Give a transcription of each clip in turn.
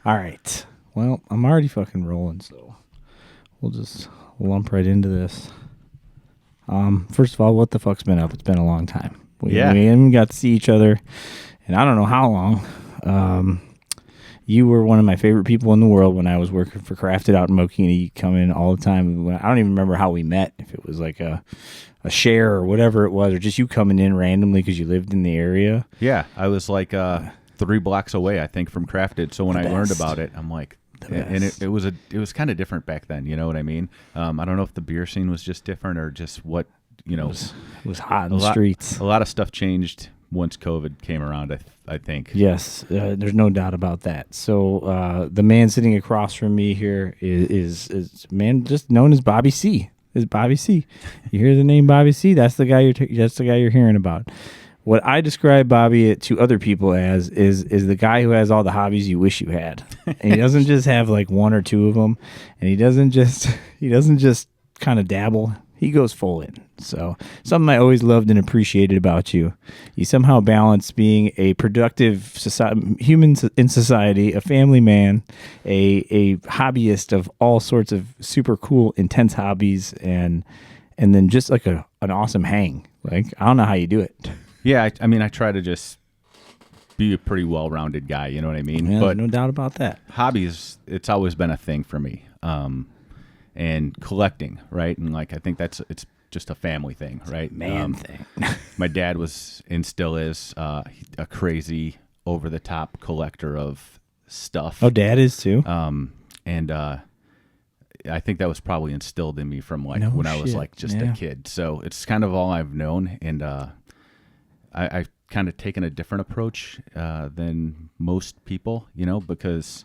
All right. Well, I'm already fucking rolling, so we'll just lump right into this. First of all, what the fuck's been up? It's been a long time. We haven't got to see each other, and I don't know how long. You were one of my favorite people in the world when I was working for Crafted out in Mokina. You come in all the time. I don't even remember how we met, if it was like a share or whatever it was, or just you coming in randomly because you lived in the area. Yeah, I was like 3 blocks away, I think, from Crafted. So when I learned about it, I'm like, and it was kind of different back then. You know what I mean? I don't know if the beer scene was just different or just what, you know. It was hot in the streets. A lot of stuff changed once COVID came around, I think. Yes, there's no doubt about that. So the man sitting across from me here is man just known as Bobby C. Is Bobby C. You hear the name Bobby C? That's the guy you're hearing about. What I describe Bobby to other people as is the guy who has all the hobbies you wish you had. And he doesn't just have like one or two of them, and he doesn't just kind of dabble. He goes full in. So something I always loved and appreciated about you. You somehow balance being a productive human in society, a family man, a hobbyist of all sorts of super cool, intense hobbies, and then just like an awesome hang. Like, I don't know how you do it. Yeah, I mean, I try to just be a pretty well-rounded guy, you know what I mean? Yeah, but no doubt about that. Hobbies, it's always been a thing for me. And collecting, right? And like, I think it's just a family thing, right? Thing. My dad was and still is a crazy, over-the-top collector of stuff. Oh, Dad is too. And I think that was probably instilled in me from like when I was like just a kid. So it's kind of all I've known, and I've kind of taken a different approach than most people, you know, because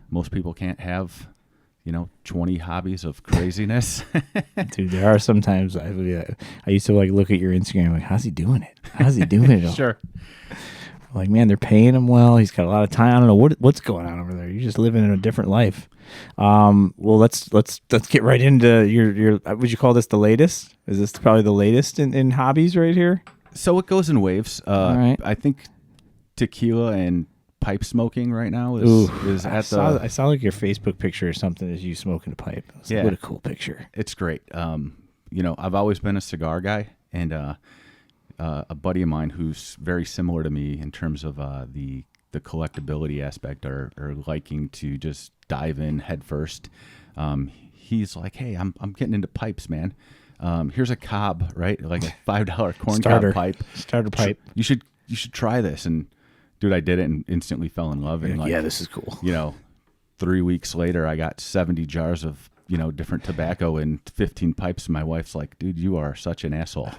most people can't have 20 hobbies of craziness. Dude, there are sometimes I used to like look at your Instagram like, how's he doing it? How's he doing it all? Sure. Like, man, they're paying him well. He's got a lot of time. I don't know what's going on over there. You're just living in a different life. Well, let's get right into your would you call this the latest? Is this probably the latest in hobbies right here? So it goes in waves. All right. I think tequila and pipe smoking right now is I saw like your Facebook picture or something as you smoking a pipe. Like, what a cool picture. It's great. I've always been a cigar guy, and a buddy of mine who's very similar to me in terms of the collectability aspect or liking to just dive in head first. He's like, hey, I'm getting into pipes, man. Here's a cob, right? Like a $5 corn cob pipe. Starter pipe. You should try this. And dude, I did it and instantly fell in love. And yeah, this is cool. 3 weeks later, I got 70 jars of, different tobacco and 15 pipes. And my wife's like, dude, you are such an asshole.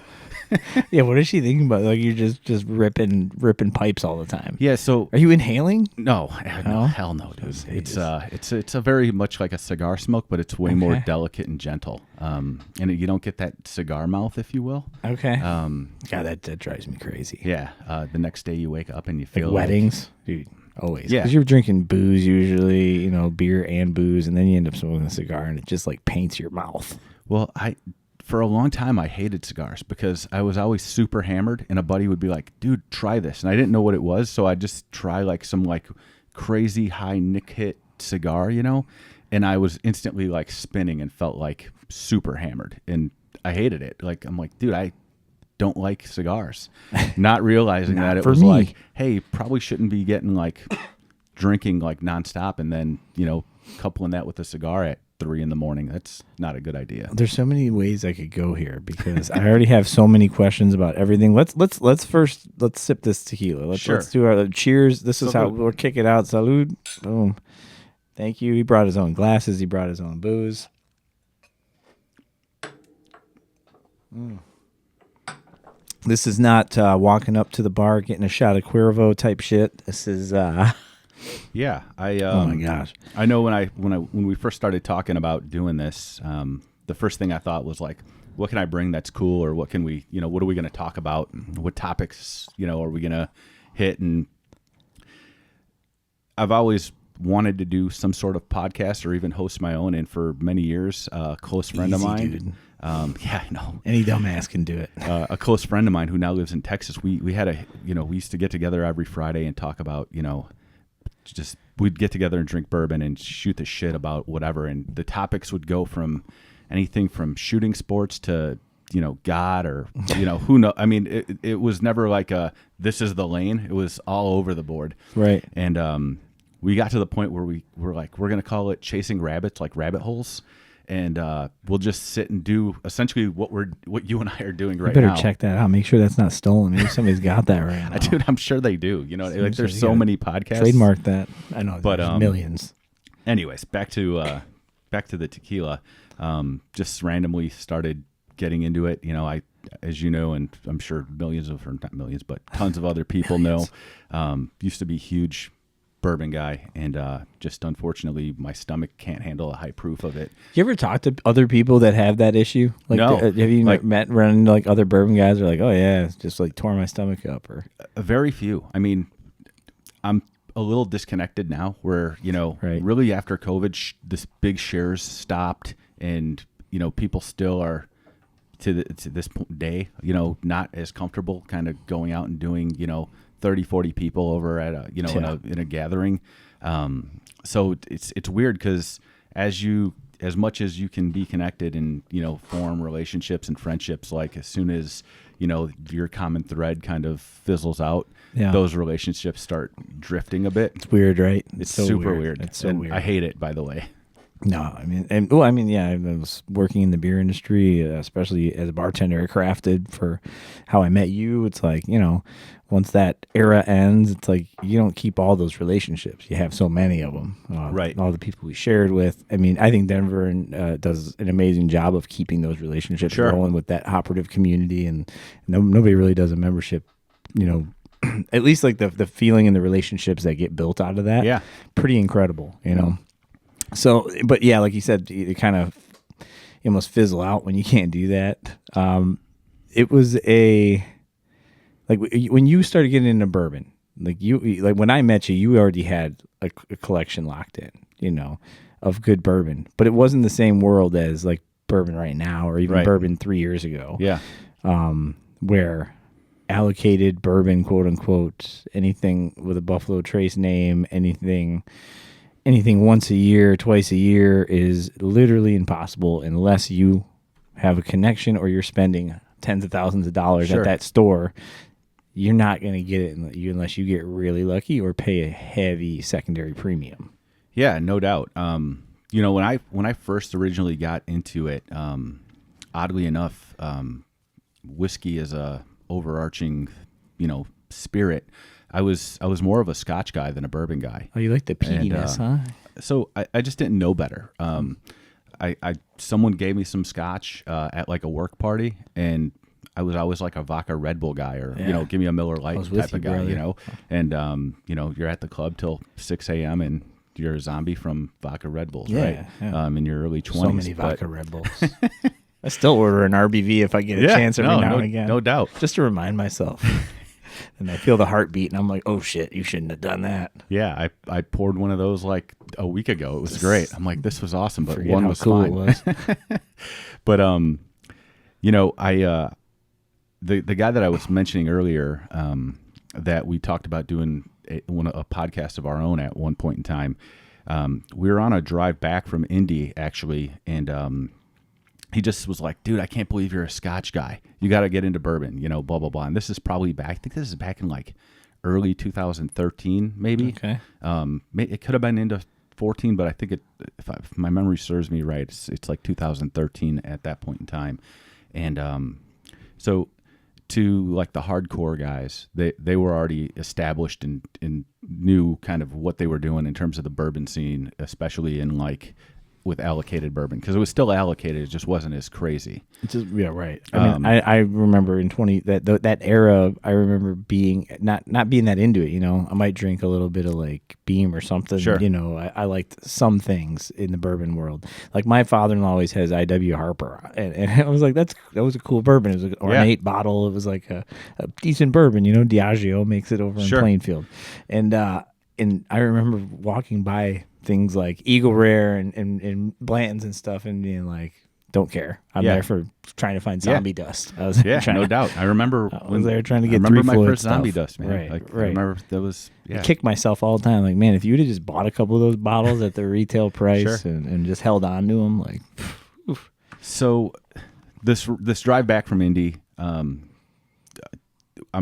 Yeah, what is she thinking about? Like, you're just ripping pipes all the time. Yeah, so are you inhaling? No, hell no, dude. It's a very much like a cigar smoke, but it's way more delicate and gentle. And you don't get that cigar mouth, if you will. Okay. God, that drives me crazy. Yeah. The next day you wake up and you feel like weddings, dude. Always. Yeah. Because you're drinking booze usually, beer and booze, and then you end up smoking a cigar, and it just like paints your mouth. Well, for a long time, I hated cigars because I was always super hammered, and a buddy would be like, dude, try this. And I didn't know what it was, so I'd just try like some like crazy high Nick hit cigar, and I was instantly like spinning and felt like super hammered, and I hated it. Like, I'm like, dude, I don't like cigars. Not realizing that it was like, hey, probably shouldn't be getting like drinking like nonstop and then, coupling that with a cigar at 3 a.m. That's not a good idea. There's so many ways I could go here because I already have so many questions about everything. Let's sip this tequila. Let's do our cheers. This is how we'll kick it out. Salud. Boom. Thank you. He brought his own glasses. He brought his own booze. This is not walking up to the bar getting a shot of Cuervo type shit. This is yeah. oh my gosh. I know when we first started talking about doing this, the first thing I thought was like, what can I bring that's cool, or what can we, what are we going to talk about? What topics, are we going to hit? And I've always wanted to do some sort of podcast or even host my own. And for many years, a close friend of mine, dude. Yeah, I know. Any dumbass can do it. A close friend of mine who now lives in Texas, we had we used to get together every Friday and talk about, just we'd get together and drink bourbon and shoot the shit about whatever, and the topics would go from anything from shooting sports to God or who know. I mean, it was never like this is the lane. It was all over the board, right? And we got to the point where we were like, we're gonna call it chasing rabbits, like rabbit holes. And we'll just sit and do essentially what you and I are doing right now. You better check that out. Make sure that's not stolen. Maybe somebody's got that right now. Dude, I'm sure they do. Like there's so many podcasts. Trademark that. I know, but there's millions. Anyways, back to the tequila. Just randomly started getting into it. I, as you know, and I'm sure not millions, but tons of other people know. Used to be huge bourbon guy, and just unfortunately my stomach can't handle a high proof of it. You ever talk to other people that have that issue? Like, no. Have you met running into like other bourbon guys are like, oh yeah, it's just like tore my stomach up? Or very few. I mean, I'm a little disconnected now where Right. really after COVID this big shares stopped, and people still are to this day not as comfortable kind of going out and doing 30, 40 people over at a in a gathering. So it's weird because as much as you can be connected and form relationships and friendships, like as soon as your common thread kind of fizzles out, those relationships start drifting a bit. It's weird, right? It's so super weird. It's so weird. I hate it, by the way. No, I was working in the beer industry, especially as a bartender. Crafted for how I met you. It's like, once that era ends, it's like you don't keep all those relationships. You have so many of them. Right. All the people we shared with. I mean, I think Denver does an amazing job of keeping those relationships rolling with that operative community, and nobody really does a membership, at least like the feeling and the relationships that get built out of that. Yeah. Pretty incredible, So, but yeah, like you said, you almost fizzle out when you can't do that. It was when you started getting into bourbon, like when I met you, you already had a collection locked in, of good bourbon, but it wasn't the same world as like bourbon right now, or even bourbon 3 years ago. Yeah. Where allocated bourbon, quote unquote, anything with a Buffalo Trace name, anything once a year, twice a year is literally impossible unless you have a connection or you're spending tens of thousands of dollars at that store. You're not going to get it unless you get really lucky or pay a heavy secondary premium. Yeah, no doubt. When I first originally got into it, oddly enough, whiskey is a overarching, spirit. I was more of a Scotch guy than a bourbon guy. Oh, you like the peatiness, huh? So I just didn't know better. Someone gave me some Scotch at like a work party, and I was always like a vodka Red Bull guy, or give me a Miller Lite type of guy, brother. And you're at the club till 6 a.m. and you're a zombie from vodka Red Bulls, right? Yeah. In your early 20s. So many vodka Red Bulls. I still order an RBV if I get a chance every now and again. No doubt. Just to remind myself. And I feel the heartbeat, and I'm like, oh, shit, you shouldn't have done that. Yeah, I poured one of those like a week ago. It was great. I'm like, this was awesome, but one was cool fine. It was. But, the guy that I was mentioning earlier, that we talked about doing a podcast of our own at one point in time, we were on a drive back from Indy, actually, and he just was like, dude, I can't believe you're a Scotch guy. You got to get into bourbon, blah, blah, blah. And this is probably back, I think this is back in like early 2013, maybe. Okay. It could have been into 14, but I think if my memory serves me right, it's like 2013 at that point in time. And so to like the hardcore guys, they were already established and knew kind of what they were doing in terms of the bourbon scene, especially in like with allocated bourbon, because it was still allocated, it just wasn't as crazy. Right. I mean, I remember in that era, I remember being not being that into it. I might drink a little bit of like Beam or something. Sure. I liked some things in the bourbon world. Like my father-in-law always has I.W. Harper, and I was like, that was a cool bourbon. It was an ornate bottle. It was like a decent bourbon. Diageo makes it over in Plainfield, and I remember walking by things like Eagle Rare and Blanton's and stuff, and being like, don't care. I'm Yeah. there for trying to find zombie dust. I was Yeah, trying no to, doubt. I remember I was there trying to get I remember three my Floyd first zombie stuff. dust, man. Right, Like, right. I remember that was I kick myself all the time. Like, man, if you would have just bought a couple of those bottles at the retail price Sure. and just held on to them, like, oof. So this drive back from Indy, I'm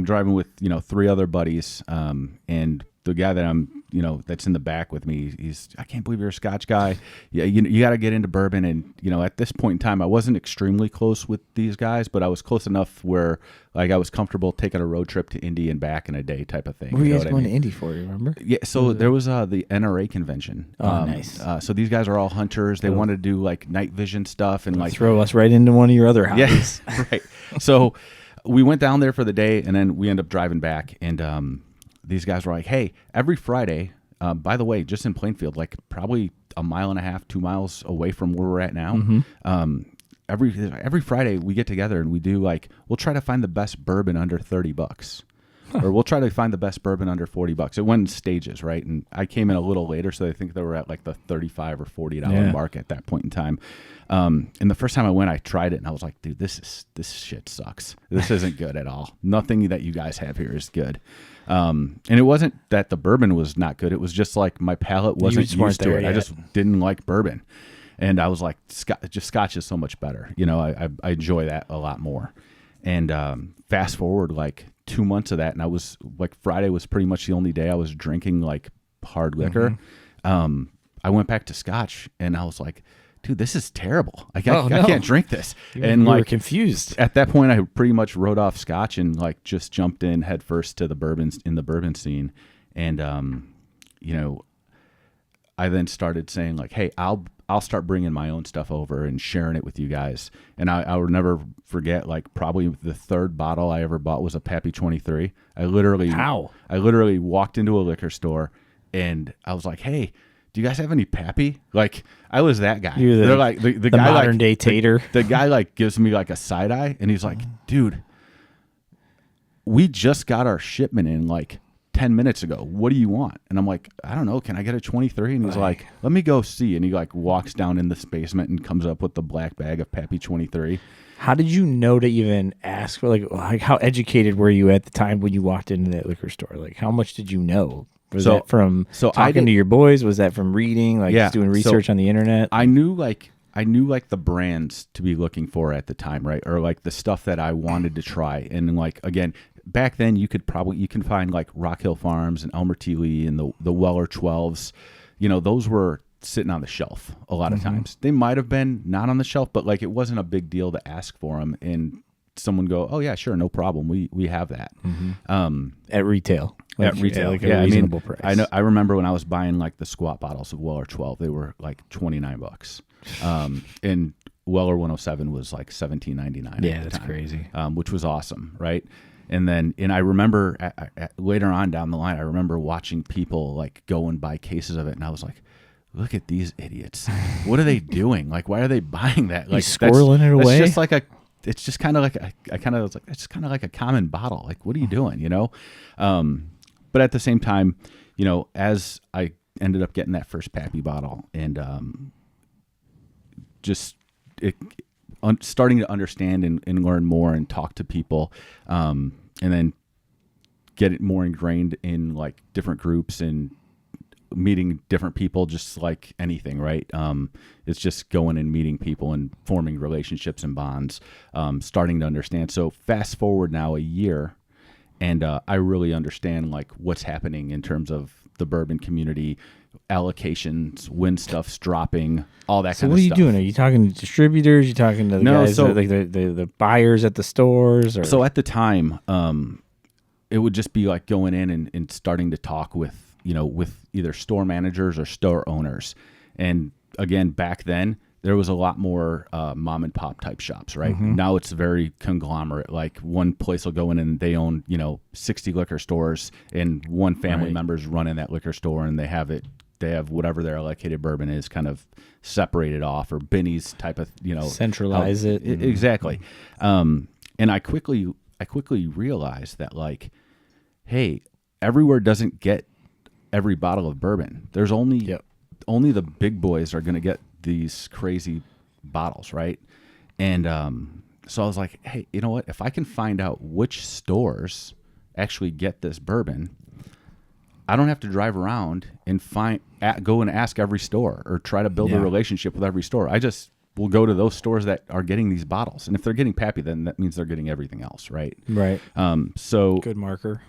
driving with 3 other buddies, and the guy that I'm that's in the back with me, I can't believe you're a Scotch guy. Yeah, you got to get into bourbon, and at this point in time, I wasn't extremely close with these guys, but I was close enough where like I was comfortable taking a road trip to Indy and back in a day type of thing. What were you guys what going I mean? to Indy for? You remember? Yeah, so there was the NRA convention. Oh, nice. So these guys are all hunters. They wanted to do like night vision stuff and like Throw us right into one of your other hobbies. yeah, right. So we went down there for the day, and then we ended up driving back. And these guys were like, "Hey, every Friday, by the way, just in Plainfield, like probably a mile and a half, 2 miles away from where we're at now, every Friday we get together and we do we'll try to find the best bourbon under $30." Or we'll try to find the best bourbon under $40. It went in stages, right? And I came in a little later, so I think they were at like the $35 or $40 mark at that point in time. And the first time I went, I tried it, and I was like, dude, this shit sucks. This isn't good at all. Nothing that you guys have here is good. And it wasn't that the bourbon was not good. It was just like my palate wasn't used to it. I just didn't like bourbon. And I was like, Scotch is so much better. I enjoy that a lot more. And fast forward like 2 months of that, and I was like, Friday was pretty much the only day I was drinking like hard liquor. I went back to Scotch, and I was like, dude, this is terrible. I can't drink this. You were confused. At that point, I pretty much wrote off Scotch and like just jumped in head first to the bourbons in the bourbon scene. And I then started saying like, hey, I'll start bringing my own stuff over and sharing it with you guys. And I will never forget, like probably the third bottle I ever bought was a Pappy 23. I literally walked into a liquor store and I was like, hey, do you guys have any Pappy? Like I was that guy. They're like the guy modern day tater. The guy like gives me like a side eye and he's like, dude, we just got our shipment in like 10 minutes ago. What do you want? And I'm like, I don't know. Can I get a 23? And he's like, let me go see. And he like walks down in this basement and comes up with the black bag of Pappy 23. How did you know to even ask for like how educated were you at the time when you walked into that liquor store? Like how much did you know? Was that from talking to your boys? Was that from reading, just doing research on the internet? I knew the brands to be looking for at the time, right? Or like the stuff that I wanted to try. And like, again, back then you can find like Rock Hill Farms and Elmer T. Lee and the Weller 12s. Those were sitting on the shelf a lot of times. They might have been not on the shelf, but like it wasn't a big deal to ask for them. And someone go, oh yeah, sure, no problem. We have that. At retail. At retail, like a reasonable price. I remember when I was buying like the squat bottles of Weller 12, they were like $29. And Weller 107 was like $17.99. Yeah, that's crazy. Which was awesome, right? And I remember later on down the line, I remember watching people like go and buy cases of it, and I was like, look at these idiots. What are they doing? Like, why are they buying that? Like, squirreling it away. It's just like it's just kind of like I kind of was like, it's kind of like a common bottle. Like, what are you doing? But at the same time, as I ended up getting that first Pappy bottle and starting to understand and learn more and talk to people, and then get it more ingrained in like different groups and meeting different people, just like anything, right? It's just going and meeting people and forming relationships and bonds, starting to understand. So fast forward now a year, and I really understand like what's happening in terms of the bourbon community, allocations, when stuff's dropping, all that kind of stuff. So what are you doing? Are you talking to distributors? You talking to the guys, like the buyers at the stores? Or? So at the time, it would just be like going in and starting to talk with either store managers or store owners. And again, back then, there was a lot more mom and pop type shops, right? Now it's very conglomerate. Like one place will go in and they own, 60 liquor stores, and one family member's running that liquor store, and they have whatever their allocated bourbon is kind of separated off, or Benny's type of, centralize it. Exactly. And I quickly realized that like, hey, everywhere doesn't get every bottle of bourbon. There's only the big boys are going to get these crazy bottles, right? And so I was like, hey, you know what? If I can find out which stores actually get this bourbon, I don't have to drive around and go and ask every store or try to build a relationship with every store. I just will go to those stores that are getting these bottles. And if they're getting Pappy, then that means they're getting everything else, right? Right. So good marker.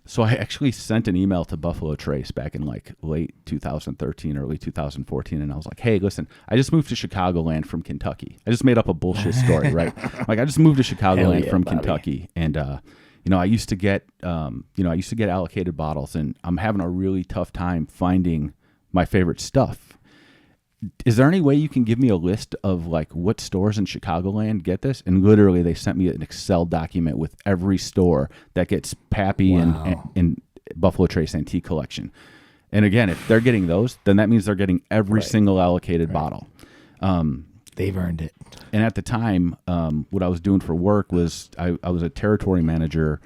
So I actually sent an email to Buffalo Trace back in like late 2013, early 2014, and I was like, hey, listen, I just moved to Chicagoland from Kentucky. I just made up a bullshit story, right? Like I just moved to Chicagoland from Bobby. Kentucky, and I used to get allocated bottles, and I'm having a really tough time finding my favorite stuff. Is there any way you can give me a list of like what stores in Chicagoland get this? And literally they sent me an Excel document with every store that gets Pappy and Buffalo Trace Antique Collection. And again, if they're getting those, then that means they're getting every single allocated bottle. They've earned it. And at the time, what I was doing for work was I was a territory manager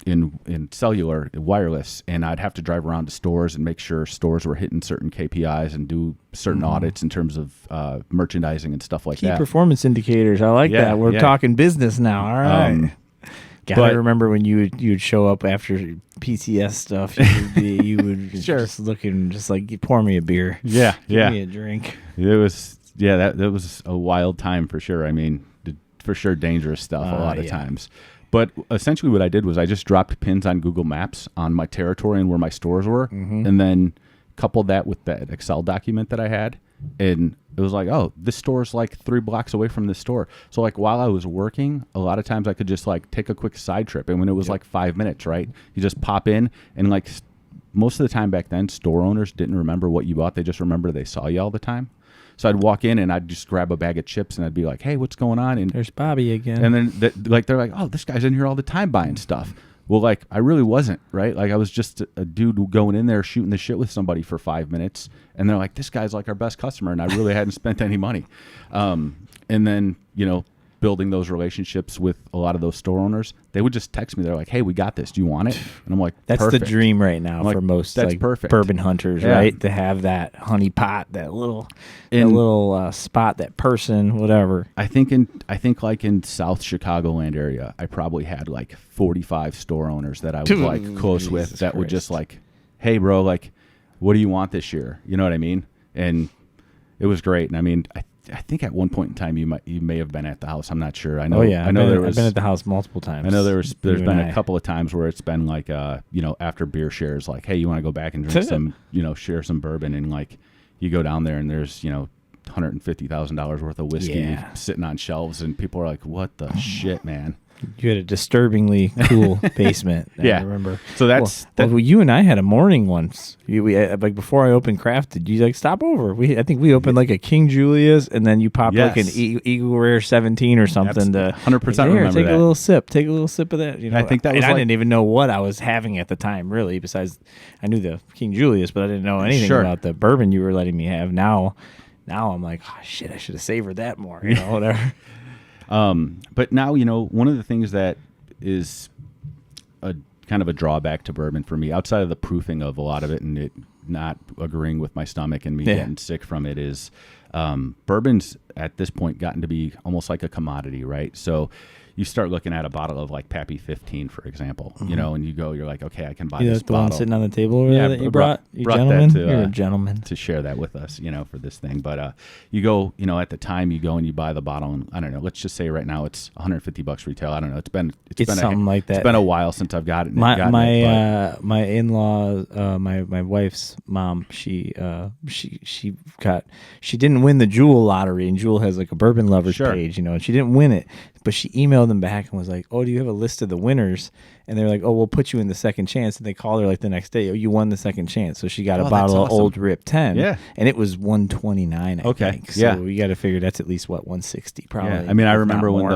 in cellular wireless, and I'd have to drive around to stores and make sure stores were hitting certain KPIs and do certain audits in terms of merchandising and stuff like Key that. performance indicators. I like that. We're talking business now. All right. Gotta remember when you would show up after PCS stuff. You would just looking just like, pour me a beer. Yeah, Give me a drink. It was that was a wild time for sure. I mean, for sure, dangerous stuff a lot of times. But essentially what I did was I just dropped pins on Google Maps on my territory and where my stores were, and then coupled that with that Excel document that I had. And it was like, oh, this store's like 3 blocks away from this store. So like while I was working, a lot of times I could just like take a quick side trip. And when it was like 5 minutes, right, you just pop in, and like most of the time back then, store owners didn't remember what you bought. They just remember they saw you all the time. So I'd walk in and I'd just grab a bag of chips and I'd be like, hey, what's going on? And there's Bobby again. And then they're like, oh, this guy's in here all the time buying stuff. Well, like I really wasn't, right? Like I was just a dude going in there shooting the shit with somebody for 5 minutes. And they're like, this guy's like our best customer. And I really hadn't spent any money. And then, building those relationships with a lot of those store owners, they would just text me. They're like, hey, we got this. Do you want it? And I'm like, that's perfect. the dream right now for most that's perfect. bourbon hunters, right? To have that honey pot, that little spot, that person, whatever. I think like in South Chicagoland area, I probably had like 45 store owners that I was like close with that would just like, hey, bro, like, what do you want this year? You know what I mean? And it was great. And I mean, I think at one point in time you may have been at the house. I'm not sure. I know. I've been at the house multiple times. I know there's been a couple of times where it's been like after beer shares, like, hey, you want to go back and drink some, share some bourbon, and like you go down there and there's $150,000 worth of whiskey sitting on shelves, and people are like, what the shit, man. You had a disturbingly cool basement. I remember. So that's well, you and I had a morning once. We like before I opened Crafted. You like stop over. I think we opened like a King Julia's, and then you popped like an Eagle Rare 17 or something. 100% remember take that. a little sip. Take a little sip of that. I think that was. I didn't even know what I was having at the time. Really, besides I knew the King Julia's, but I didn't know anything about the bourbon you were letting me have. Now I'm like, oh, shit, I should have savored that more. Whatever. But now, one of the things that is a kind of a drawback to bourbon for me, outside of the proofing of a lot of it and it not agreeing with my stomach and me getting sick from it, is bourbon's at this point gotten to be almost like a commodity, right? So you start looking at a bottle of like Pappy 15, for example, and you're like, okay, I can buy this the bottle. One sitting on the table over there that you brought? You brought gentlemen? that to, You're a gentleman. to share that with us, for this thing. But you go, at the time you go and you buy the bottle, and I don't know, let's just say right now it's $150 retail. I don't know. It's been something like that. It's been a while since I've got it. My in-law, my wife's mom, she didn't win the Jewel lottery, and Jewel has like a bourbon lovers page, and she didn't win it, but she emailed them back and was like, oh, do you have a list of the winners? And they're like, oh, we'll put you in the second chance. And they called her like the next day, oh, you won the second chance. So she got a bottle of Old Rip 10. Yeah. And it was $129, I think. So you got to figure that's at least $160 probably. Yeah. I mean, I remember when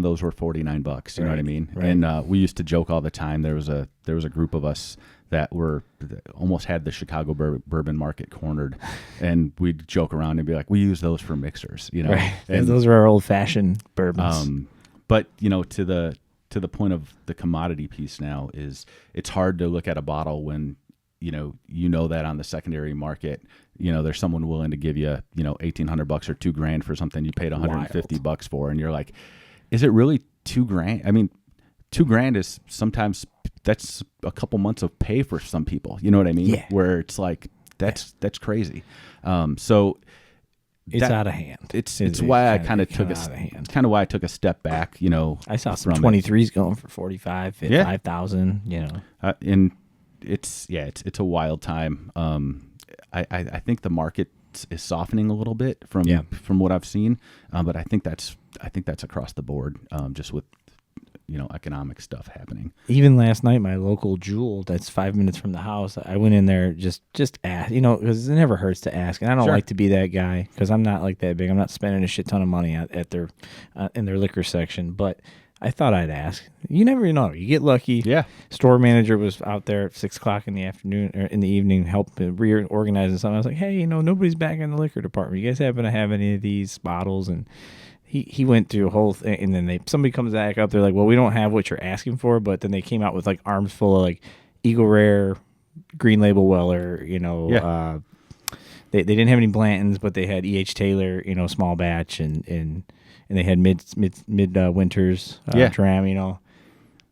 those were $49. You know what I mean? Right. And we used to joke all the time. There was a group of us that almost had the Chicago bourbon market cornered, and we'd joke around and be like, we use those for mixers, Right. And those are our old-fashioned bourbons. But to the point of the commodity piece now is it's hard to look at a bottle when you know that on the secondary market there's someone willing to give you, $1,800 or $2,000 for something you paid $150 for, and you're like, is it really $2,000? I mean, $2,000 is sometimes that's a couple months of pay for some people. You know what I mean? Yeah. Where it's like that's crazy. So it's out of hand. It's why I kind of took a step back. I saw some 23s going for 45, 5,000. And it's a wild time. I think the market is softening a little bit from what I've seen, but I think that's across the board, just with economic stuff happening. Even last night, my local Jewel that's 5 minutes from the house, I went in there just ask, because it never hurts to ask, and I don't like to be that guy because I'm not like that big. I'm not spending a shit ton of money at their in their liquor section, but I thought I'd ask. You never know. You get lucky. Yeah. Store manager was out there at 6:00 in the afternoon or in the evening, helping reorganizing something. I was like, hey, nobody's back in the liquor department. You guys happen to have any of these bottles? And he went through a whole thing, and then somebody comes back up. They're like, well, we don't have what you're asking for, but then they came out with like arms full of like Eagle Rare, Green Label Weller. They didn't have any Blantons, but they had E.H. Taylor, small batch, and they had mid winters dram. And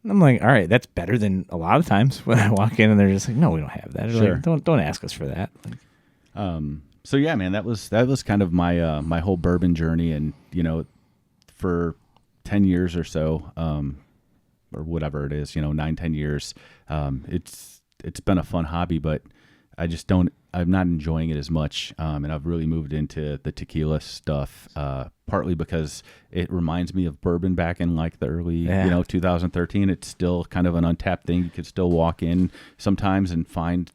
I'm like, all right, that's better than a lot of times when I walk in and they're just like, no, we don't have that. Sure. Like, don't ask us for that. So yeah, man, that was kind of my my whole bourbon journey, and for 10 years or so, or whatever it is, 9-10 years, it's been a fun hobby, but I'm not enjoying it as much, and I've really moved into the tequila stuff, partly because it reminds me of bourbon back in like the early 2013. It's still kind of an untapped thing. You could still walk in sometimes and find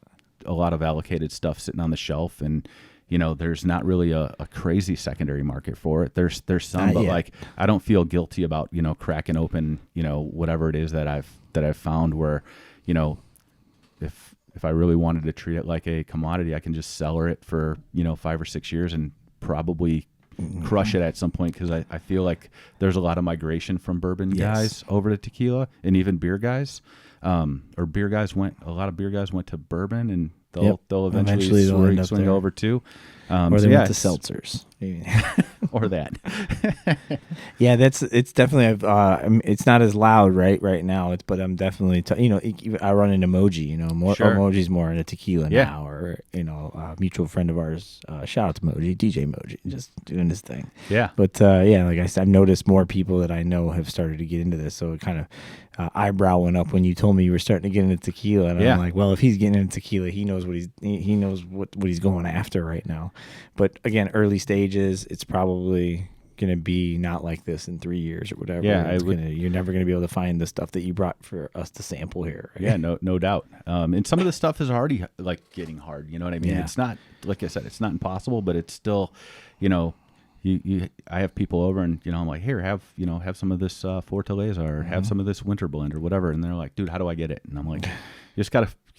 a lot of allocated stuff sitting on the shelf, and there's not really a crazy secondary market for it. There's some, but like I don't feel guilty about cracking open whatever it is that I've found, where if I really wanted to treat it like a commodity, I can just cellar it for 5 or 6 years and probably crush it at some point, because I feel like there's a lot of migration from bourbon guys over to tequila, and even beer guys. A lot of beer guys went to bourbon, and they'll eventually swing over too. Or they went to seltzers. Or that. Yeah, it's definitely it's not as loud right now. But I'm definitely I run into Moji. Moji's more into tequila now, or a mutual friend of ours. Shout out to Moji, DJ Moji, just doing his thing. Yeah. But like I said, I've noticed more people that I know have started to get into this. So it kind of eyebrow went up when you told me you were starting to get into tequila, and I'm like, well, if he's getting into tequila, he knows what he's going after right now. But again, early stages, it's probably going to be not like this in 3 years or whatever. Yeah, you're never going to be able to find the stuff that you brought for us to sample here. Right? Yeah, no doubt. And some of the stuff is already like getting hard. You know what I mean? Yeah. It's not, like I said, it's not impossible, but it's still, I have people over, and I'm like, here, have some of this Fortaleza, or have some of this winter blend or whatever, and they're like, dude, how do I get it? And I'm like,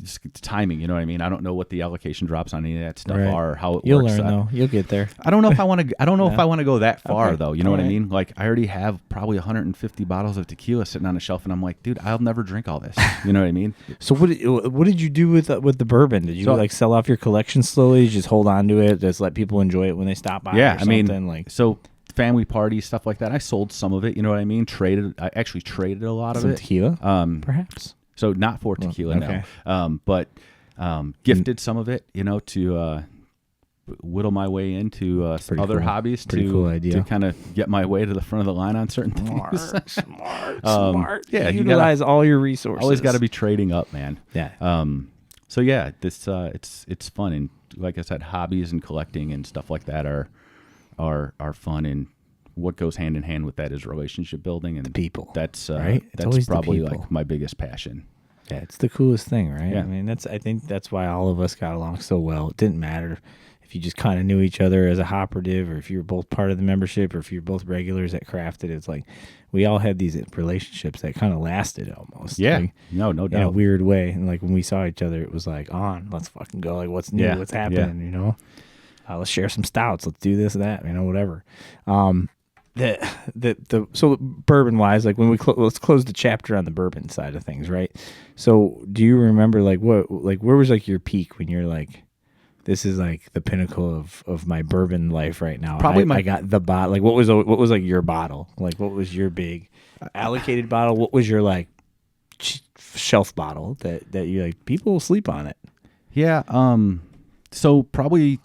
it's timing, you know what I mean? I don't know what the allocation drops on any of that stuff are, or how it You'll works. You'll learn though. You'll get there. I don't know if I want to. I don't know if I want to go that far though. You know what I mean? Like I already have probably 150 bottles of tequila sitting on a shelf, and I'm like, dude, I'll never drink all this. You know what I mean? So what did you do with the bourbon? Did you sell off your collection slowly? Just hold on to it, just let people enjoy it when they stop by? Yeah, or something? So family parties, stuff like that. I sold some of it. You know what I mean? I actually traded a lot of it. Tequila, perhaps. So not for tequila, no. But gifted some of it, to whittle my way into other hobbies, to kind of get my way to the front of the line on certain things. Smart. Yeah, utilize all your resources. Always got to be trading up, man. Yeah. So yeah, this it's fun, and like I said, hobbies and collecting and stuff like that are fun, and what goes hand in hand with that is relationship building and the people. That's right. That's probably like my biggest passion. Yeah, it's the coolest thing, right? Yeah. I mean, I think that's why all of us got along so well. It didn't matter if you just kind of knew each other as a operative, or if you were both part of the membership, or if you're both regulars that crafted. It's like we all had these relationships that kind of lasted almost. Yeah, like, no doubt. In a weird way. And like when we saw each other, it was like, let's fucking go. Like, what's new? What's happening? Yeah. Let's share some stouts. Let's do this, that, whatever. So bourbon wise, like when let's close the chapter on the bourbon side of things, right? So do you remember where was like your peak when you're like, this is like the pinnacle of my bourbon life right now. Probably I got the bottle. Like, what was like your bottle? Like, what was your big allocated bottle? What was your like shelf bottle that you like? People sleep on it. Yeah. So probably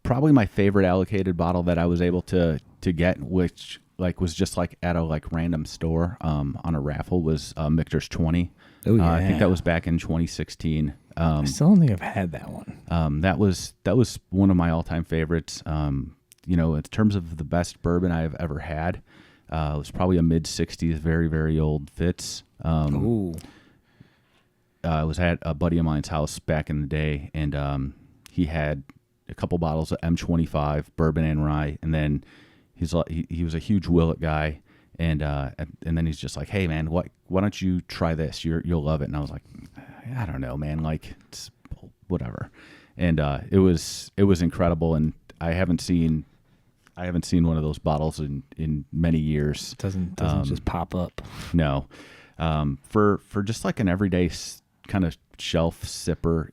my favorite allocated bottle that I was able to get, which like was just like at a like random store on a raffle, was Michter's 20. Oh yeah. I think that was back in 2016. I still don't think I've had that one. That was one of my all-time favorites. In terms of the best bourbon I've ever had, it was probably a mid-60s, very, very old Fitz. Ooh. I was at a buddy of mine's house back in the day, and he had a couple bottles of M25 bourbon and rye, and then he was a huge Willet guy, and then he's just like, hey man, why don't you try this? You'll love it. And I was like, I don't know, man, like it's whatever. And it was incredible, and I haven't seen one of those bottles in many years. It doesn't just pop up. No. For just like an everyday kind of shelf sipper,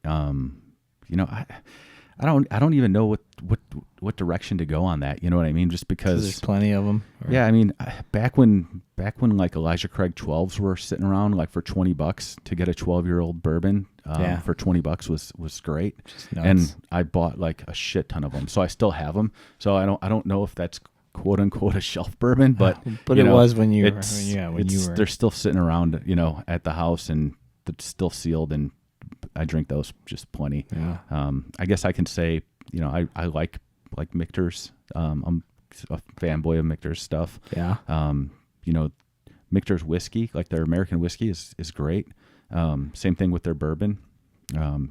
I don't even know what direction to go on that. You know what I mean? Just because there's plenty of them. Or? Yeah, I mean, back when like Elijah Craig 12s were sitting around like for $20 to get a 12-year-old bourbon for $20 was great. And I bought like a shit ton of them, so I still have them. So I don't know if that's quote unquote a shelf bourbon, but it was when you were they're still sitting around at the house, and it's still sealed, and I drink those just plenty. Yeah. I guess I can say, I like Michter's. I'm a fanboy of Michter's stuff. Yeah. Michter's whiskey, like their American whiskey is great. Same thing with their bourbon,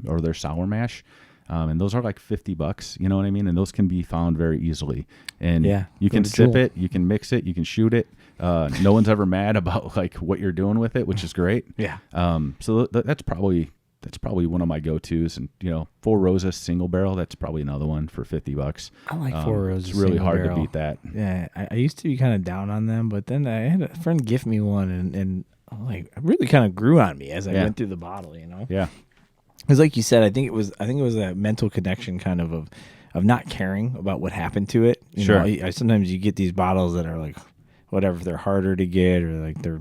or their sour mash. And those are like $50, you know what I mean? And those can be found very easily. And you can sip it, you can mix it, you can shoot it. No one's ever mad about like what you're doing with it, which is great. Yeah. So that's probably one of my go-tos. And Four Roses single barrel, that's probably another one for $50. I like Four Roses. It's really hard barrel. to beat that. Yeah, I used to be kind of down on them, but then I had a friend gift me one, and like it really kind of grew on me as I went through the bottle. Yeah. Because like you said, I think it was that mental connection kind of not caring about what happened to it. Sometimes you get these bottles that are like whatever, they're harder to get, or like they're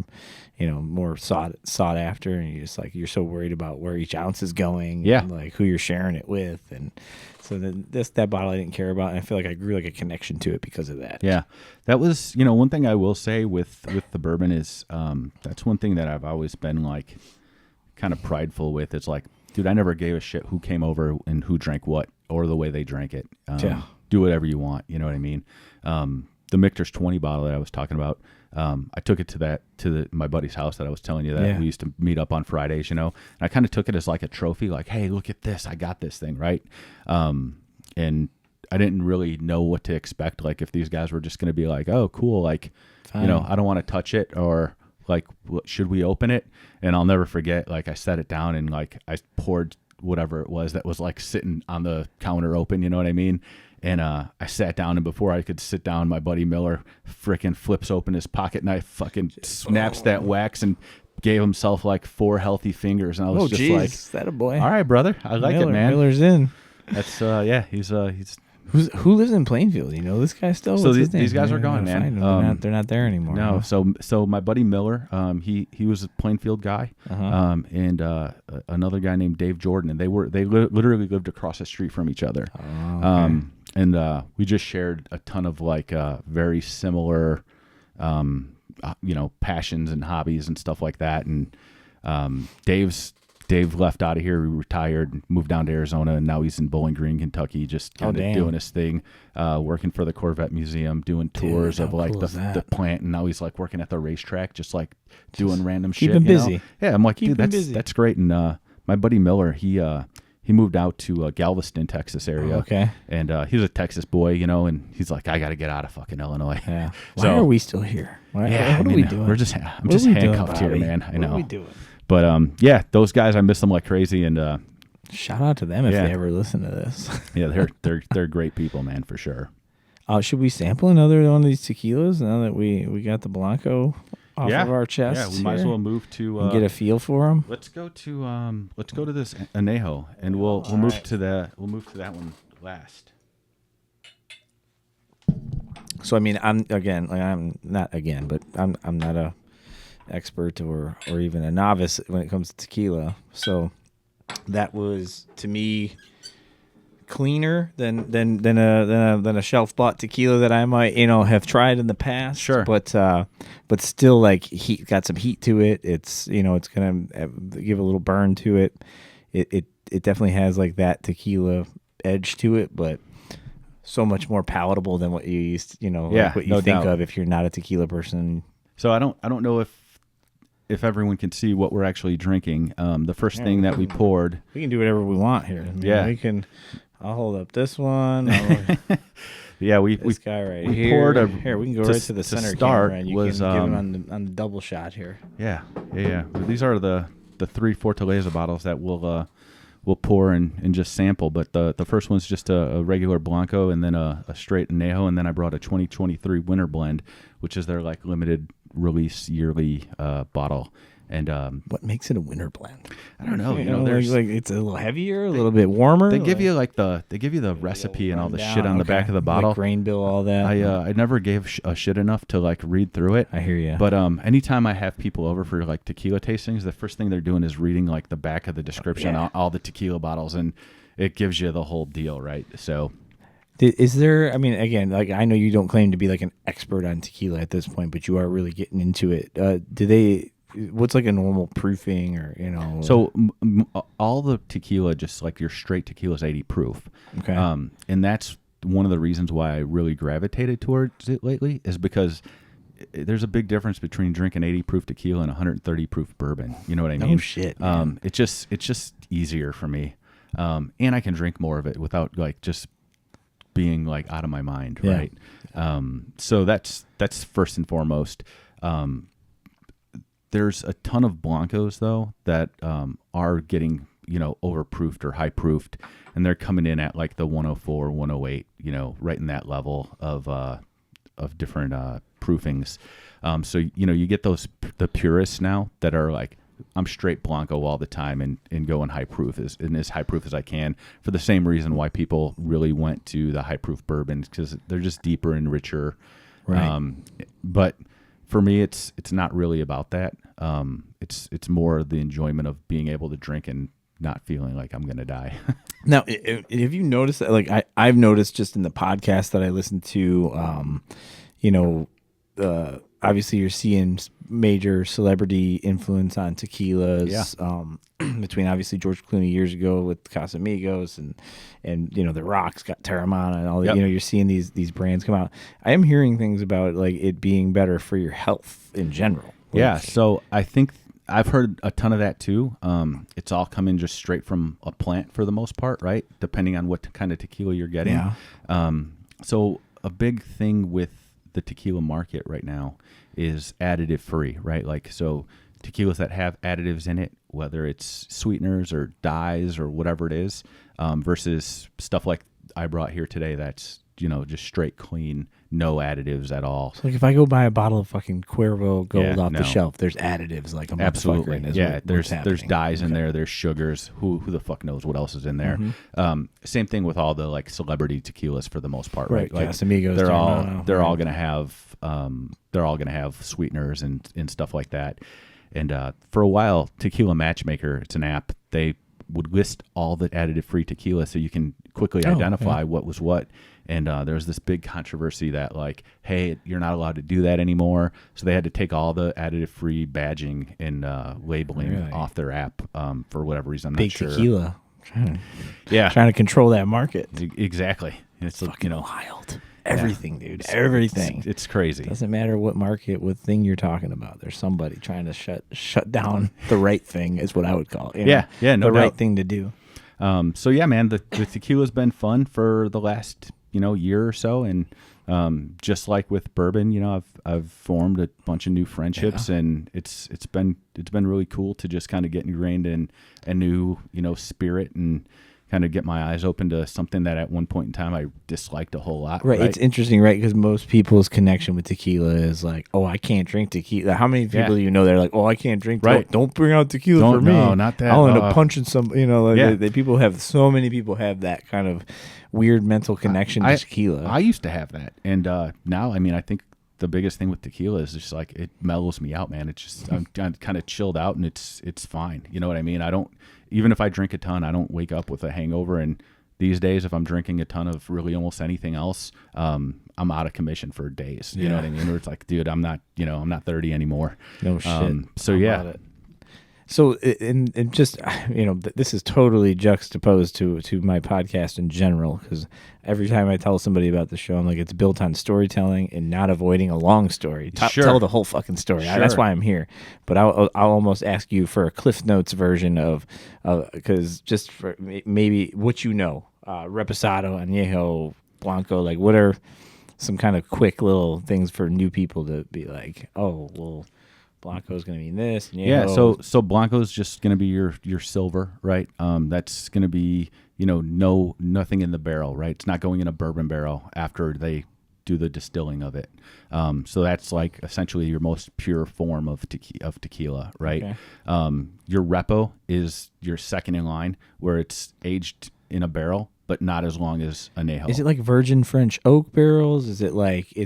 more sought after, and you're so worried about where each ounce is going, and like who you're sharing it with, and so then that bottle I didn't care about, and I feel like I grew like a connection to it because of that. Yeah, that was one thing I will say with the bourbon is that's one thing that I've always been like kind of prideful with. It's like, dude, I never gave a shit who came over and who drank what or the way they drank it. Do whatever you want. You know what I mean? The Michter's 20 bottle that I was talking about, I took it to my buddy's house that I was telling you that we used to meet up on Fridays, and I kind of took it as like a trophy, like, hey, look at this, I got this thing, right? And I didn't really know what to expect, like if these guys were just going to be like, oh, cool, like, fine. I don't want to touch it, or like, should we open it? And I'll never forget, like I set it down and like I poured whatever it was that was like sitting on the counter open, you know what I mean? And I sat down, and before I could sit down, my buddy Miller freaking flips open his pocket knife, fucking snaps that wax, and gave himself like 4 healthy fingers. And I was just like, is that a boy? All right, brother, I like it, man. Miller's in. That's he's who lives in Plainfield? This guy still. So these guys are gone, man. They're not there anymore. No. Huh? So my buddy Miller, he was a Plainfield guy, and another guy named Dave Jordan, and they literally lived across the street from each other. Oh, okay. And we just shared a ton of like very similar, passions and hobbies and stuff like that. And Dave left out of here. He retired, moved down to Arizona, and now he's in Bowling Green, Kentucky, just kind of doing his thing, working for the Corvette Museum, doing tours of like the plant, and now he's like working at the racetrack, just like doing random shit. Keep him busy. Yeah, I'm like, dude, that's great. And my buddy Miller, he moved out to Galveston, Texas area. Okay. And he's a Texas boy, and he's like, I got to get out of fucking Illinois. Yeah. Why are we still here? What are we doing? I'm just handcuffed here, man. I know. What are we doing? But those guys, I miss them like crazy. And shout out to them if they ever listen to this. Yeah, they're great people, man, for sure. Should we sample another one of these tequilas now that we got the Blanco off of our chest. Yeah, we might as well move to and get a feel for them. Let's go to this anejo, and we'll move to that one last. So I mean, I'm not a expert or even a novice when it comes to tequila. So that was to me cleaner than a shelf bought tequila that I might have tried in the past. Sure, but still like got some heat to it. It's it's gonna give a little burn to it. It definitely has like that tequila edge to it, but so much more palatable than what you used like what you think of if you're not a tequila person. So I don't know if everyone can see what we're actually drinking. The first thing that we poured. We can do whatever we want here. I mean, we can. I'll hold up this one. Yeah, this guy right here. Poured here, we can go right to the center start camera, and you was, can give him on the double shot here. Yeah. These are the 3 Fortaleza bottles that we'll pour and just sample. But the first one's just a regular Blanco, and then a straight anejo, and then I brought a 2023 Winter Blend, which is their like limited release yearly bottle. And what makes it a winter blend? I don't know. There's like it's a little heavier, a little bit warmer. They give you the recipe and all the shit on the back of the bottle, like grain bill, all that. I never gave a shit enough to like read through it. I hear you. But anytime I have people over for like tequila tastings, the first thing they're doing is reading like the back of the description on all the tequila bottles, and it gives you the whole deal, right? So. Is there? I mean, again, like I know you don't claim to be like an expert on tequila at this point, but you are really getting into it. Do they? What's like a normal proofing or So all the tequila, just like your straight tequila, is 80 proof. Okay. And that's one of the reasons why I really gravitated towards it lately, is because there's a big difference between drinking 80 proof tequila and 130 proof bourbon. You know what I mean? Oh shit. Man. It's just easier for me. And I can drink more of it without like just being like out of my mind. Yeah. Right. So that's first and foremost. There's a ton of Blancos though that are getting overproofed or high proofed, and they're coming in at like the 104, 108, right in that level of different proofings. So you get the purists now that are like, I'm straight Blanco all the time and going high proof as high proof as I can, for the same reason why people really went to the high proof bourbons, because they're just deeper and richer. Right. But for me, it's not really about that. It's more the enjoyment of being able to drink and not feeling like I'm gonna die. Now, have you noticed that? Like I've noticed just in the podcast that I listen to, obviously you're seeing major celebrity influence on tequilas. Yeah. Between obviously George Clooney years ago with Casamigos and the Rock's got Terramana and all that. Yep. You're seeing these brands come out. I am hearing things about like it being better for your health in general. Yeah. So I think I've heard a ton of that too. It's all coming just straight from a plant for the most part, right? Depending on what kind of tequila you're getting. Yeah. So a big thing with the tequila market right now is additive free, right? Like, so tequilas that have additives in it, whether it's sweeteners or dyes or whatever it is, versus stuff like I brought here today that's just straight clean, no additives at all. So like if I go buy a bottle of fucking Cuervo Gold off no. the shelf, there's additives like a motherfucker Absolutely. in this. Yeah, there's dyes in there, there's sugars. Who the fuck knows what else is in there? Mm-hmm. Same thing with all the like celebrity tequilas for the most part, right? Like Casamigos, they're all gonna have sweeteners and stuff like that. And for a while, Tequila Matchmaker, it's an app, they would list all the additive free tequila so you can quickly identify what was what. And there was this big controversy that like, hey, you're not allowed to do that anymore. So they had to take all the additive free badging and labeling off their app for whatever reason. I'm big not sure. Tequila. Trying to control that market. Exactly. It's fucking wild. Everything, dude. Everything. It's crazy. Doesn't matter what market, what thing you're talking about. There's somebody trying to shut down the right thing, is what I would call it. No doubt. Right thing to do. So yeah, man, the tequila's been fun for the last year or so, and just like with bourbon, I've formed a bunch of new friendships, and it's been really cool to just kind of get ingrained in a new spirit and kind of get my eyes open to something that at one point in time I disliked a whole lot. Right. It's interesting, right? Because most people's connection with tequila is like, oh, I can't drink tequila. How many people do you know that are like, oh, I can't drink? Right. Don't bring out tequila for me. No, not that. I'll end up punching some. Like so many people have that kind of weird mental connection to tequila. I used to have that, and now, I mean, I think the biggest thing with tequila is just like it mellows me out, man. It's just I'm kind of chilled out, and it's fine. You know what I mean? I don't, even if I drink a ton, I don't wake up with a hangover. And these days, if I'm drinking a ton of really almost anything else, I'm out of commission for days. You know what I mean? Where it's like, dude, I'm not 30 anymore. No shit. So yeah. So, and just, this is totally juxtaposed to my podcast in general, because every time I tell somebody about the show, I'm like, it's built on storytelling and not avoiding a long story. Tell the whole fucking story. Sure. That's why I'm here. But I'll almost ask you for a Cliff Notes version of, because just for maybe what Reposado, Añejo, Blanco, like what are some kind of quick little things for new people to be like, oh, well, Blanco's going to mean this. So Blanco's just going to be your silver, right? That's going to be, nothing in the barrel, right? It's not going in a bourbon barrel after they do the distilling of it. So that's like essentially your most pure form of tequila, right? Okay. Your Repo is your second in line, where it's aged in a barrel, but not as long as Añejo. Is it like virgin French oak barrels? Is it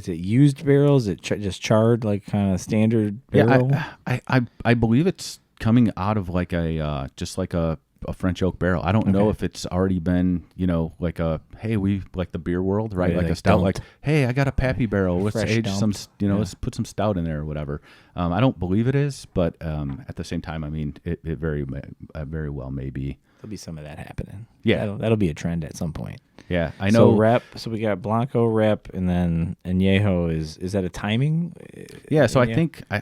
used barrels? Is it just charred, like kind of standard barrel? Yeah, I believe it's coming out of like just like a French oak barrel. I don't know if it's already been, like we like the beer world, right? Like a stout, like, hey, I got a Pappy barrel. Let's age some, let's put some stout in there or whatever. I don't believe it is, but at the same time, I mean, it very well may be. There'll be some of that happening. Yeah. That'll be a trend at some point. Yeah, I know. So we got Blanco, Rep, and then Añejo is that a timing? Yeah, so I think I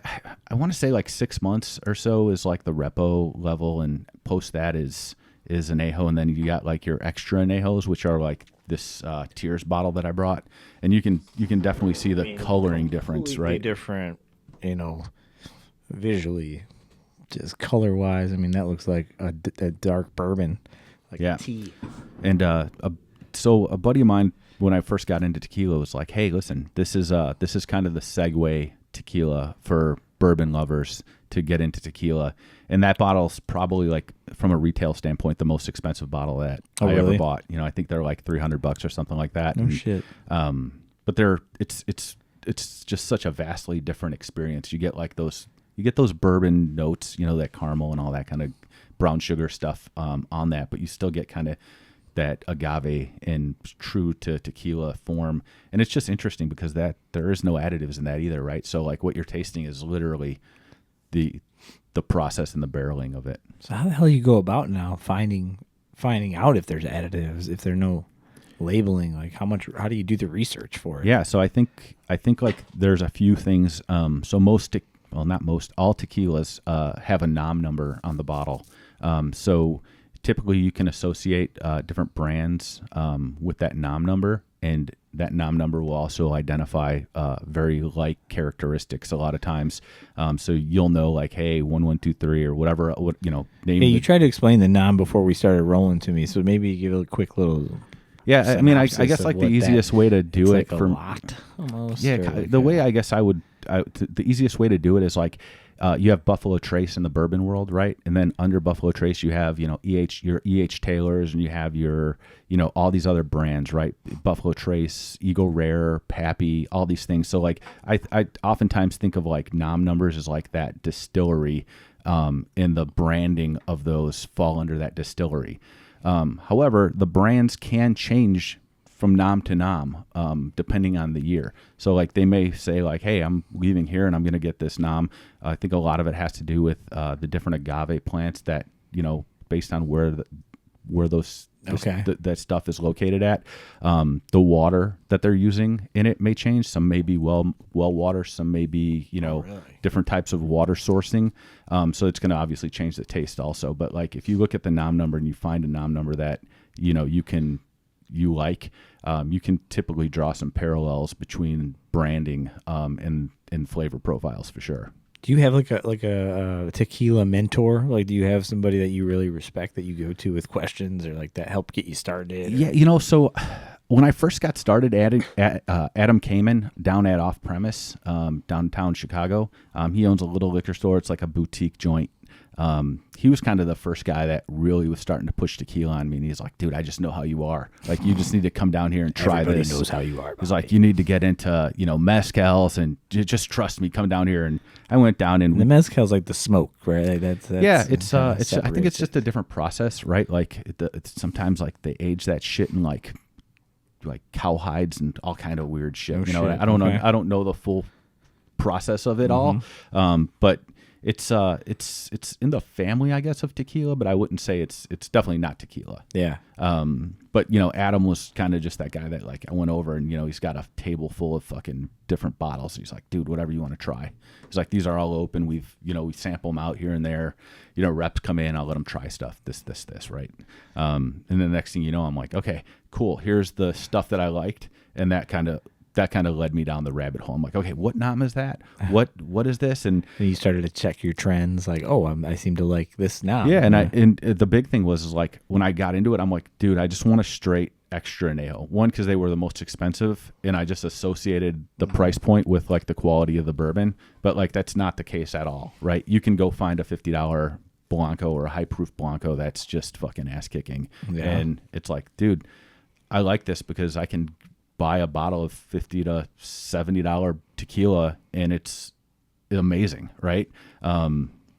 want to say like 6 months or so is like the Repo level, and post that is Añejo, and then you got like your extra Añejos, which are like this Tears bottle that I brought, and you can definitely see the coloring difference, right? Different, visually. Just color wise, I mean, that looks like a dark bourbon, like a tea. And so a buddy of mine, when I first got into tequila, was like, "Hey, listen, this is kind of the segue tequila for bourbon lovers to get into tequila." And that bottle's probably, like, from a retail standpoint, the most expensive bottle that I ever bought. I think they're like $300 or something like that. No shit. But it's just such a vastly different experience. You get like those bourbon notes, that caramel and all that kind of brown sugar stuff on that, but you still get kind of that agave in true to tequila form. And it's just interesting because that there is no additives in that either, right? So like what you're tasting is literally the process and the barreling of it. So how the hell you go about now finding out if there's additives, if there are no labeling, like how do you do the research for it? Yeah, so I think like there's a few things. So all tequilas have a NOM number on the bottle. So typically you can associate different brands with that NOM number, and that NOM number will also identify very like characteristics a lot of times. So you'll know like, hey, 1123 or whatever, name. Hey, you tried to explain the NOM before we started rolling to me, so maybe give a quick little. Yeah, I mean, I guess like the easiest way to do it like a lot, almost. Yeah, the way I guess the easiest way to do it is like you have Buffalo Trace in the bourbon world, right? And then under Buffalo Trace, you have your EH Taylors, and you have your all these other brands, right? Buffalo Trace, Eagle Rare, Pappy, all these things. So like I oftentimes think of like NOM numbers as like that distillery, and the branding of those fall under that distillery. However, the brands can change from NOM to NOM, depending on the year. So like they may say like, hey, I'm leaving here and I'm going to get this NOM. I think a lot of it has to do with the different agave plants that, based on where those that stuff is located at. The water that they're using in it may change. Some may be well water, some may be, different types of water sourcing. So it's going to obviously change the taste also. But like if you look at the NOM number and you find a NOM number that, you can typically draw some parallels between branding and flavor profiles for sure. Do you have like a tequila mentor? Like, do you have somebody that you really respect that you go to with questions or like that help get you started? Yeah, so when I first got started, Adam Kamen down at Off Premise, downtown Chicago, he owns a little liquor store. It's like a boutique joint. He was kind of the first guy that really was starting to push tequila on me. And he's like, dude, I just know how you are. Like, you just need to come down here and try Everybody this. knows how you are. He's like, you need to get into, mezcals and just trust me, come down here. And I went down and the mezcal's like the smoke, right? Like that's yeah, it's I think it's just a different process, right? Like it's sometimes like they age that shit in like cow hides and all kind of weird shit. Oh, shit. I don't know. I don't know the full process of it all. But it's in the family, I guess, of tequila, but I wouldn't say it's definitely not tequila. Yeah. But Adam was kind of just that guy that like I went over and he's got a table full of fucking different bottles. He's like, dude, whatever you want to try. He's like, these are all open. We sample them out here and there. Reps come in, I'll let them try stuff. This, right. And then the next thing you know, I'm like, okay, cool. Here's the stuff that I liked, and that kind of led me down the rabbit hole. I'm like, okay, what nom is that? What is this? And you started to check your trends, like, I seem to like this now. Yeah, and the big thing was like when I got into it, I'm like, dude, I just want a straight extra añejo. One, because they were the most expensive, and I just associated the price point with like the quality of the bourbon. But like that's not the case at all, right? You can go find a $50 Blanco or a high proof Blanco that's just fucking ass kicking, and it's like, dude, I like this because I can buy a bottle of $50 to $70 tequila and it's amazing, right?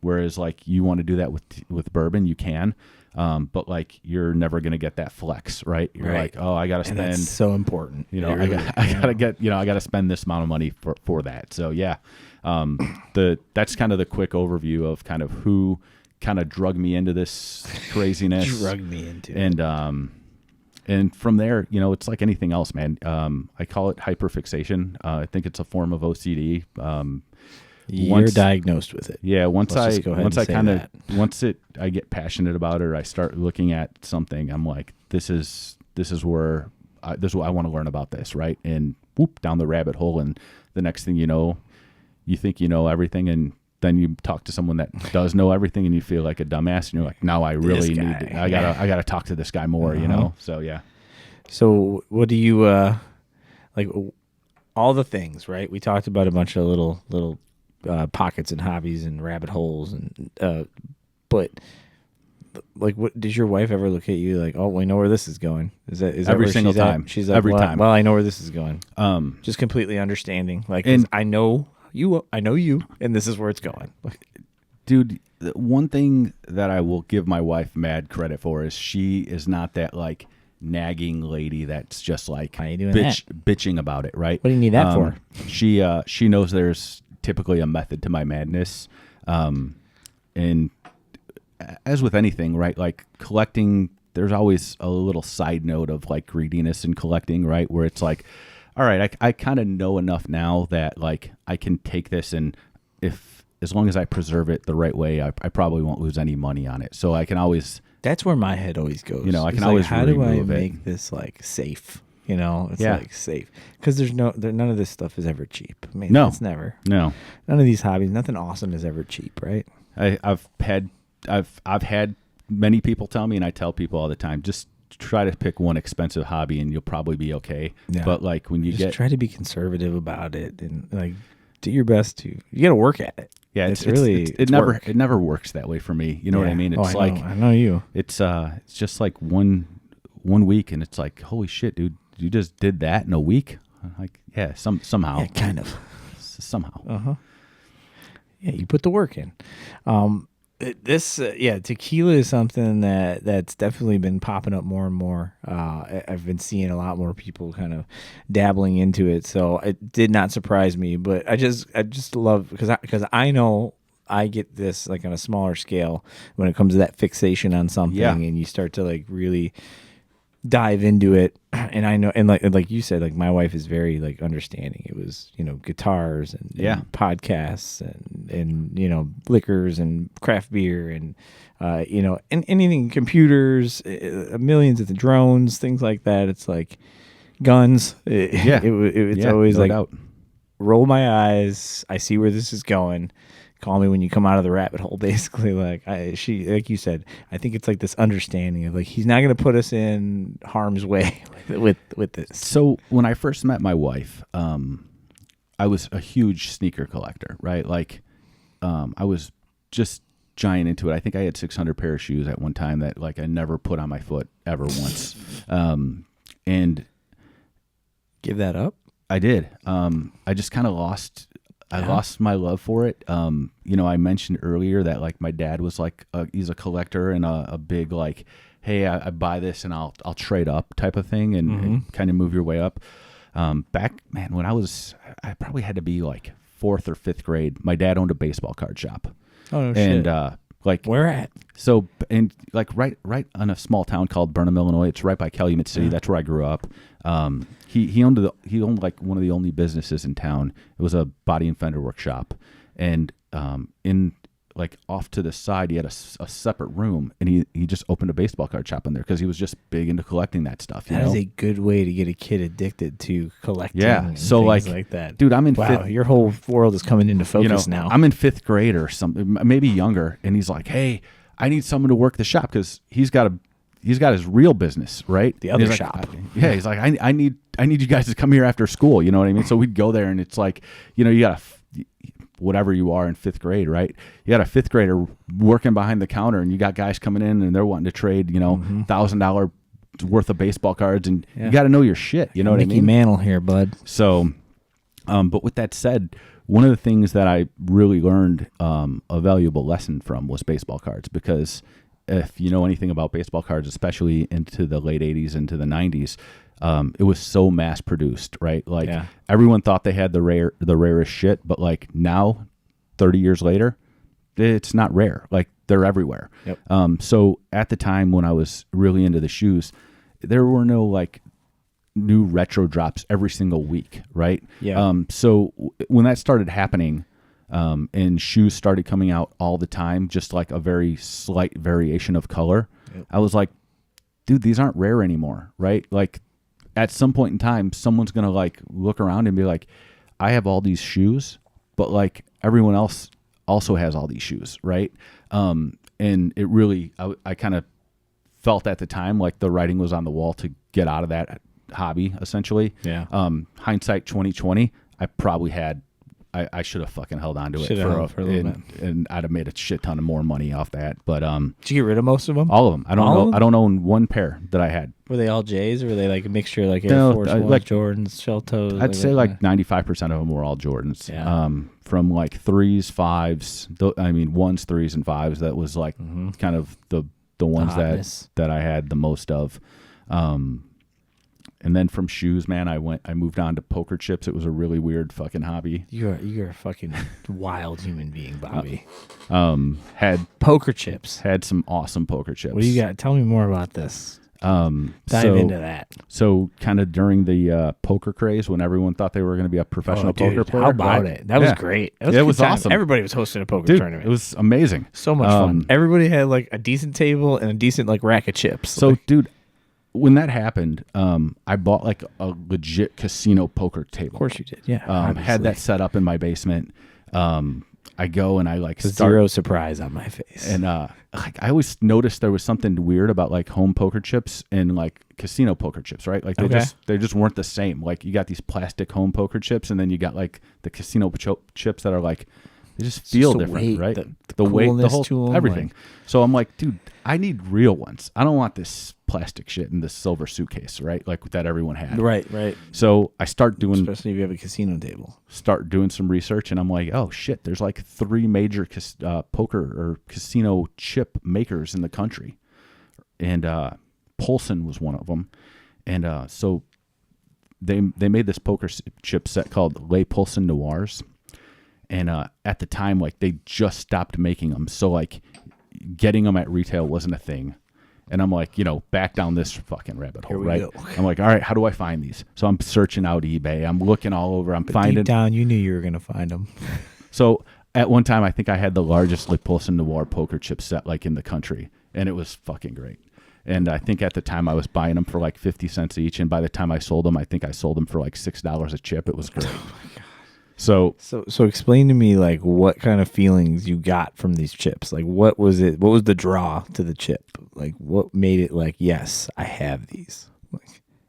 Whereas like you want to do that with bourbon, you can, but like you're never gonna get that flex, right? You're like, oh, I gotta spend. And that's so important. I gotta spend this amount of money for that. So yeah, that's kind of the quick overview of kind of who kind of drug me into this craziness. And from there, it's like anything else, man. I call it hyperfixation. I think it's a form of OCD. You're diagnosed with it. Yeah. Once I get passionate about it, or I start looking at something, I'm like, this is what I want to learn about this, right? And whoop, down the rabbit hole, and the next thing you know, you think you know everything, and then you talk to someone that does know everything, and you feel like a dumbass, and you're like, now I really need to, I gotta talk to this guy more, So yeah. So what do you like? All the things, right? We talked about a bunch of little pockets and hobbies and rabbit holes, and but like, what does your wife ever look at you like? Oh, we know where this is going. Is that every single time? She's like, every time. Well, I know where this is going. Just completely understanding, like, and I know you, and this is where it's going. Dude, the one thing that I will give my wife mad credit for is she is not that like nagging lady that's just like bitching about it, right? What do you need that for? She knows there's typically a method to my madness, and as with anything, right? Like collecting, there's always a little side note of like greediness in collecting, right? Where it's like, all right, I kind of know enough now that like I can take this, and as long as I preserve it the right way, I probably won't lose any money on it. So I can always. That's where my head always goes. I can always. How do I make this like safe? It's like safe, because none of this stuff is ever cheap. I mean, it's never. No. None of these hobbies, nothing awesome is ever cheap, right? I've had many people tell me, and I tell people all the time, just try to pick one expensive hobby and you'll probably be okay. Yeah. But like when you try to be conservative about it, and like do your best you got to work at it. Yeah, it never works that way for me. You know what I mean? It's I know you. It's just like one week, and it's like, holy shit, dude, you just did that in a week? Like, yeah, somehow. Yeah, kind of. Somehow. Yeah, you put the work in. Tequila is something that's definitely been popping up more and more. I've been seeing a lot more people kind of dabbling into it, so it did not surprise me. But I just love, because I know I get this like on a smaller scale when it comes to that fixation on something, and you start to like really dive into it. And I know, and like you said, like my wife is very like understanding. It was guitars and podcasts and liquors and craft beer and and anything, computers, millions of the drones, things like that. It's like guns. It's always no like doubt. Roll my eyes. I see where this is going. call me when you come out of the rabbit hole. Basically, like like you said, I think it's like this understanding of like he's not going to put us in harm's way with this. So when I first met my wife, I was a huge sneaker collector, right? Like, I was just giant into it. I think I had 600 pair of shoes at one time that like I never put on my foot ever once. And Give that up. I did. I just kind of lost. I lost my love for it. You know, I mentioned earlier that like my dad was like he's a collector and a big like, hey, I buy this and I'll trade up type of thing and kind of move your way up. Back when I probably had to be like 4th or 5th grade. My dad owned a baseball card shop. Oh no, and shit. Like where at? So and like right on a small town called Burnham, Illinois. It's right by Calumet City. That's where I grew up. He owned like one of the only businesses in town. It was a body and fender workshop, and in like off to the side he had a separate room, and he just opened a baseball card shop in there because he was just big into collecting that stuff. That is a good way to get a kid addicted to collecting. Yeah, and so things like that, dude. I'm in wow, fifth. your whole world is coming into focus now. I'm in 5th grade or something, maybe younger, and he's like, "Hey, I need someone to work the shop because he's got his real business, right? The other he's shop. Like, yeah, he's like, I need you guys to come here after school. You know what I mean? So we'd go there, and it's like, you know, you got whatever you are in 5th grade, right? You got a 5th grader working behind the counter, and you got guys coming in, and they're wanting to trade, you know, $1,000 worth of baseball cards, and you got to know your shit. You know what I mean? Mickey Mantle here, bud. So, but with that said, one of the things that I really learned a valuable lesson from was baseball cards, because if you know anything about baseball cards, especially into the late 80s, into the 90s, it was so mass produced, right? Like everyone thought they had the rarest shit, but like now, 30 years later, it's not rare. Like they're everywhere. Yep. So at the time when I was really into the shoes, there were no like new retro drops every single week, right? Yeah. So when that started happening, and shoes started coming out all the time, just like a very slight variation of color, I was like, dude, these aren't rare anymore, right? Like at some point in time, someone's going to like look around and be like, I have all these shoes, but like everyone else also has all these shoes, right? And it really, I kind of felt at the time like the writing was on the wall to get out of that hobby, essentially. Yeah. Hindsight 2020, I probably had, I should have fucking held on to it for a little bit, and I'd have made a shit ton of more money off that. But did you get rid of most of them? all of them. I don't own one pair that I had. Were they all J's, or were they like a mixture, like Air Force One, like Jordans, shell toes? I'd say like 95% of them were all Jordans. Yeah. From like 3s, 5s. I mean 1s, 3s, and 5s. That was like kind of the ones that I had the most of. And then from shoes, man, I moved on to poker chips. It was a really weird fucking hobby. You're a fucking wild human being, Bobby. Had Poker chips. Had some awesome poker chips. What do you got? Tell me more about this. Dive into that. So kind of during the poker craze, when everyone thought they were going to be a professional poker player. How about it? That was great. It was awesome. Everybody was hosting a poker tournament. It was amazing. So much fun. Everybody had like a decent table and a decent like rack of chips. So, dude, when that happened, I bought like a legit casino poker table. Of course you did. Yeah. Had that set up in my basement. I go and I like zero surprise on my face. And like I always noticed there was something weird about like home poker chips and like casino poker chips, right? Like they just weren't the same. Like you got these plastic home poker chips, and then you got like the casino chips that are like they just feel different, right? The weight, the whole everything. Like, so I'm like, dude, I need real ones. I don't want this plastic shit in this silver suitcase, right? Like that everyone had. Right. So I start doing, especially if you have a casino table. Start doing some research, and I'm like, oh shit, there's like 3 major poker or casino chip makers in the country, and Polson was one of them, and so they made this poker chip set called Les Polson Noirs. And at the time, like they just stopped making them, so like getting them at retail wasn't a thing. And I'm like, back down this fucking rabbit hole, right? I'm like, all right, how do I find these? So I'm searching out eBay. I'm looking all over. I'm finding. Deep down, you knew you were gonna find them. So at one time, I think I had the largest Les Polson Noir poker chip set like in the country, and it was fucking great. And I think at the time I was buying them for like 50 cents each, and by the time I sold them, I think I sold them for like $6 a chip. It was great. Oh my God. So So explain to me like what kind of feelings you got from these chips. Like what was it? What was the draw to the chip? Like what made it like, yes, I have these. Like,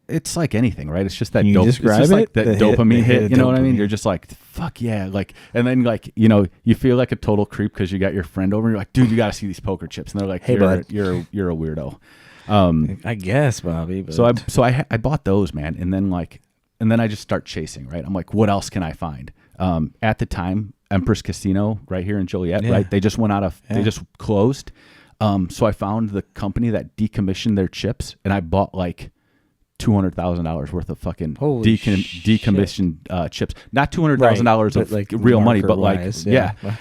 it's like anything, right? It's just that Can you describe it's just like it? that The dopamine hit hit. of You know what I mean? dopamine. You're just like, fuck yeah, like, and then like, you know, you feel like a total creep because you got your friend over. And you're like, dude, you got to see these poker chips, and they're like, Hey, bud. you're a weirdo. I guess, Bobby. But So I bought those, man, and then I just start chasing, right? I'm like, what else can I find? At the time, Empress Casino right here in Joliet, right? They just they just closed. So I found the company that decommissioned their chips, and I bought like $200,000 worth of fucking Holy decommissioned chips. Not $200,000 of like real money, but like marker-wise, yeah. yeah.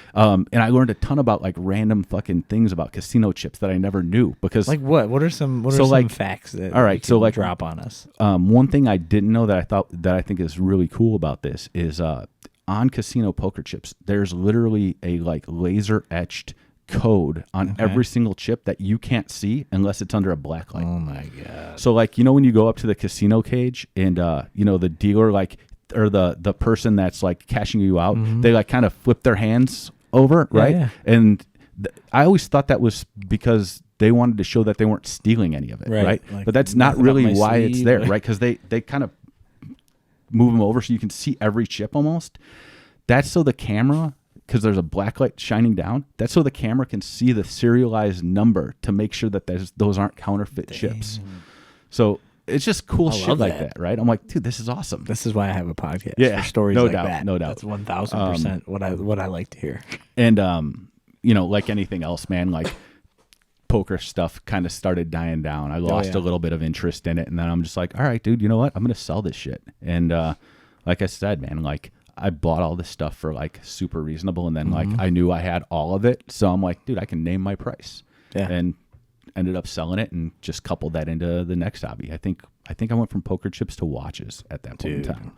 And I learned a ton about like random fucking things about casino chips that I never knew because like what? What are some facts that all right, you so can like drop on us? one thing I didn't know that I think is really cool about this is on casino poker chips, there's literally a like laser etched code on every single chip that you can't see unless it's under a black light. Oh my god. So like, you know, when you go up to the casino cage and you know, the dealer like or the person that's like cashing you out, they like kind of flip their hands over, right? Yeah. And I always thought that was because they wanted to show that they weren't stealing any of it, right? Like, but that's not nothing up really my why it's sleeve, there, like- right? Because they kind of move them over so you can see every chip almost. That's so the camera, because there's a black light shining down, that's so the camera can see the serialized number to make sure that those aren't counterfeit chips. So it's just cool shit love like that. that, right? I'm like, dude, this is awesome. This is why I have a podcast. Yeah, For stories no like doubt, that. no doubt. That's 1,000% what I like to hear. And you know, like anything else, man, like poker stuff kind of started dying down. I lost a little bit of interest in it, and then I'm just like, all right, dude, you know what? I'm gonna sell this shit. And like I said, man, like I bought all this stuff for like super reasonable, and then like I knew I had all of it, so I'm like, dude, I can name my price. Yeah. And ended up selling it and just coupled that into the next hobby. I think I went from poker chips to watches at that point in time.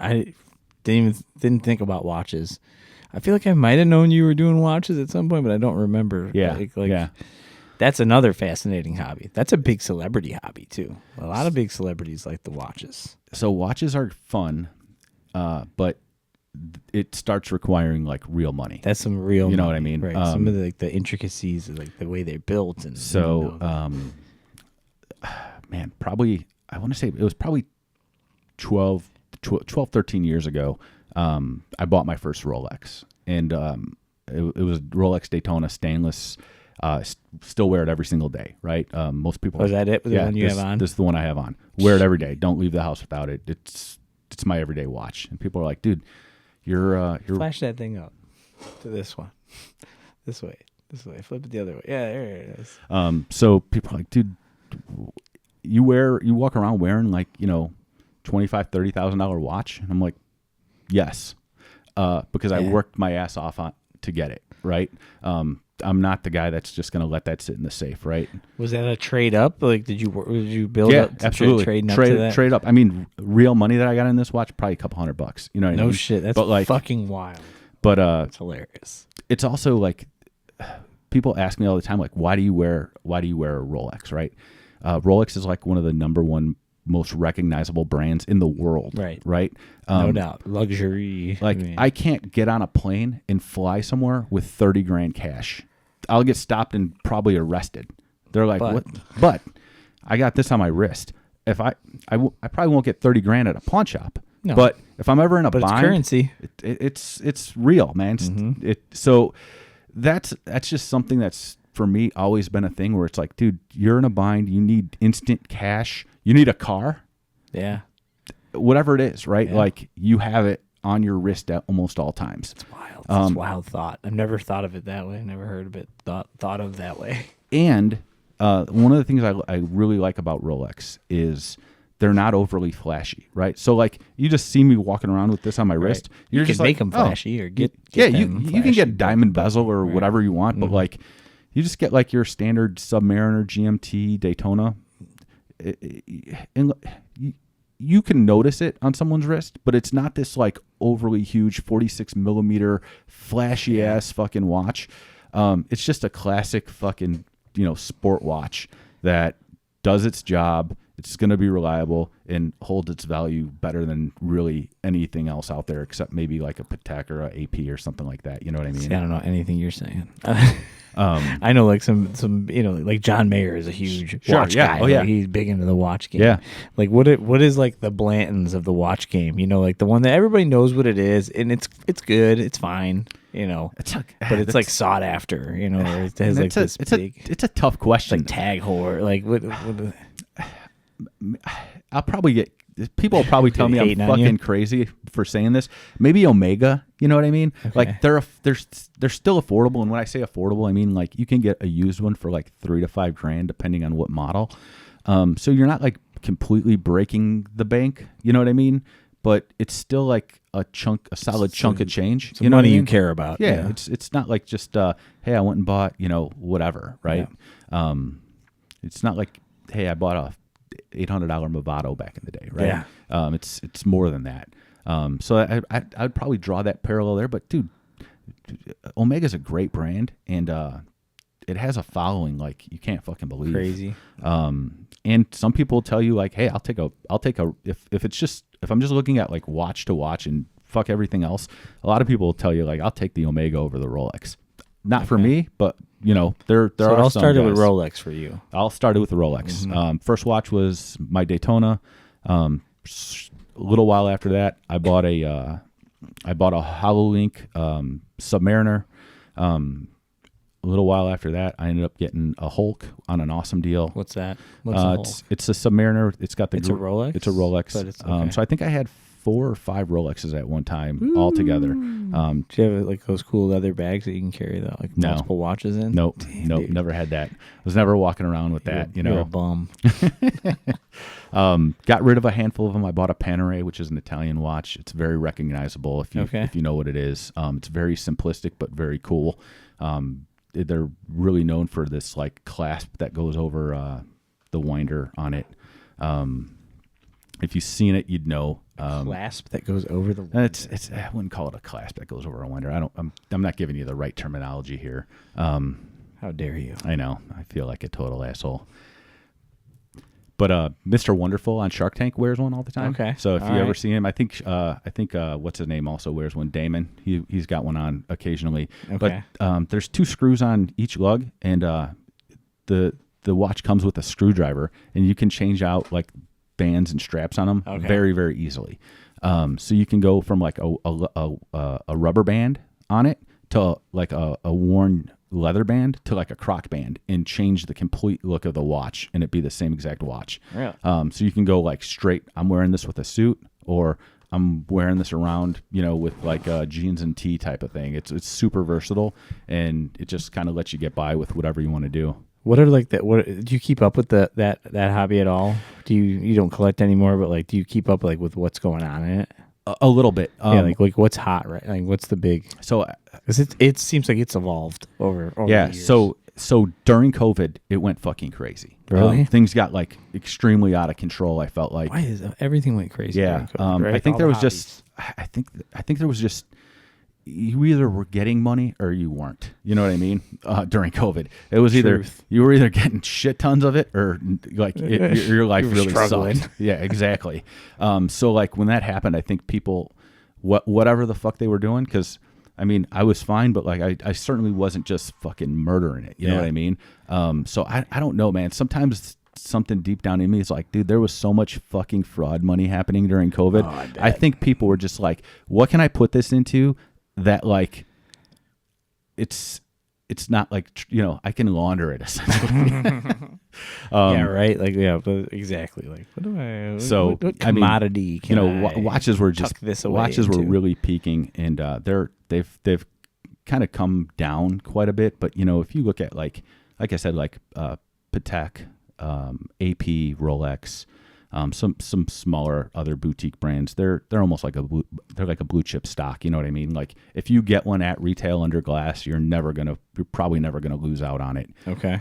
I didn't think about watches. I feel like I might have known you were doing watches at some point, but I don't remember. Yeah, Like, yeah. That's another fascinating hobby. That's a big celebrity hobby too. A lot of big celebrities like the watches. So watches are fun, but it starts requiring like real money. That's some real, You know money, what I mean? right? Some of the intricacies, of like the way they're built, and So, man, probably, I want to say it was probably 12, 13 years ago. I bought my first Rolex, and it was Rolex Daytona stainless. Still wear it every single day, right? Most people. Was that it? The one you have on? This is the one I have on. Wear it every day. Don't leave the house without it. It's my everyday watch. And people are like, dude, you're Flash that thing up to this one. This way. Flip it the other way. Yeah, there it is. So people are like, dude, you walk around wearing like, you know, $25,000-$30,000 watch, and I'm like, yes, because I worked my ass off to get it, right? I'm not the guy that's just going to let that sit in the safe, right? Was that a trade up? Like, did you build up to absolutely. trading up to that? Trade up. I mean, real money that I got in this watch, probably a couple $100. You know what I mean? No shit. That's but like, fucking wild. But It's hilarious. it's also like people ask me all the time, like, why do you wear a Rolex, right? Rolex is like one of the number one most recognizable brands in the world, right? No doubt. Luxury. Like, I can't get on a plane and fly somewhere with $30,000 cash. I'll get stopped and probably arrested. They're like, what? But I got this on my wrist. If I probably won't get $30,000 at a pawn shop. No. But if I'm ever in a bind, it's currency. It's real, man. So that's just something that's for me always been a thing where it's like, dude, you're in a bind. You need instant cash. You need a car. Yeah. Whatever it is, right? Yeah. Like, you have it on your wrist at almost all times. It's wild. It's a wild thought. I've never thought of it that way. Never heard of it thought of that way. And one of the things I really like about Rolex is they're not overly flashy, right? So like, you just see me walking around with this on my wrist. You just can like, make them flashy or get yeah. them You can flashy, get diamond bezel or whatever you want, Mm-hmm. but like, you just get like your standard Submariner, GMT, Daytona. And you can notice it on someone's wrist, but it's not this like overly huge 46 millimeter flashy ass fucking watch. It's just a classic fucking, sport watch that does its job. It's going to be reliable and hold its value better than really anything else out there, except maybe like a Patek or a AP or something like that. You know what I mean? See, I don't know anything you're saying. I know like some like John Mayer is a huge watch guy. Oh yeah, like, he's big into the watch game. Yeah. Like what is like the Blantons of the watch game? Like the one that everybody knows what it is, and it's good, it's fine. But it's like sought after. Or it has like this big. It's a tough question. Like tag whore. Like what I'll probably get. People will probably tell me I'm fucking crazy for saying this. Maybe Omega, you know what I mean? Okay. Like they're still affordable, and when I say affordable, I mean like you can get a used one for like $3,000 to $5,000 depending on what model. So you're not like completely breaking the bank, you know what I mean? But it's still like a solid chunk of change. It's money you care about. Yeah, it's not like just hey, I went and bought whatever, right? Yeah. It's not like hey, I bought a $800 Movado back in the day, right? Yeah. It's more than that. So I'd probably draw that parallel there. But dude, Omega's a great brand, and it has a following like you can't fucking believe. Crazy. And some people tell you like, hey, I'll take a if I'm just looking at like watch to watch and fuck everything else. A lot of people will tell you like, I'll take the Omega over the Rolex. Not for me, but there so are. I'll some start it guys. with Rolex for you. I'll start it with the Rolex. Mm-hmm. First watch was my Daytona. A little while after that, I bought a HoloLink Submariner. A little while after that, I ended up getting a Hulk on an awesome deal. What's that? What's a Hulk? It's a Submariner. It's got the. It's a Rolex. It's a Rolex. But it's okay. So I think I had 4 or 5 Rolexes at one time all together. Do you have like those cool leather bags that you can carry like multiple watches in? Nope, Dude. never had that. Was never walking around with that. You're a bum. Got rid of a handful of them. I bought a Panerai, which is an Italian watch. It's very recognizable if you know what it is. It's very simplistic but very cool. They're really known for this like clasp that goes over the winder on it. If you've seen it, you'd know. Clasp that goes over the winder. It's I wouldn't call it a clasp that goes over a winder. I'm not giving you the right terminology here. How dare you? I know. I feel like a total asshole. But Mr. Wonderful on Shark Tank wears one all the time. Okay. So if you ever see him, I think what's his name also wears one. Damon. He's got one on occasionally. Okay. But there's 2 screws on each lug, and the watch comes with a screwdriver, and you can change out like bands and straps on them very, very easily. So you can go from like a rubber band on it to like a worn leather band to like a croc band and change the complete look of the watch, and it be the same exact watch. Really? So you can go like straight, I'm wearing this with a suit, or I'm wearing this around, with like a jeans and tee type of thing. It's super versatile, and it just kind of lets you get by with whatever you want to do. What are like that? What do you keep up with that hobby at all? Do you don't collect anymore? But like, do you keep up like with what's going on in it? A little bit. Like what's hot, right? Like what's the big? So, because it seems like it's evolved over the years. So during COVID, it went fucking crazy. Really? Things got like extremely out of control. I felt like. Why is everything went crazy? Yeah. during COVID, right? I think All there the was hobbies. I think there was just. You either were getting money or you weren't. You know what I mean? During COVID, it was either you were either getting shit tons of it or like your life really struggling. sucked. Yeah, exactly. So like when that happened, I think people, whatever the fuck they were doing, because I mean I was fine, but like I certainly wasn't just fucking murdering it. You know what I mean? So I don't know, man. Sometimes something deep down in me is like, dude, there was so much fucking fraud money happening during COVID. Oh, I think people were just like, what can I put this into? That like it's not like I can launder it essentially. Yeah, right. Like but exactly. Like what do I? So what commodity? I mean, watches were just watches were into? really peaking, and they've kind of come down quite a bit. But if you look at like I said, like Patek, AP, Rolex. Some smaller other boutique brands, they're almost like a blue chip stock. You know what I mean? Like if you get one at retail under glass, you're probably never gonna lose out on it. Okay.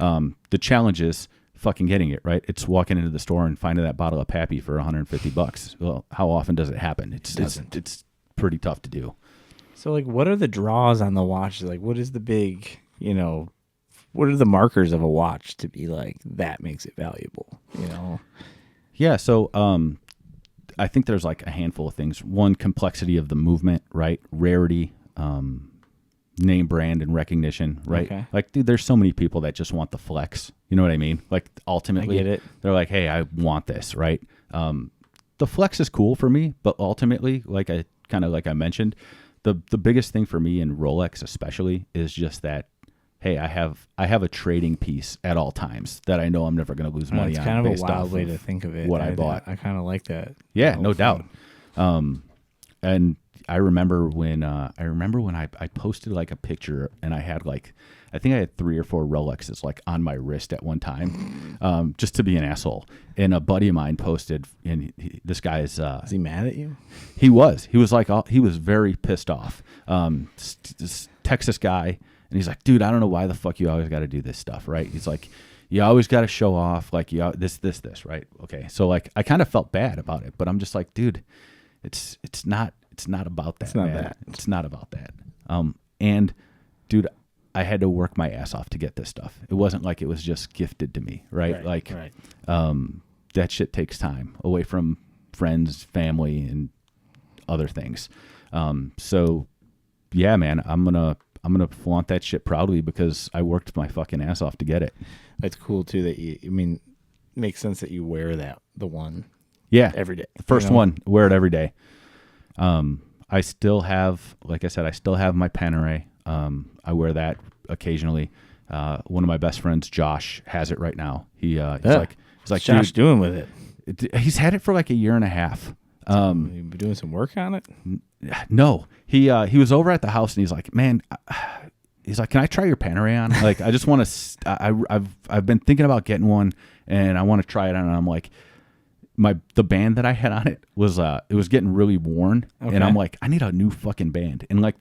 The challenge is fucking getting it right. It's walking into the store and finding that bottle of Pappy for $150. Well, how often does it happen? It's pretty tough to do. So like, what are the draws on the watch? Like, what is the big what are the markers of a watch to be like that makes it valuable? Yeah. So I think there's like a handful of things. One, complexity of the movement, right? Rarity, name brand and recognition, right? Okay. Like, dude, there's so many people that just want the flex. You know what I mean? Like, ultimately, I get it. they're like, hey, I want this, right? The flex is cool for me, but ultimately, like I mentioned, the biggest thing for me in Rolex especially is just that, hey, I have a trading piece at all times that I know I'm never going to lose money It's on. kind of a based wild off way of to think of it. what I bought. I kind of like that. Yeah, no doubt. And I remember when I posted like a picture and I had like, I think I had 3 or 4 Rolexes like on my wrist at one time, just to be an asshole. And a buddy of mine posted, and this guy is he mad at you? He was like, he was very pissed off. This Texas guy, and he's like, dude, I don't know why the fuck you always got to do this stuff, right? He's like, you always got to show off, like, this, right? Okay, so like, I kind of felt bad about it, but I'm just like, dude, it's not about that. It's not man. that. It's not about that. And dude, I had to work my ass off to get this stuff. It wasn't like it was just gifted to me, right? Right. That shit takes time away from friends, family, and other things. So yeah, man, I'm gonna flaunt that shit proudly because I worked my fucking ass off to get it. It's cool too that it makes sense that you wear the one. Yeah, every day. The first one, wear it every day. I still have, like I said, my Panerai. I wear that occasionally. One of my best friends, Josh, has it right now. He's like, what's Josh doing with it? He's had it for like a year and a half. You been doing some work on it? No, he was over at the house and he's like, man, he's like, can I try your Panerai on? Like, I just want to. I've been thinking about getting one and I want to try it on. And I'm like, the band that I had on it was getting really worn, and I'm like, I need a new fucking band. And like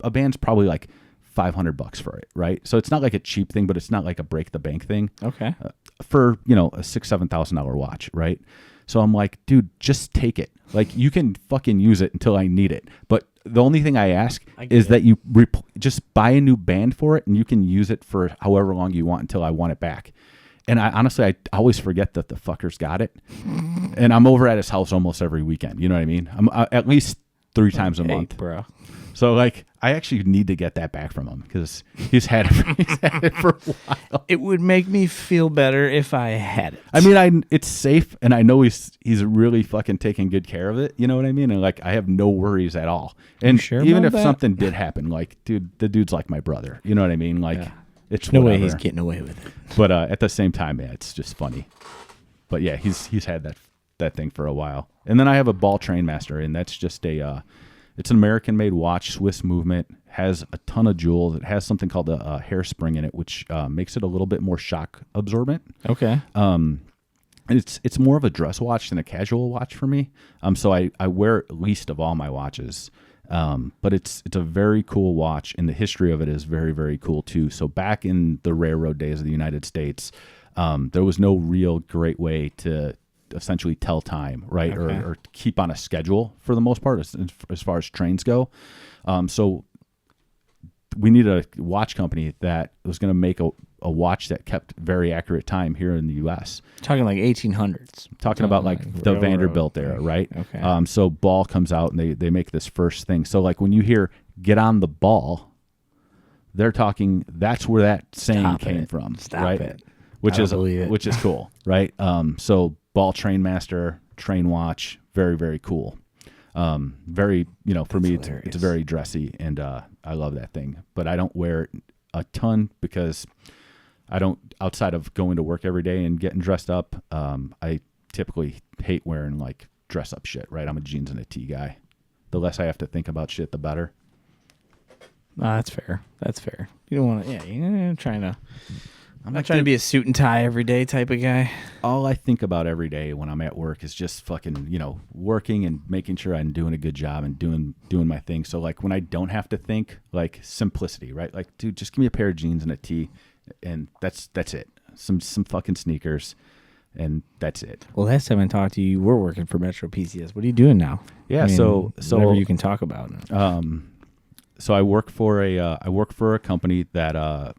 a band's probably like $500 for it, right? So it's not like a cheap thing, but it's not like a break the bank thing. Okay. For a $6,000-$7,000 watch, right? So I'm like, dude, just take it. Like, you can fucking use it until I need it. But the only thing I ask is that you just buy a new band for it, and you can use it for however long you want until I want it back. And I honestly, I always forget that the fucker's got it. And I'm over at his house almost every weekend. You know what I mean? I'm at least 3 times a month, bro. So like, I actually need to get that back from him because he's had it for a while. It would make me feel better if I had it. I mean, it's safe, and I know he's really fucking taking good care of it. You know what I mean? And like, I have no worries at all. And even if something did happen, like, dude, the dude's like my brother. You know what I mean? Like. Yeah. It's no way he's getting away with it. But at the same time, yeah, it's just funny. But yeah, he's had that thing for a while. And then I have a Ball Trainmaster, and that's just it's an American-made watch, Swiss movement, has a ton of jewels. It has something called a hairspring in it, which makes it a little bit more shock absorbent. Okay. It's more of a dress watch than a casual watch for me. So I wear it least of all my watches. But it's a very cool watch, and the history of it is very, very cool too. So back in the railroad days of the United States, there was no real great way to essentially tell time, right? Okay. Or keep on a schedule for the most part as far as trains go. So we needed a watch company that was going to make a watch that kept very accurate time here in the U.S. Talking like 1800s. Talking about like the railroad. Vanderbilt era, right? Okay. So Ball comes out and they make this first thing. So like when you hear "get on the ball," they're talking. That's where that saying came from, right? It. Which is cool, right? So Ball Trainmaster, train watch, very, very cool. Very, for me, it's very dressy, and I love that thing. But I don't wear it a ton because I don't, outside of going to work every day and getting dressed up, I typically hate wearing like dress up shit, right? I'm a jeans and a tee guy. The less I have to think about shit, the better. That's fair. You don't want to, you're trying to. I'm not trying to be a suit and tie every day type of guy. All I think about every day when I'm at work is just fucking, working and making sure I'm doing a good job and doing my thing. So like when I don't have to think, like simplicity, right? Like, dude, just give me a pair of jeans and a tee, and that's it. Some fucking sneakers, and that's it. Well, last time I talked to you, you were working for Metro PCS. What are you doing now? Yeah, so whatever you can talk about. So I work for a company that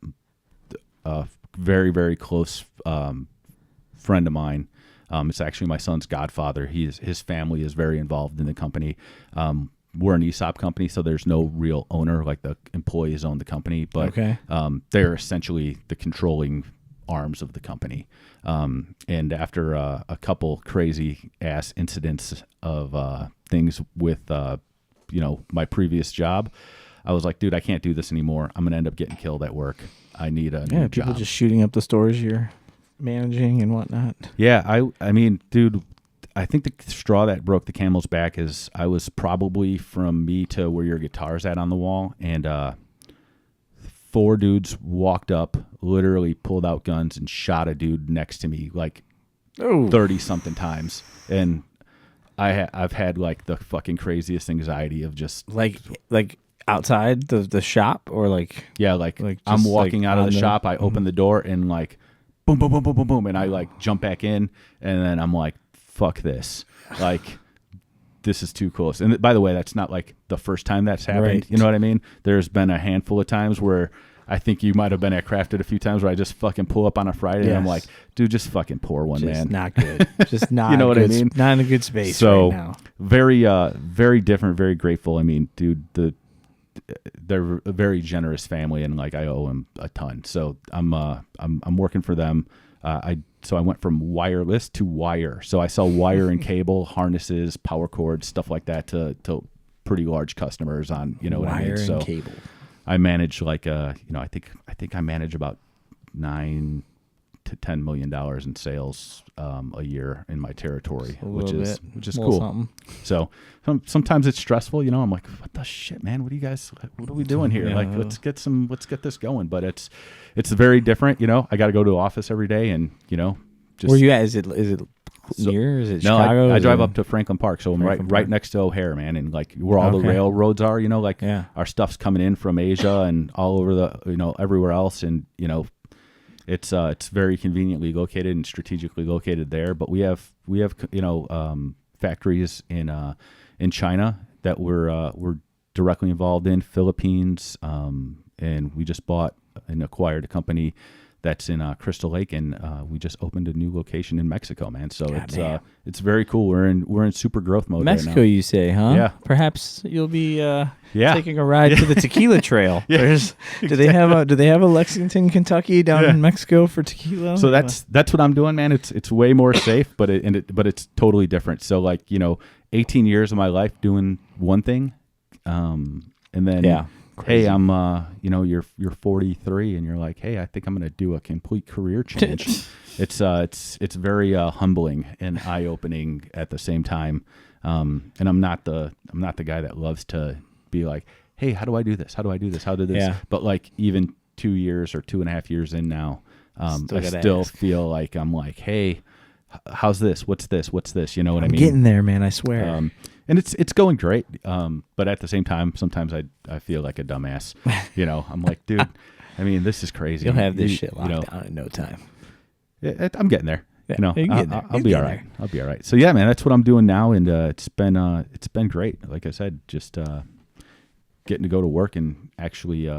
very, very close friend of mine It's actually my son's godfather. His family is very involved in the company. We're an ESOP company, so there's no real owner, like the employees own the company, but they're essentially the controlling arms of the company. And after a couple crazy ass incidents of things with my previous job, I was like, dude, I can't do this anymore. I'm gonna end up getting killed at work. I need a new people job. Just shooting up the stores you're managing and whatnot. Yeah, I mean, dude, I think the straw that broke the camel's back is I was probably from me to where your guitar's at on the wall, and 4 dudes walked up, literally pulled out guns and shot a dude next to me like 30 something times, and I've had like the fucking craziest anxiety of just like outside the shop, or like I'm walking out of the shop, I open the door and like boom boom boom boom boom boom, and I like jump back in, and then I'm like, fuck this, like this is too close. And by the way, that's not like the first time that's happened. Right. You know what I mean? There's been a handful of times where I think you might have been at Crafted a few times where I just fucking pull up on a Friday and I'm like, dude, just fucking pour one, man. Not good. Just not. You know what I mean? Not in a good space so, right now. Very different, very grateful. I mean, dude, they're a very generous family, and like I owe them a ton. So I'm working for them. So I went from wireless to wire. So I sell wire and cable, harnesses, power cords, stuff like that to pretty large customers on, you know what I mean? Wire and so cable. I manage like I think I manage about $9 to $10 million in sales a year in my territory, which is cool. Something. So sometimes it's stressful, you know. I'm like, what the shit, man? What are we doing here? Yeah. Like, let's get this going. But it's very different, you know. I got to go to the office every day, and you know, just where you at? Is it near? Is it Chicago? I drive up to Franklin Park, so I'm right next to O'Hare, man, and like where all the railroads are, you know, like our stuff's coming in from Asia and all over the, you know, everywhere else, and you know, it's very conveniently located and strategically located there. But we have you know, factories in China that we're directly involved in, Philippines, and we just bought and acquired a company that's in Crystal Lake, and we just opened a new location in Mexico, man. So it's very cool. We're in super growth mode Mexico, right now. you say, huh? Yeah. Perhaps you'll be taking a ride to the tequila trail. Yeah. Do they have a Lexington, Kentucky down in Mexico for tequila? So that's what I'm doing, man. It's way more safe, but it's totally different. So like, you know, 18 years of my life doing one thing, and then hey, I'm you know, you're 43 and you're like, hey, I think I'm gonna do a complete career change. It's very humbling and eye opening at the same time. And I'm not the guy that loves to be like, hey, how do I do this? How do this? Yeah. But like even 2 years or 2.5 years in now, I still feel like I'm like, hey, how's this? What's this? You know what I mean? Getting there, man. I swear. And it's going great. But at the same time, sometimes I feel like a dumbass. You know, I'm like, dude, I mean, this is crazy. You'll have this shit locked down in no time. I'm getting there. Yeah, you know, I'll be all right. I'll be all right. So yeah, man, that's what I'm doing now, and it's been great. Like I said, just getting to go to work and actually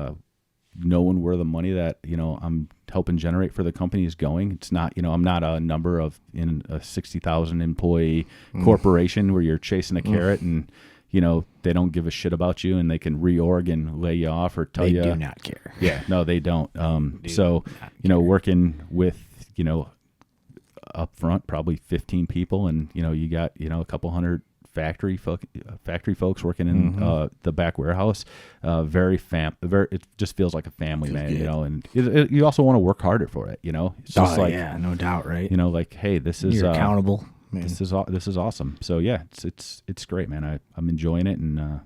knowing where the money that, you know, I'm helping generate for the company is going. It's not, you know, I'm not a number in a 60,000 employee corporation where you're chasing a carrot and, you know, they don't give a shit about you and they can reorg and lay you off or tell you. They do not care. Yeah, no, they don't. So, you know, working with, you know, up front, probably 15 people, and, you know, you got, you know, a couple hundred factory folks working in the back warehouse. It just feels like a family, man. Good. You know, and you also want to work harder for it. You know, it's just no doubt, right? You know, like, hey, this is you're accountable. Man. This is awesome. So yeah, it's great, man. I'm enjoying it, and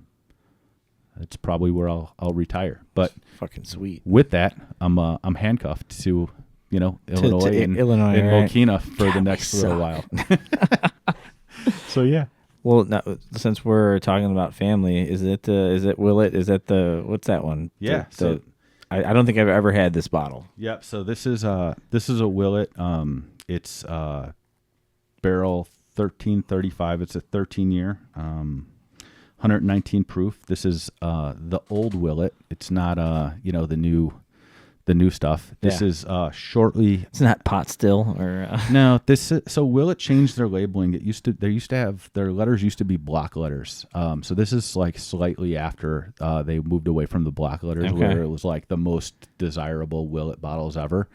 it's probably where I'll retire. But fucking sweet. With that, I'm handcuffed to, you know, Illinois and Mokina for the next little while. So yeah. Well, now, since we're talking about family, is it Willet? Is that what's that one? Yeah. I don't think I've ever had this bottle. Yep. So this is a Willet. It's barrel 1335. It's a 13-year, 119 proof. This is the old Willet. It's not you know, the the new stuff. This is shortly. It's not pot still or No, so Willet changed their labeling. They used to have their letters used to be block letters. So this is like slightly after they moved away from the block letters, where it was like the most desirable Willet bottles ever.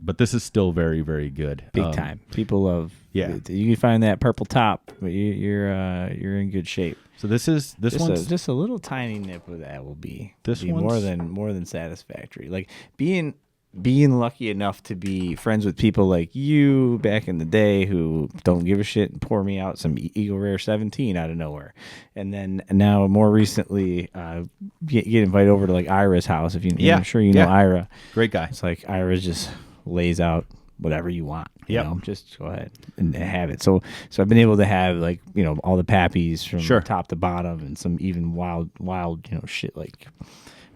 But this is still very, very good. Big time. People love. Yeah, you can find that purple top, but you're in good shape. So this one's just a little tiny nip of that will be more than satisfactory. Like being lucky enough to be friends with people like you back in the day who don't give a shit and pour me out some Eagle Rare 17 out of nowhere, and then now more recently get invited over to like Ira's house. I'm sure you know Ira, great guy. It's like Ira just lays out whatever you want. You know, just go ahead and have it. So I've been able to have like, all the pappies from top to bottom and some even wild, shit like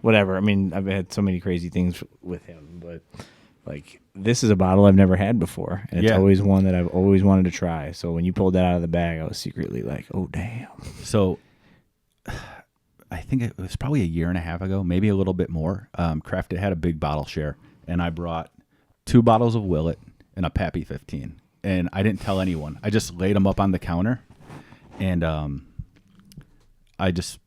whatever. I mean, I've had so many crazy things with him, but like this is a bottle I've never had before. And it's always one that I've always wanted to try. So when you pulled that out of the bag, I was secretly like, oh, damn. So I think it was probably a year and a half ago, maybe a little bit more. Craft had a big bottle share, and I brought 2 bottles of Willet and a Pappy 15, and I didn't tell anyone. I just laid them up on the counter, and I just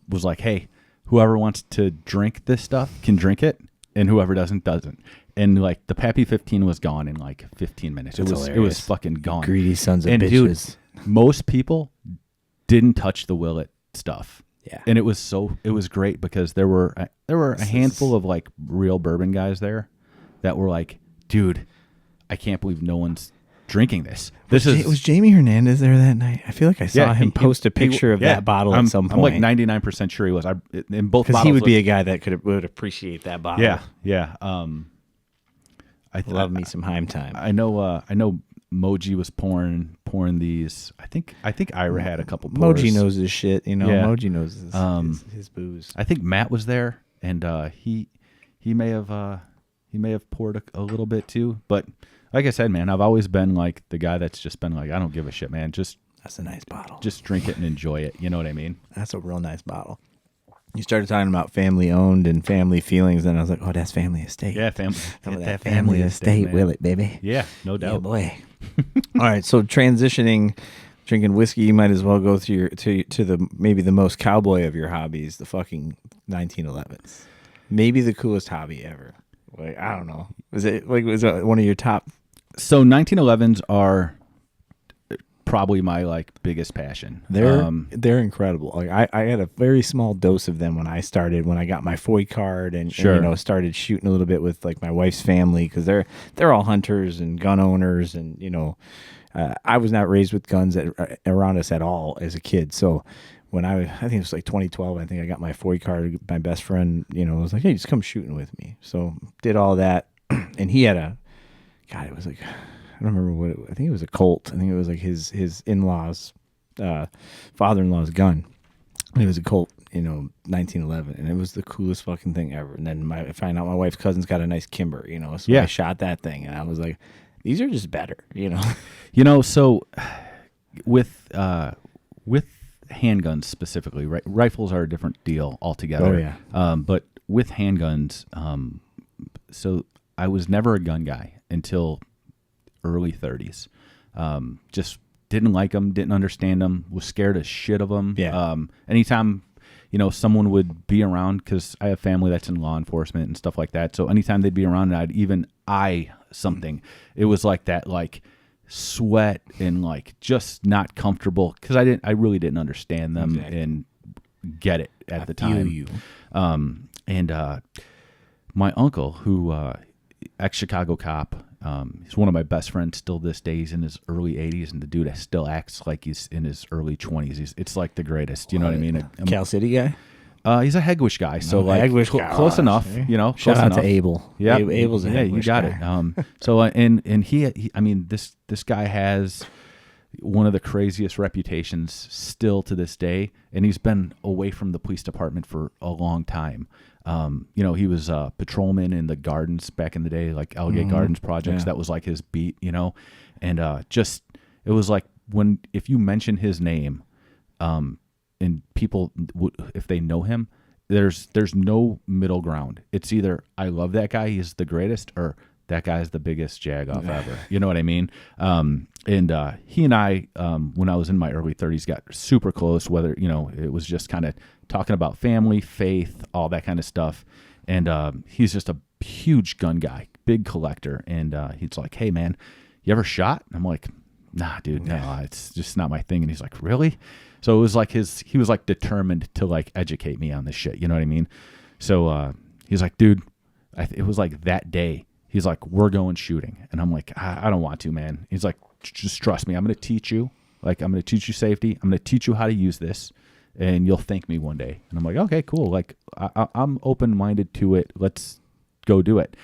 was like, "Hey, whoever wants to drink this stuff can drink it, and whoever doesn't." And like the Pappy 15 was gone in like 15 minutes. It was fucking gone. Greedy sons of and bitches. Dude, most people didn't touch the Willet stuff. Yeah, and it was great because there were a handful of like real bourbon guys there that were like, dude, I can't believe no one's drinking this. Was Jamie Hernandez there that night? I feel like I saw him post a picture of that bottle at some point. I'm like 99% sure he was. In both bottles, he would be a guy that would appreciate that bottle. Yeah. I love me some Heim time. I know. Moji was pouring these. I think Ira had a couple pours. Moji knows his shit. Moji knows his booze. I think Matt was there, and he may have poured a little bit too. But like I said, man, I've always been like the guy that's just been like, I don't give a shit, man. That's a nice bottle. Just drink it and enjoy it. You know what I mean? That's a real nice bottle. You started talking about family owned and family feelings, and I was like, oh, that's family estate. Yeah, that family estate, will it, baby? Yeah, no doubt. Yeah, boy. All right, so transitioning, drinking whiskey, you might as well go to the maybe the most cowboy of your hobbies, the fucking 1911's. Maybe the coolest hobby ever. Like, I don't know. Was it one of your top? So 1911's are probably my like biggest passion. They're incredible. Like I had a very small dose of them when I got my FOI card and started shooting a little bit with like my wife's family, because they're all hunters and gun owners, and I was not raised with guns around us at all as a kid. So when I think it was like 2012, I think I got my FOI card. My best friend, was like, hey, just come shooting with me. So did all that, and he had it was like, I don't remember I think it was a Colt. I think it was like his in-laws, father-in-law's gun. It was a Colt, 1911, and it was the coolest fucking thing ever. And then I find out my wife's cousin's got a nice Kimber, so I shot that thing, and I was like, these are just better, So with handguns specifically, right? Rifles are a different deal altogether. Oh yeah. But with handguns, so I was never a gun guy until early 30s. Just didn't like them, didn't understand them, was scared as shit of them. Yeah. Anytime, someone would be around, because I have family that's in law enforcement and stuff like that. So anytime they'd be around and I'd even eye something, it was like that, like sweat and like just not comfortable, because I really didn't understand them and get it at the time. You. And my uncle, who ex-Chicago cop, he's one of my best friends still this day. He's in his early 80s, and the dude still acts like he's in his early 20s. It's like the greatest. You know what I mean? Cal City guy? He's a Hegwish guy, so close enough. Shout close out enough. to Abel. Yeah, Abel's a Hegwish you got guy. it. So and he, I mean, this guy has one of the craziest reputations still to this day, and he's been away from the police department for a long time. He was a patrolman in the gardens back in the day, like Algate Gardens projects. Yeah. That was like his beat, and it was like if you mention his name, and people if they know him, there's no middle ground. It's either I love that guy, he's the greatest, or that guy's the biggest jag-off ever. You know what I mean? And he and I, when I was in my early 30s, got super close, whether, it was just kind of talking about family, faith, all that kind of stuff. And he's just a huge gun guy, big collector. And he's like, hey, man, you ever shot? And I'm like, nah, dude, no, it's just not my thing. And he's like, really? So it was like he was like determined to like educate me on this shit. You know what I mean? So he's like, dude, it was like that day. He's like, we're going shooting. And I'm like, I don't want to, man. He's like, just trust me. I'm going to teach you. Like, I'm going to teach you safety. I'm going to teach you how to use this. And you'll thank me one day. And I'm like, okay, cool. Like, I'm open-minded to it. Let's go do it.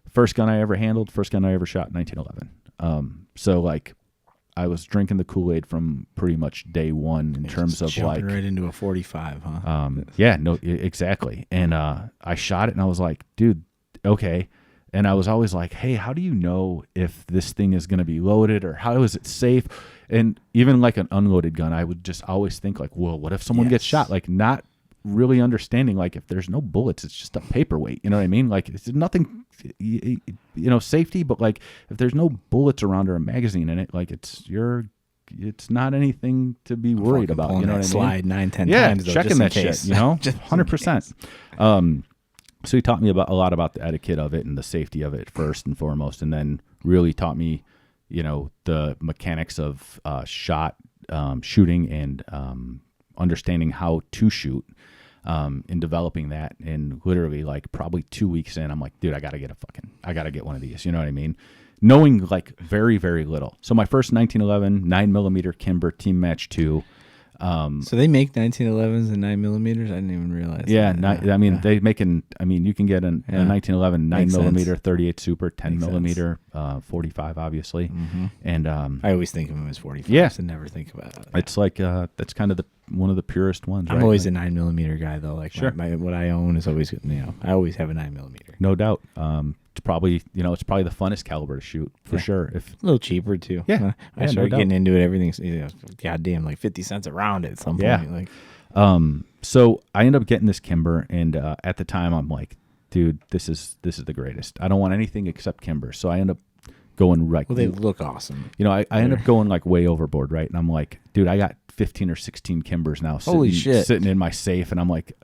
First gun I ever handled, first gun I ever shot, 1911. So, like, I was drinking the Kool-Aid from pretty much day one in terms of like right into a 45, huh? Yeah, no, exactly. And I shot it and I was like, dude, okay. And I was always like, hey, how do you know if this thing is going to be loaded, or how is it safe? And even like an unloaded gun, I would just always think like, well, what if someone gets shot? Like, not really understanding, like, if there's no bullets, it's just a paperweight. You know what I mean? Like, it's nothing, safety, but like, if there's no bullets around or a magazine in it, like, it's not anything to be worried about. You know what I mean? Slide 9-10 times. Though, checking that case. Shit. 100%. So he taught me a lot about the etiquette of it and the safety of it first and foremost, and then really taught me, the mechanics of shooting and understanding how to shoot, in developing that. And literally, like, probably 2 weeks in, I'm like, dude, I gotta get one of these. You know what I mean? Knowing like very, very little. So my first 1911 9mm Kimber Team Match 2. So they make 1911s and 9mm. I didn't even realize. Yeah, they making. You can get a 1911 9mm 38 Super 10mm 45 obviously, and I always think of them as 45. Yeah, I never think about it. It's like that's kind of one of the purest ones. I'm right? always a 9mm guy though. Like, sure. What I own is always I always have a 9mm. No doubt. It's probably the funnest caliber to shoot for sure. If a little cheaper too. Yeah, I started getting into it. Everything's goddamn like 50 cents a round at some point. Like, so I end up getting this Kimber, and at the time I'm like, dude, this is the greatest. I don't want anything except Kimber. So I end up going right. Well, they look awesome. I end up going like way overboard, right? And I'm like, dude, I got 15 or 16 Kimbers now. Sitting in my safe, and I'm like,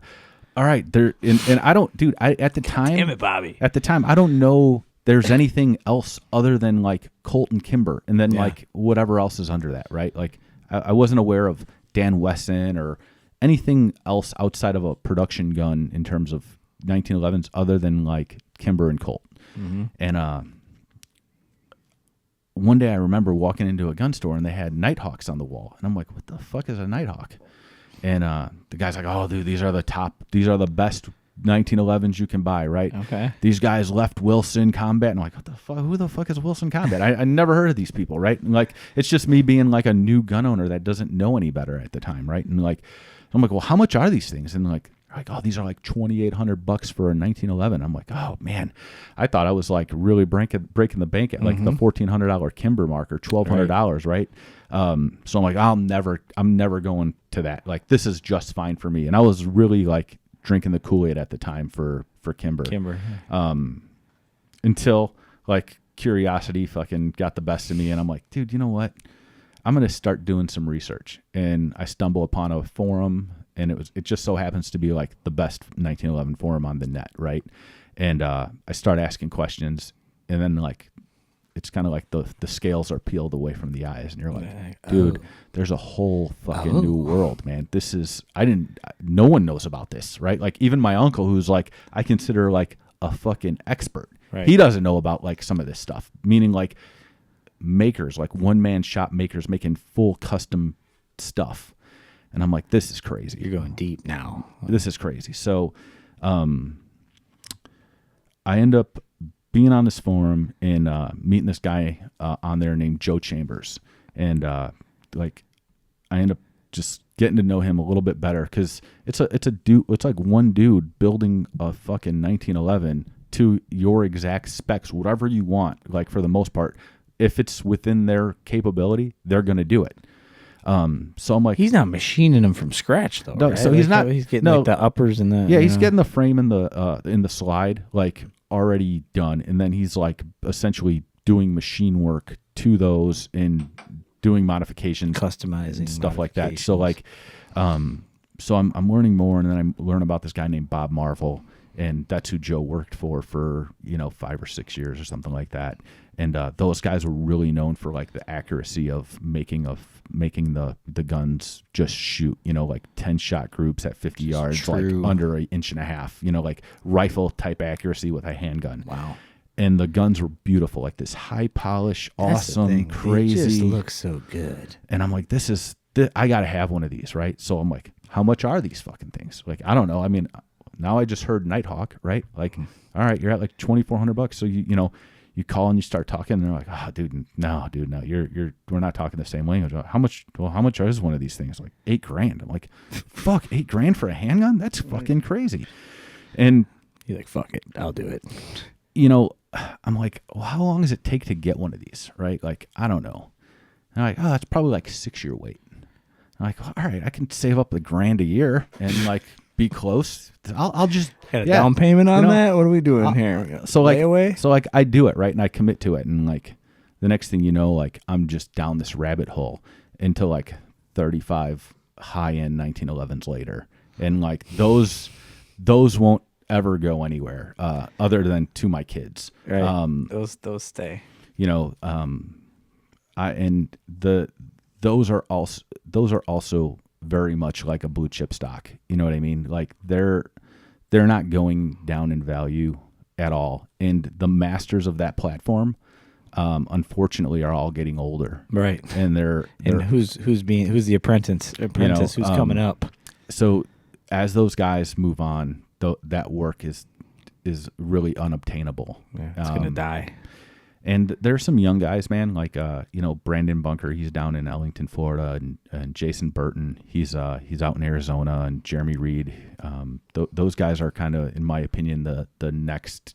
all right, and I don't, dude. At the time, damn it, Bobby. At the time, I don't know there's anything else other than like Colt and Kimber, and then like whatever else is under that, right? Like I wasn't aware of Dan Wesson or anything else outside of a production gun in terms of 1911s other than like Kimber and Colt. And one day I remember walking into a gun store and they had Nighthawks on the wall, and I'm like, what the fuck is a Nighthawk? And the guy's like, oh, dude, these are the best 1911s you can buy, right? Okay. These guys left Wilson Combat. And I'm like, what the fuck? Who the fuck is Wilson Combat? I never heard of these people, right? And like, it's just me being like a new gun owner that doesn't know any better at the time, right? And like, I'm like, well, how much are these things? And like, oh, these are like $2,800 for a 1911. I'm like, oh man, I thought I was like really breaking the bank at like the $1,400 Kimber mark or $1,200, right? So I'm like, I'm never going to that. Like, this is just fine for me. And I was really like drinking the Kool-Aid at the time for Kimber. Until like curiosity fucking got the best of me, and I'm like, dude, you know what? I'm gonna start doing some research. And I stumble upon a forum, and it just so happens to be like the best 1911 forum on the net, right? And I start asking questions, and then like, it's kind of like the scales are peeled away from the eyes, and you're like, dude, there's a whole fucking new world, man. No one knows about this, right? Like, even my uncle, who's like, I consider like a fucking expert. Right. He doesn't know about like some of this stuff, meaning like makers, like one-man shop makers making full custom stuff. And I'm like, this is crazy. You're going deep now. This is crazy. So I end up being on this forum and meeting this guy on there named Joe Chambers. And like, I end up just getting to know him a little bit better, because it's like one dude building a fucking 1911 to your exact specs, whatever you want. Like, for the most part, if it's within their capability, they're going to do it. So I'm like, he's not machining them from scratch though. No, right? so he's not. He's getting No, like the uppers and the. yeah, he's getting the frame in the slide like already done, and then he's like essentially doing machine work to those and doing modifications, customizing and stuff like that. So like, so I'm learning more, and then I learn about this guy named Bob Marvel, and that's who Joe worked for 5 or 6 years or something like that. And those guys were really known for like the accuracy of making the guns just shoot, like 10-shot groups at 50 yards, like under an inch and a half, like rifle type accuracy with a handgun. Wow. And the guns were beautiful, like this high polish, awesome, crazy. It just looks so good. And I'm like, I got to have one of these, right? So I'm like, how much are these fucking things? Like, I don't know. I mean, now I just heard Nighthawk, right? Like, all right, you're at like $2,400. So you call and you start talking, and they're like, "Oh, dude, no, we're not talking the same language. How much? Well, how much is one of these things? Like $8,000." I'm like, "Fuck, $8,000 for a handgun? That's fucking crazy." And you're like, "Fuck it, I'll do it." I'm like, "Well, how long does it take to get one of these?" Right? Like, I don't know. And I'm like, "Oh, it's probably like 6-year wait." I'm like, well, all right, I can save up $1,000 a year and like be close. I'll just got a down payment on that. What are we doing here? So like, layaway? So like, I do it right, and I commit to it, and like, the next thing you know, like, I'm just down this rabbit hole into like 35 high-end 1911's later, and like those won't ever go anywhere other than to my kids. Right. Those stay. Those are also very much like a blue chip stock. You know what I mean? Like they're not going down in value at all. And the masters of that platform, unfortunately, are all getting older. Right. And they're who's the apprentice who's coming up. So as those guys move on, that work is really unobtainable. Yeah, it's gonna die. And there's some young guys, man, like Brandon Bunker, he's down in Ellington, Florida, and Jason Burton, he's out in Arizona, and Jeremy Reed. Those guys are kind of, in my opinion, the next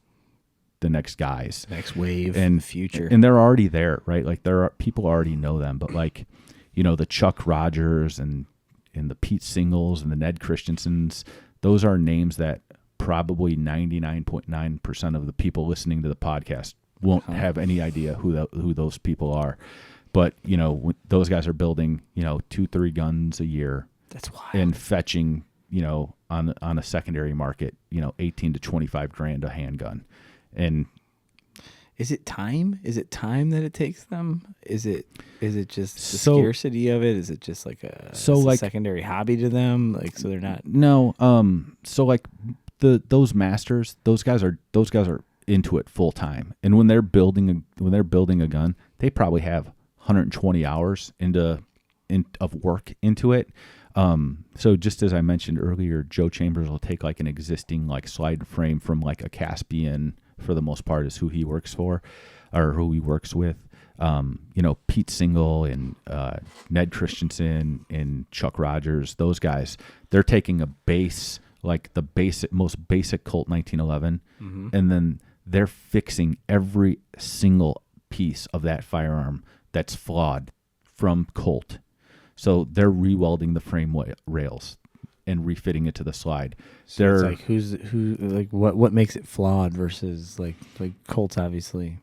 guys, next wave, and future, and they're already there, right? Like people already know them, but like the Chuck Rogers and the Pete Singles and the Ned Christensens, those are names that probably 99.9% of the people listening to the podcast won't have any idea who those people are. But, those guys are building, 2-3 guns a year. That's wild. And fetching, on a secondary market, $18,000 to $25,000 a handgun. And is it time? Is it time that it takes them? Is it just the scarcity of it? Is it just like a secondary hobby to them? Like, so they're not. No. So like those masters, those guys are into it full time, and when they're building a gun, they probably have 120 hours of work into it. So just as I mentioned earlier, Joe Chambers will take like an existing like slide frame from like a Caspian, for the most part, is who he works for, or who he works with. Pete Single and Ned Christensen and Chuck Rogers, those guys, they're taking a base, like the most basic Colt 1911, and then they're fixing every single piece of that firearm that's flawed from Colt. So they're rewelding the frame rails and refitting it to the slide. So it's like what makes it flawed versus like Colts obviously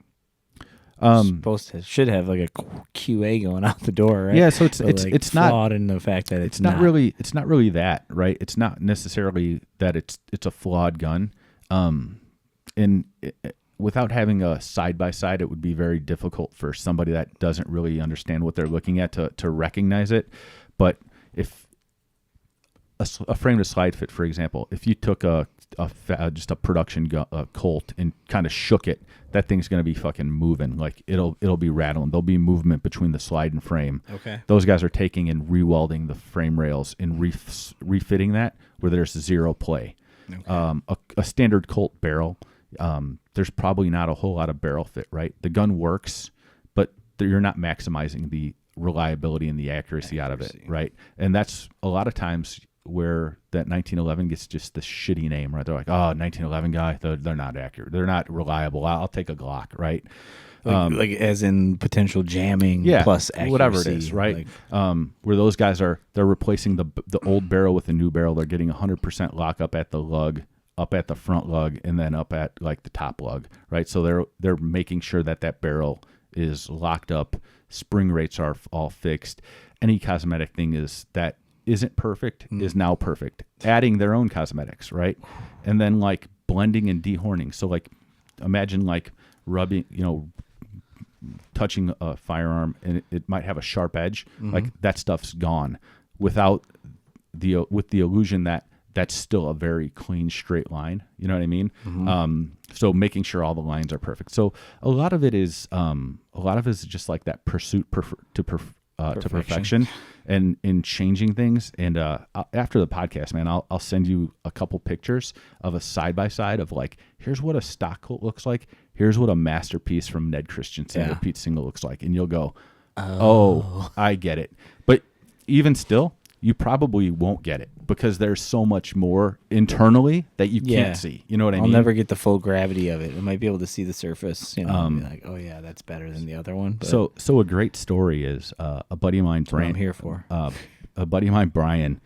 should have like a QA going out the door, right? Yeah, so it's not flawed in the fact that it's not really that, right? It's not necessarily that it's a flawed gun. Without having a side-by-side, it would be very difficult for somebody that doesn't really understand what they're looking at to recognize it. But if a frame to slide fit, for example, if you took just a production Colt and kind of shook it, that thing's going to be fucking moving. Like it'll be rattling. There'll be movement between the slide and frame. Okay. Those guys are taking and rewelding the frame rails and refitting that where there's zero play. Okay. A standard Colt barrel, there's probably not a whole lot of barrel fit, right? The gun works, but you're not maximizing the reliability and the accuracy out of it, right? And that's a lot of times where that 1911 gets just the shitty name, right? They're like, oh, 1911 guy, they're not accurate. They're not reliable. I'll take a Glock, right? Like as in potential jamming plus accuracy. Whatever it is, right? Where those guys they're replacing the old barrel with a new barrel. They're getting 100% lock up at the lug, up at the front lug, and then up at like the top lug, right? So they're making sure that barrel is locked up. Spring rates are all fixed. Any cosmetic thing that isn't perfect is now perfect. Adding their own cosmetics, right? And then like blending and dehorning. So like imagine like rubbing, touching a firearm and it might have a sharp edge. Like that stuff's gone with the illusion that that's still a very clean straight line. You know what I mean? So making sure all the lines are perfect. So a lot of it is just like that pursuit to perfection and in changing things. And after the podcast, man, I'll send you a couple pictures of a side by side of like, here's what a stock Colt looks like. Here's what a masterpiece from Ned Christensen or Pete Single looks like. And you'll go, oh, I get it. But even still, you probably won't get it because there's so much more internally that you can't see. You know what I mean? I'll never get the full gravity of it. I might be able to see the surface, and be like, oh yeah, that's better than the other one. But so a great story is a buddy of mine, Brian. I'm here for a buddy of mine, Brian.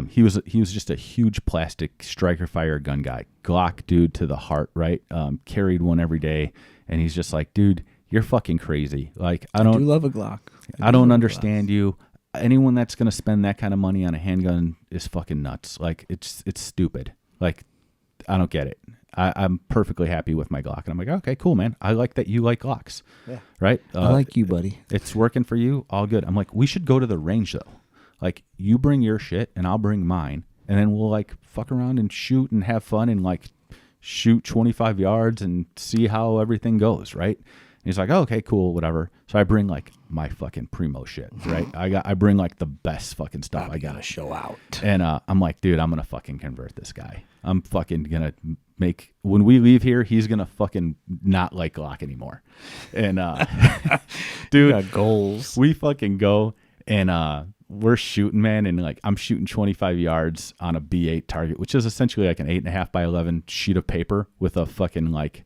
He was just a huge plastic striker fire gun guy, Glock dude to the heart, right? Carried one every day, and he's just like, dude, you're fucking crazy. Like I do love a Glock. I don't understand you. Anyone that's going to spend that kind of money on a handgun is fucking nuts. Like it's stupid. Like I don't get it. I'm perfectly happy with my Glock. And I'm like, okay, cool, man. I like that you like Glocks. Yeah. Right? I like you, buddy. It's working for you. All good. I'm like, we should go to the range though. Like you bring your shit and I'll bring mine. And then we'll like fuck around and shoot and have fun and like shoot 25 yards and see how everything goes. Right? And he's like, oh, okay, cool, whatever. So I bring like my fucking primo shit, right? I bring like the best fucking stuff. I gotta show out. And I'm like, dude, I'm gonna fucking convert this guy. I'm fucking gonna make, when we leave here, he's gonna fucking not like Glock anymore. And dude, got goals. We fucking go and we're shooting, man, and like I'm shooting 25 yards on a B8 target, which is essentially like an 8.5 by 11 sheet of paper with a fucking like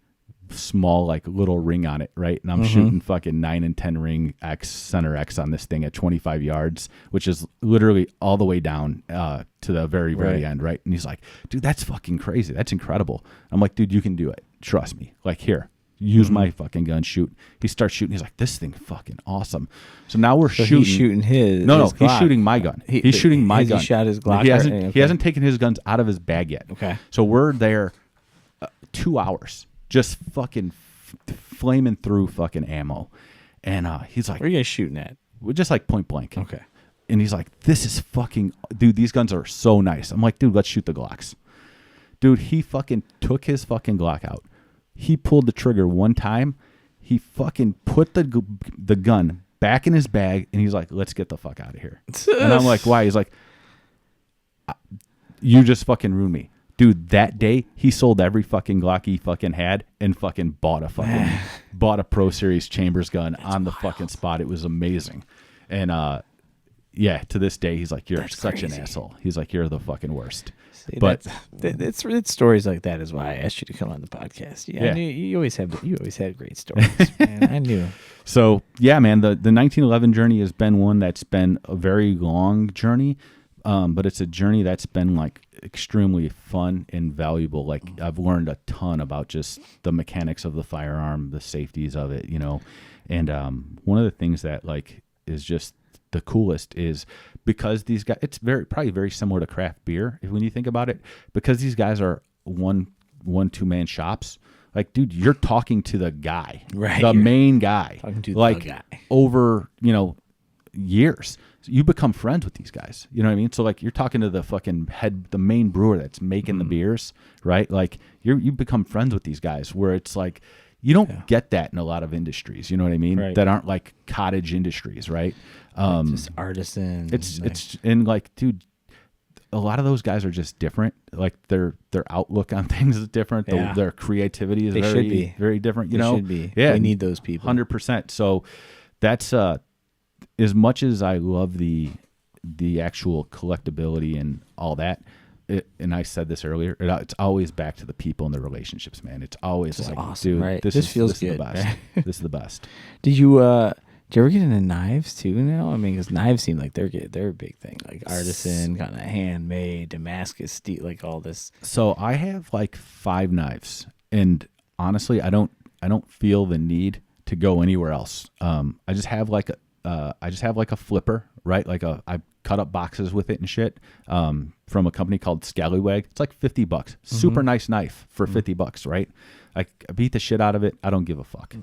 small like little ring on it, right? And I'm shooting fucking 9 and 10 ring X center X on this thing at 25 yards, which is literally all the way down to the very end, right? And he's like, dude, that's fucking crazy. That's incredible. I'm like, dude, you can do it. Trust me. Like, here, use my fucking gun, shoot. He starts shooting. He's like, this thing fucking awesome. So now we're shooting. He's shooting his. No, his Glock. He's shooting my gun. He's shooting my gun. He shot his Glock. He hasn't taken his guns out of his bag yet. Okay. So we're there 2 hours. Just fucking flaming through fucking ammo. And he's like, where are you guys shooting at? We're just like point blank. Okay. And he's like, this is fucking, dude, these guns are so nice. I'm like, dude, let's shoot the Glocks. Dude, he fucking took his fucking Glock out. He pulled the trigger one time. He fucking put the gun back in his bag. And he's like, let's get the fuck out of here. And I'm like, why? He's like, you just fucking ruined me. Dude, that day he sold every fucking Glock he fucking had and fucking bought a Pro Series Chambers gun. That's on the fucking spot. It was amazing. And to this day he's like, you're such crazy. An asshole. He's like, you're the fucking worst. See, but it's stories like that is why I asked you to come on the podcast. Yeah, I knew you always had great stories. Man, I knew. So yeah, man, the 1911 journey has been one that's been a very long journey. But it's a journey that's been like extremely fun and valuable. Like I've learned a ton about just the mechanics of the firearm, the safeties of it, and one of the things that like is just the coolest is because these guys, it's probably very similar to craft beer when you think about it, because these guys are two man shops. Like, dude, you're talking to the guy, right? The main guy, talking to like the guy over, years. You become friends with these guys. You know what I mean? So like you're talking to the fucking the main brewer that's making the beers, right? Like you become friends with these guys where it's like, you don't get that in a lot of industries. You know what I mean? Right. That aren't like cottage industries, right? It's just artisan. It's and like, dude, a lot of those guys are just different. Like their outlook on things is different. Their creativity is very different. You know, should be. Yeah, we need those people. 100%. So that's as much as I love the the actual collectability and all that. And I said this earlier, it's always back to the people and the relationships, man. It's always This is like, awesome, dude, right? this feels is good. the best. Right? This is the best. Did you ever get into knives too? Now, I mean, because knives seem like they're a big thing, like artisan, kind of handmade, Damascus steel, like all this. So I have like 5 knives, and honestly, I don't feel the need to go anywhere else. I just have like a flipper, right? I cut up boxes with it and shit. From a company called Scallywag. It's like $50. Super nice knife for $50, right? I beat the shit out of it. I don't give a fuck.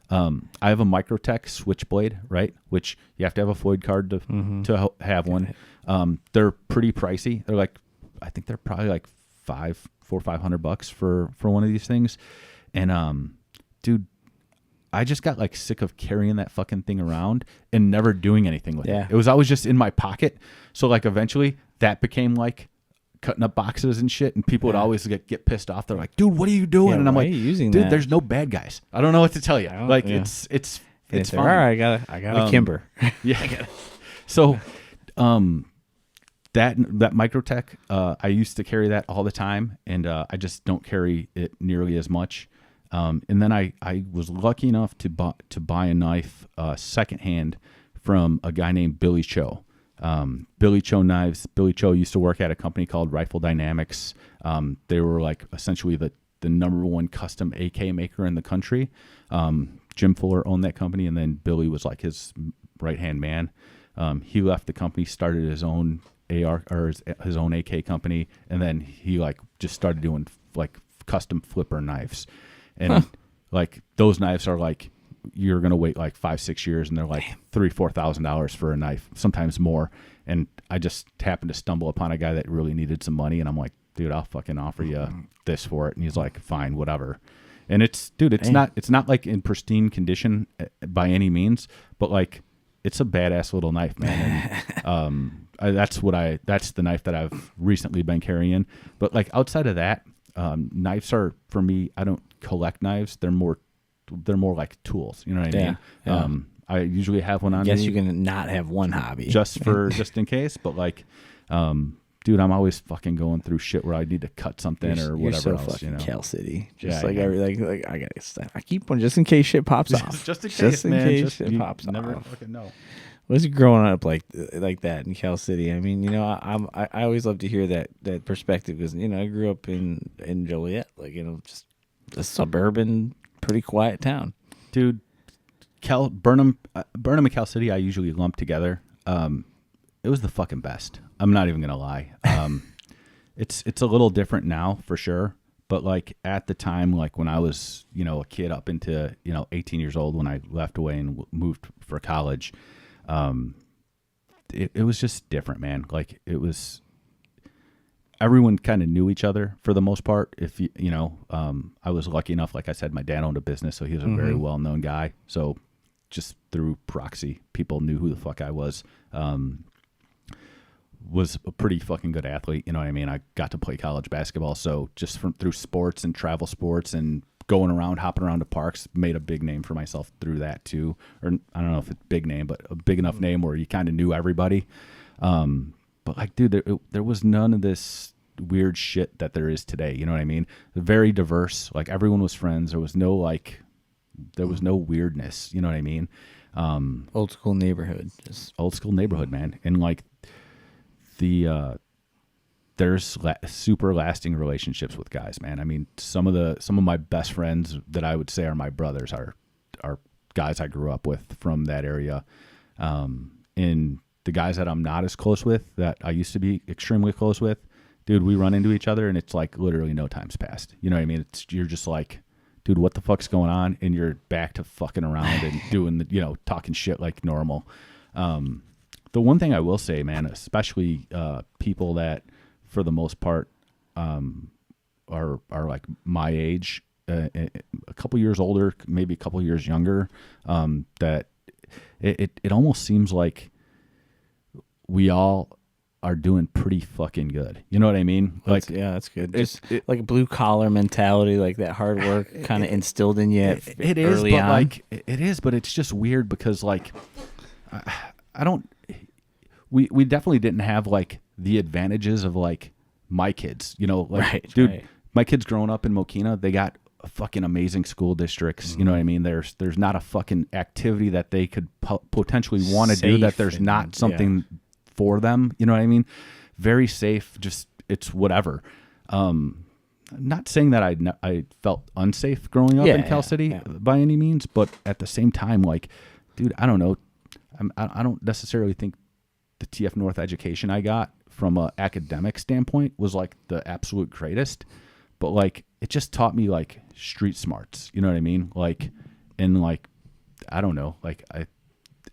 I have a Microtech switchblade, right? Which you have to have a Floyd card to have one. They're pretty pricey. They're like, I think they're probably like $500 for one of these things. And dude, I just got like sick of carrying that fucking thing around and never doing anything with it. It was always just in my pocket. So like eventually that became like cutting up boxes and shit, and people would always get pissed off. They're like, dude, what are you doing? And I'm like, dude, there's no bad guys. I don't know what to tell you. Like it's fine. All right, I got a Kimber. Yeah. So that Microtech, I used to carry that all the time, and I just don't carry it nearly as much. And then I was lucky enough to buy a knife secondhand from a guy named Billy Cho. Billy Cho knives. Billy Cho used to work at a company called Rifle Dynamics. They were like essentially the number one custom AK maker in the country. Jim Fuller owned that company, and then Billy was like his right-hand man. He left the company, started his own AR or his own AK company, and then he like just started doing like custom flipper knives. And like those knives are like, you're going to wait like 5-6 years, and they're like $3,000-$4,000 for a knife, sometimes more. And I just happened to stumble upon a guy that really needed some money, and I'm like, dude, I'll fucking offer you this for it. And he's like, fine, whatever. And it's not like in pristine condition by any means, but like it's a badass little knife, man. And that's the knife that I've recently been carrying. But like outside of that, knives are, for me, I don't collect knives. They're more like tools. You know what I mean? Yeah. I usually have one on I guess me you can not have one hobby. just in case. But like, dude, I'm always fucking going through shit where I need to cut something or whatever you're so else. Fucking Cal City. Just like I gotta stop. I keep one just in case shit pops off. just in case, man. Shit pops never off. fucking know. Was growing up like that in Cal City? I mean, I always love to hear that perspective, because I grew up in Joliet, like just a suburban, pretty quiet town. Dude, Burnham and Cal City, I usually lump together. It was the fucking best. I'm not even gonna lie. It's a little different now for sure, but like at the time, like when I was a kid up into 18 years old, when I left away and moved for college. It was just different, man. Like it was, everyone kind of knew each other for the most part. If I was lucky enough, like I said, my dad owned a business, so he was a very well-known guy. So just through proxy, people knew who the fuck I was. Was a pretty fucking good athlete. You know what I mean? I got to play college basketball. So just through sports and travel sports and going around, hopping around to parks, made a big name for myself through that too. Or I don't know if it's a big name, but a big enough name where you kind of knew everybody. But like, dude, there was none of this weird shit that there is today. You know what I mean? Very diverse. Like everyone was friends. There was no weirdness. You know what I mean? Old school neighborhood. Just old school neighborhood, man. And like there's super lasting relationships with guys, man. I mean, some of my best friends that I would say are my brothers are guys I grew up with from that area. And the guys that I'm not as close with, that I used to be extremely close with, dude, we run into each other and it's like literally no time's passed. You know what I mean? You're just like, dude, what the fuck's going on? And you're back to fucking around and doing talking shit like normal. The one thing I will say, man, especially people that for the most part are like my age, a couple years older, maybe a couple years younger, that it almost seems like we all are doing pretty fucking good. You know what I mean? Like, that's good. Just like a blue collar mentality, like that hard work kind of instilled in you. It is, early but on. like it is, but it's just weird because like I don't. we definitely didn't have like the advantages of like my kids, you know, like Right, dude, right. my kids growing up in Mokina, they got fucking amazing school districts. You know what I mean? There's not a fucking activity that they could potentially want to do that Safe there's and- not something for them. You know what I mean? Very safe. Just it's whatever. Not saying that I felt unsafe growing up in Cal City by any means, but at the same time, like, dude, I don't know. I don't necessarily think the TF North education I got from a academic standpoint was like the absolute greatest, but like it just taught me like street smarts. You know what I mean? Like, and like, I don't know, like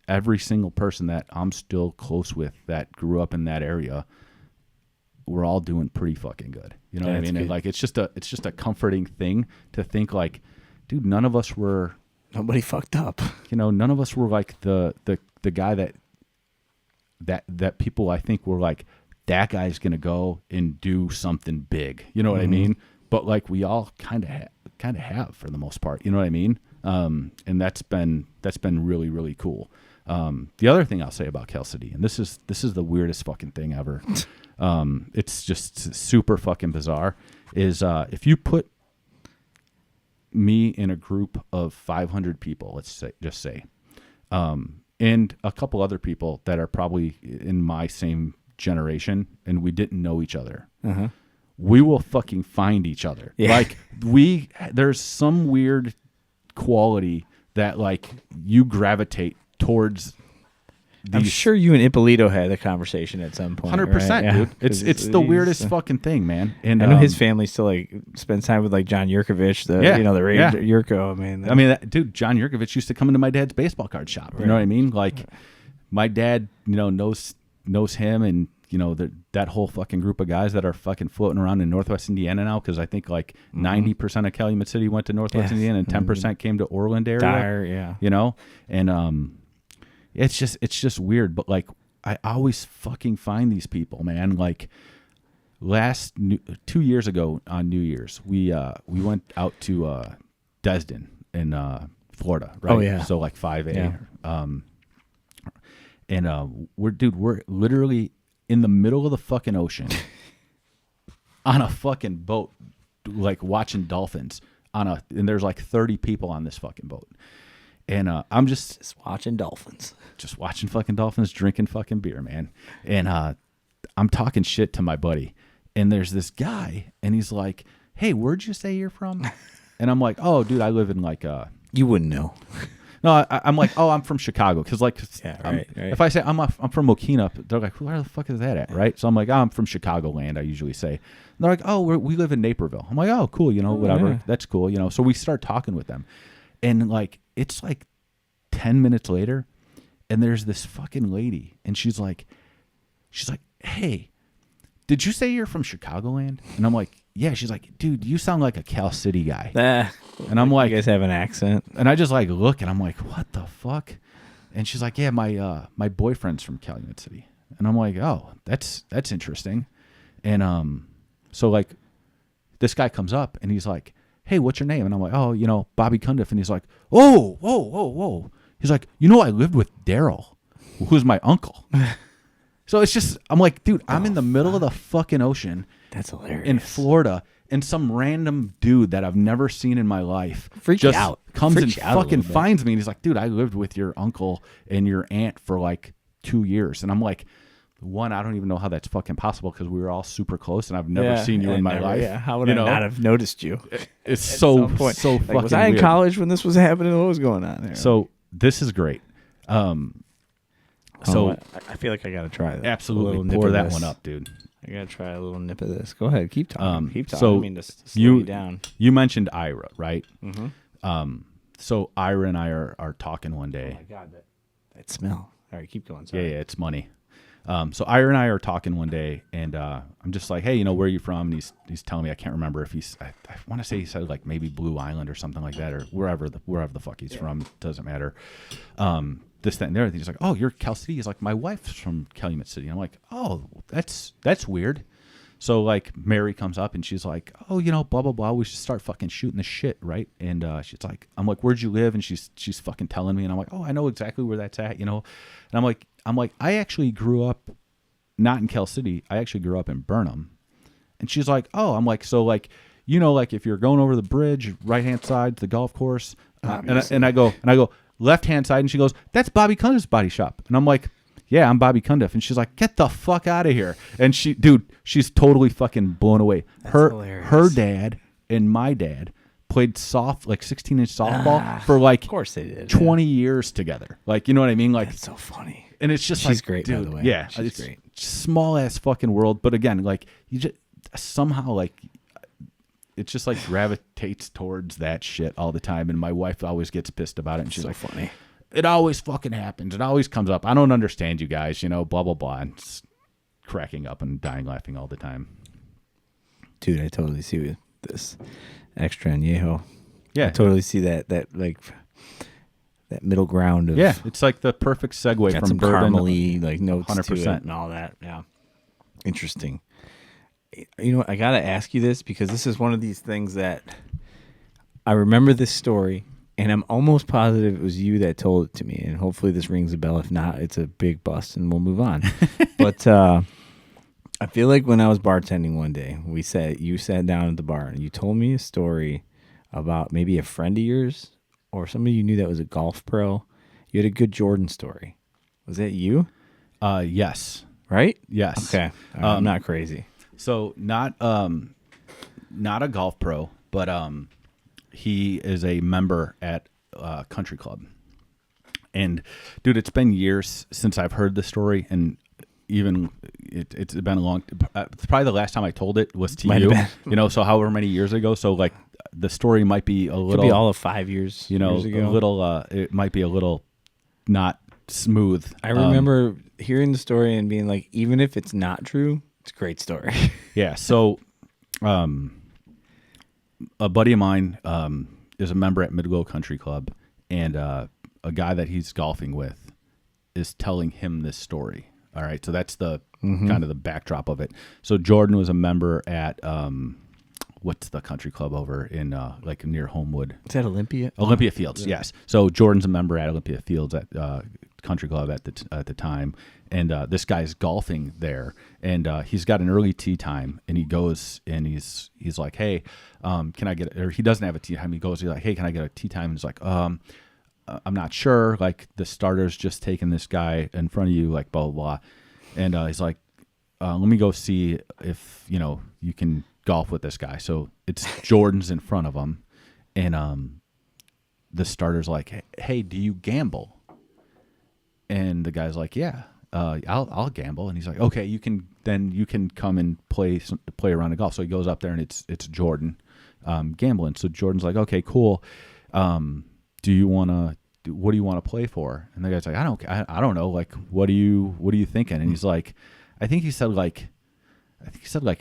every single person that I'm still close with that grew up in that area, we're all doing pretty fucking good. You know what I mean? And like, it's just a comforting thing to think like, dude, none of us were, Nobody fucked up. you know, none of us were like the guy that people I think were like, that guy's going to go and do something big. You know what I mean? But like we all kind of have for the most part, you know what I mean? And that's been really, really cool. The other thing I'll say about Cal City, and this is the weirdest fucking thing ever. It's just super fucking bizarre, is if you put me in a group of 500 people, let's say, and a couple other people that are probably in my same generation, and we didn't know each other, we will fucking find each other. Yeah. Like there's some weird quality that like you gravitate towards. I'm sure you and Ippolito had a conversation at some point. 100%, right? Yeah. dude. It's the weirdest fucking thing, man. And I know his family still like spends time with like John Yurkovich, the Yurko. I mean, dude, John Yurkovich used to come into my dad's baseball card shop. You know what I mean? Like, my dad, you know, knows him, and you know that whole fucking group of guys that are fucking floating around in Northwest Indiana now, because I think like 90% of Calumet City went to Northwest Indiana, and 10% came to Orland area. Dyer, You know, and it's just weird, but like I always fucking find these people, man. Like 2 years ago on New Year's, we went out to Desden in Florida, right? Oh yeah. So like 5A. Yeah. And we're literally in the middle of the fucking ocean on a fucking boat, like watching dolphins and there's like 30 people on this fucking boat. And I'm just watching dolphins. Just watching fucking dolphins, drinking fucking beer, man. And I'm talking shit to my buddy. And there's this guy, and he's like, hey, where'd you say you're from? And I'm like, oh, dude, I live in like... You wouldn't know. No, I'm like, oh, I'm from Chicago. Because like, right. If I say I'm from Mokina, they're like, where the fuck is that at, right? So I'm like, oh, I'm from Chicagoland, I usually say. And they're like, oh, we live in Naperville. I'm like, oh, cool, you know, whatever. Yeah. That's cool, you know. So we start talking with them. And like, it's like 10 minutes later, and there's this fucking lady, and she's like, hey, did you say you're from Chicagoland? And I'm like, yeah. She's like, dude, you sound like a Cal City guy. And I'm like, you guys have an accent. And I just like look, and I'm like, what the fuck? And she's like, yeah, my boyfriend's from Calumet City. And I'm like, oh, that's interesting. And so like, this guy comes up, and he's like, hey, what's your name? And I'm like, oh, you know, Bobby Cundiff. And he's like, oh, whoa. He's like, you know, I lived with Daryl, who's my uncle. So it's just, I'm like, dude, I'm in the middle of the fucking ocean. That's hilarious. In Florida, and some random dude that I've never seen in my life comes and fucking finds me. And he's like, dude, I lived with your uncle and your aunt for like 2 years. And I'm like, one, I don't even know how that's fucking possible, because we were all super close, and I've never seen you in my life. Yeah, how would I not have noticed you? It's so like, fucking was I in weird. college when this was happening? What was going on there? So this is great. So I feel like I got to try that. absolutely pour that one up, dude. I got to try a little nip of this. Go ahead, keep talking. Keep talking. So I mean to slow you down. You mentioned Ira, right? Mm-hmm. So Ira and I are talking one day. Oh my god, that smell. All right, keep going. Yeah, Sorry. it's money. So Ira and I are talking one day, and I'm just like, hey, you know, where are you from? And he's telling me, I can't remember if I want to say he said like maybe Blue Island or something like that, or wherever the fuck he's from, doesn't matter. This, that, and the other thing. He's like, oh, you're Cal City? He's like, my wife's from Calumet City. And I'm like, oh, that's weird. So like Mary comes up, and she's like, oh, you know, blah blah blah, we should start fucking shooting the shit, right? And she's like, I'm like, where'd you live? And she's fucking telling me, and I'm like, oh, I know exactly where that's at, you know. And I'm like, I'm like, I actually grew up not in Cal City. I actually grew up in Burnham. And she's like, oh, I'm like, so like, like if you're going over the bridge, right-hand side to the golf course, and I go left-hand side, and she goes, that's Bobby Cundiff's body shop. And I'm like, yeah, I'm Bobby Cundiff. And she's like, get the fuck out of here. And she's totally fucking blown away. That's Her hilarious. dad and my dad played 16-inch softball for like of course they did, 20 years together. Like, you know what I mean? Like, that's so funny. And it's just she's like, great, dude, by the way. yeah, She's it's great. Small ass fucking world. But again, like you just somehow like it just like gravitates towards that shit all the time. And my wife always gets pissed about it. And she's so like, funny. It always fucking happens. It always comes up. I don't understand you guys, blah, blah, blah. And it's cracking up and dying laughing all the time. Dude, I totally see with this extra añejo. Yeah. I totally see that like that middle ground of it's like the perfect segue got from some bourbon. caramely like notes 100%. To it and all that. Yeah. Interesting. I got to ask you this because this is one of these things that I remember this story and I'm almost positive it was you that told it to me, and hopefully this rings a bell. If not, it's a big bust and we'll move on. But I feel like when I was bartending one day, you sat down at the bar and you told me a story about maybe a friend of yours or somebody you knew that was a golf pro. You had a good Jordan story. Was that you? Yes. Right? Yes. Okay. I'm not crazy. So not a golf pro, but he is a member at a country club. And dude, it's been years since I've heard the story, and even it's been a long. Probably the last time I told it was to you. So however many years ago. So like the story might be a little. Could be all of 5 years. Years ago. A little. It might be a little not smooth. I remember hearing the story and being like, even if it's not true, it's a great story. Yeah. So, a buddy of mine is a member at Midwell Country Club, and a guy that he's golfing with is telling him this story. All right. So that's the kind of the backdrop of it. So Jordan was a member at what's the country club over in like near Homewood? Is that Olympia? Olympia Fields, yes. So Jordan's a member at Olympia Fields at country club at the time, and this guy's golfing there, and he's got an early tee time, and he goes and he's like, hey, can I get? Or he doesn't have a tee time. He's like, hey, can I get a tee time? And he's like, I'm not sure. Like the starter's just taking this guy in front of you, like blah blah blah, and he's like, let me go see if you can golf with this guy. So it's Jordan's in front of him, and the starter's like, hey, do you gamble? And the guy's like, yeah, I'll gamble. And he's like, okay, you can come and play around the golf. So he goes up there, and it's Jordan gambling. So Jordan's like, okay, cool. What do you want to play for? And the guy's like, I don't know. Like, what are you thinking? And he's like, I think he said like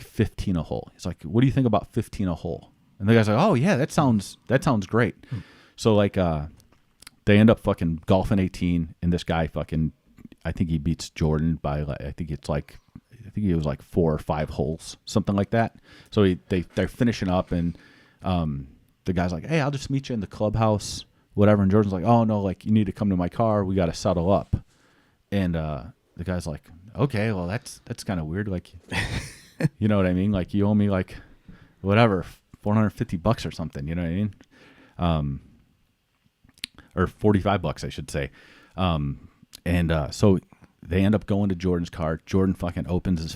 15 a hole. He's like, what do you think about 15 a hole? And the guy's like, oh yeah, that sounds great. So like, they end up fucking golfing 18, and this guy fucking, I think he beats Jordan by I think it was like 4 or 5 holes, something like that. So they're finishing up, and the guy's like, hey, I'll just meet you in the clubhouse, whatever. And Jordan's like, oh no, like you need to come to my car. We got to settle up. And the guy's like, okay, well that's kind of weird. Like, you know what I mean? Like you owe me like whatever, $450 or something. You know what I mean? Or $45, I should say. So they end up going to Jordan's car. Jordan fucking opens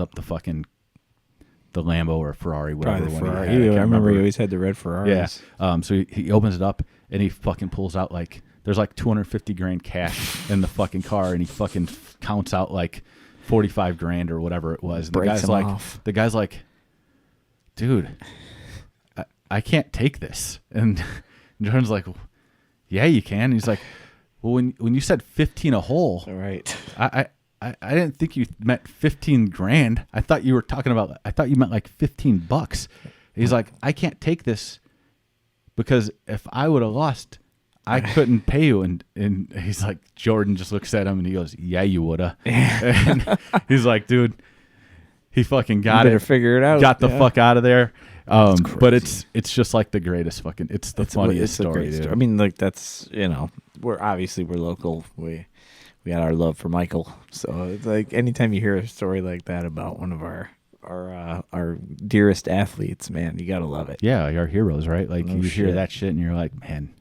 up the Lambo or Ferrari, whatever. Probably the Ferrari. I remember he always had the red Ferraris. Yeah. So he opens it up, and he fucking pulls out like, there's like $250,000 cash in the fucking car, and he fucking counts out like $45,000 or whatever it was. And the guy's like, dude, I can't take this. And Jordan's like, yeah, you can. And he's like, well, when you said 15 a hole, all right, I didn't think you meant $15,000. I thought you meant like $15. He's like, I can't take this because if I would have lost, I couldn't pay you. And he's like, Jordan just looks at him and he goes, yeah, you woulda. And he's like, dude, he fucking got it. Better figure it out. Got the fuck out of there. But it's just like the greatest fucking. It's the funniest story, dude. I mean, like that's we're local. We got our love for Michael, so it's like anytime you hear a story like that about one of our dearest athletes, man, you gotta love it. Yeah, our heroes, right? Like you hear that shit and you're like, man.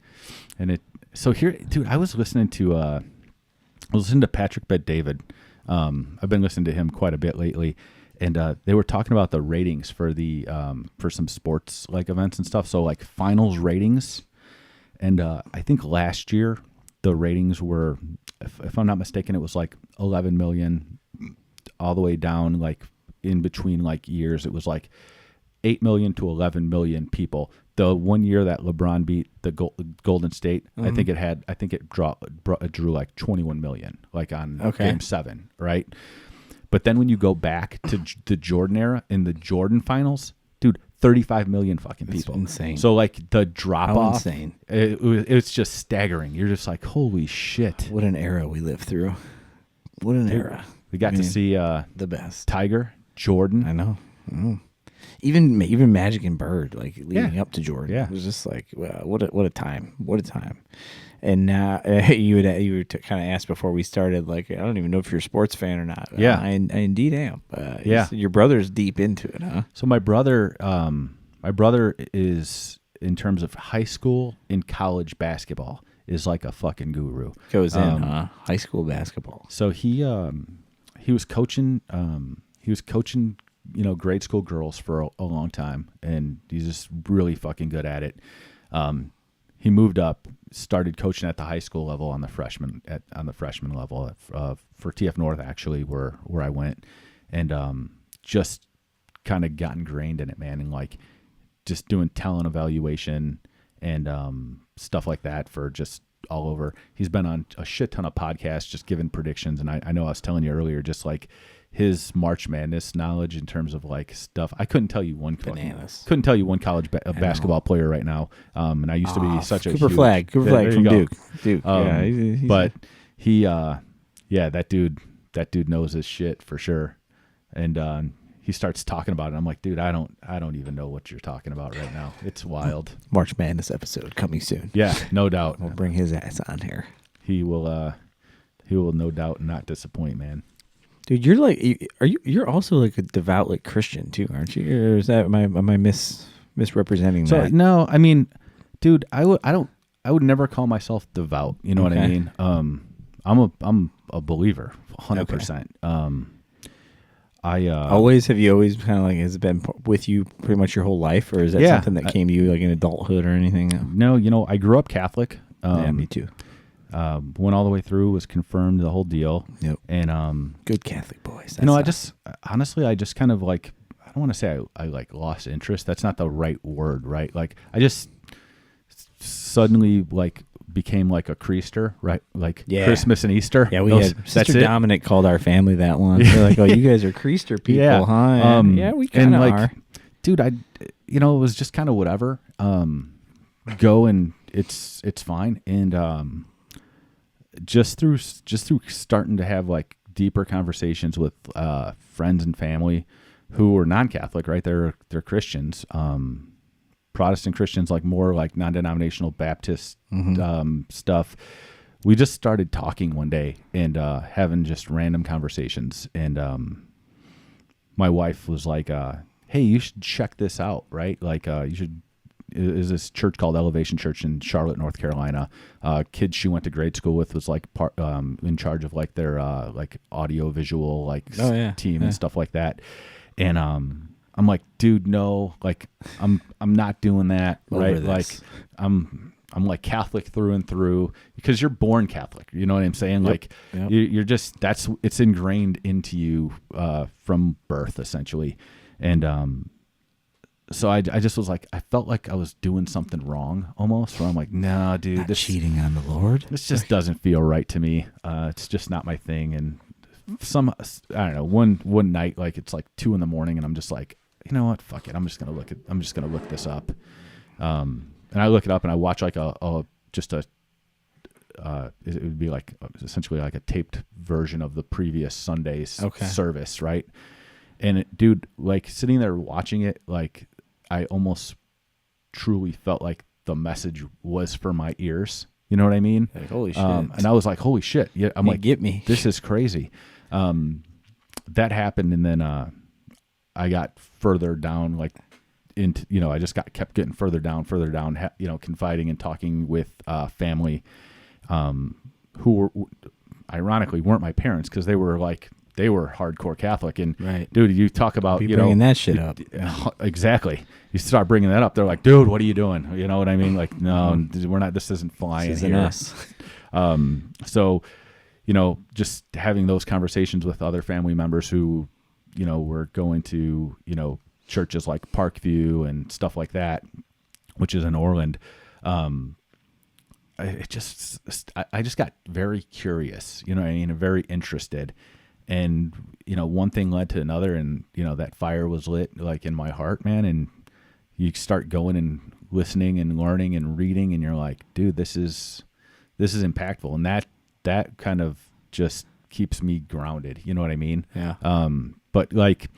And it. So here, dude, I was listening to Patrick Bet-David. I've been listening to him quite a bit lately, and they were talking about the ratings for the for some sports like events and stuff. So like finals ratings, and I think last year the ratings were, if I'm not mistaken, it was like 11 million, all the way down like in between like years. It was like 8 million to 11 million people. The one year that LeBron beat the Golden State, I think it drew like 21 million, like on Game 7, right? But then when you go back to the Jordan era in the Jordan finals, dude, 35 million fucking people. That's insane. So like the drop off, insane. It's just staggering. You're just like, holy shit! What an era we lived through. What an era. We got to see the best. Tiger, Jordan. I know. Even Magic and Bird, like leading up to Jordan, it was just like, wow, what a time, And now you were kind of asked before we started, like, I don't even know if you're a sports fan or not. Yeah, I indeed am. Your brother's deep into it, huh? So my brother is, in terms of high school and college basketball, is like a fucking guru. Goes in, high school basketball. So he was coaching. Grade school girls for a long time, and he's just really fucking good at it. He moved up, started coaching at the high school level on the freshman level for TF North, actually, where I went, and just kind of got ingrained in it, man, and like just doing talent evaluation and stuff like that for just all over. He's been on a shit ton of podcasts, just giving predictions, and I know I was telling you earlier, just like his March Madness knowledge in terms of like stuff. I couldn't tell you one college basketball player right now. And I used to be such a Cooper Flag from Duke. But he, that dude knows his shit for sure. And he starts talking about it. I'm like, dude, I don't even know what you're talking about right now. It's wild. March Madness episode coming soon. Yeah, no doubt. We'll bring his ass on here. He will no doubt not disappoint, man. Dude, you're like, you're also like a devout like Christian too, aren't you? Or is that am I misrepresenting that? No, I mean, dude, I would never call myself devout. You know what I mean? I'm a believer, 100%. Have you always kind of like, has it been with you pretty much your whole life, or is that something that came to you like in adulthood or anything? No, I grew up Catholic. Yeah, me too. Went all the way through, was confirmed, the whole deal. Yep. And good Catholic boys. I just kind of like, I don't want to say I like lost interest. That's not the right word, right? Like I just suddenly like became like a creaster, right? Like Christmas and Easter. Yeah, we had Sister Dominic called our family that one. They're like, oh, you guys are creaster people, huh? Yeah, we kind of are. Dude, it was just kind of whatever. Go and it's fine. And just through starting to have like deeper conversations with friends and family who were non-Catholic, right? They're Christians, Protestant Christians, like more like non-denominational Baptist stuff. We just started talking one day and having just random conversations. And my wife was like, hey, you should check this out, right? Like you should. Is this church called Elevation Church in Charlotte, North Carolina. Kids she went to grade school with was like in charge of like their like audio visual like team and stuff like that. And I'm like, dude, no, like I'm not doing that, right? Like I'm like Catholic through and through, because you're born Catholic. You know what I'm saying? Yep. Like you're just, it's ingrained into you from birth essentially. And so I just was like, I felt like I was doing something wrong almost, where I'm like, nah, dude, this cheating on the Lord. This just doesn't feel right to me. It's just not my thing. And I don't know, one night, like it's like 2 a.m. and I'm just like, you know what? Fuck it. I'm just going to look this up. And I look it up and I watch like it would be like essentially like a taped version of the previous Sunday's service. Right. And dude, like sitting there watching it, like, I almost truly felt like the message was for my ears. You know what I mean? Like, holy shit. And I was like, holy shit. Yeah. I'm like, get me. This is crazy. That happened. And then, I got further down, like into, I just kept getting further down, confiding and talking with, family, who were, ironically weren't my parents. Cause they were hardcore Catholic. And right. dude, you talk about, bringing that shit up. Exactly. You start bringing that up. They're like, dude, what are you doing? You know what I mean? Like, no, we're not, this isn't flying here. Us. So, just having those conversations with other family members who, were going to, churches like Parkview and stuff like that, which is in Orland. I just got very curious, what I mean, and very interested. And, one thing led to another, and, that fire was lit like in my heart, man. And you start going and listening and learning and reading, and you're like, dude, this is impactful. And that kind of just keeps me grounded. You know what I mean? Yeah. But like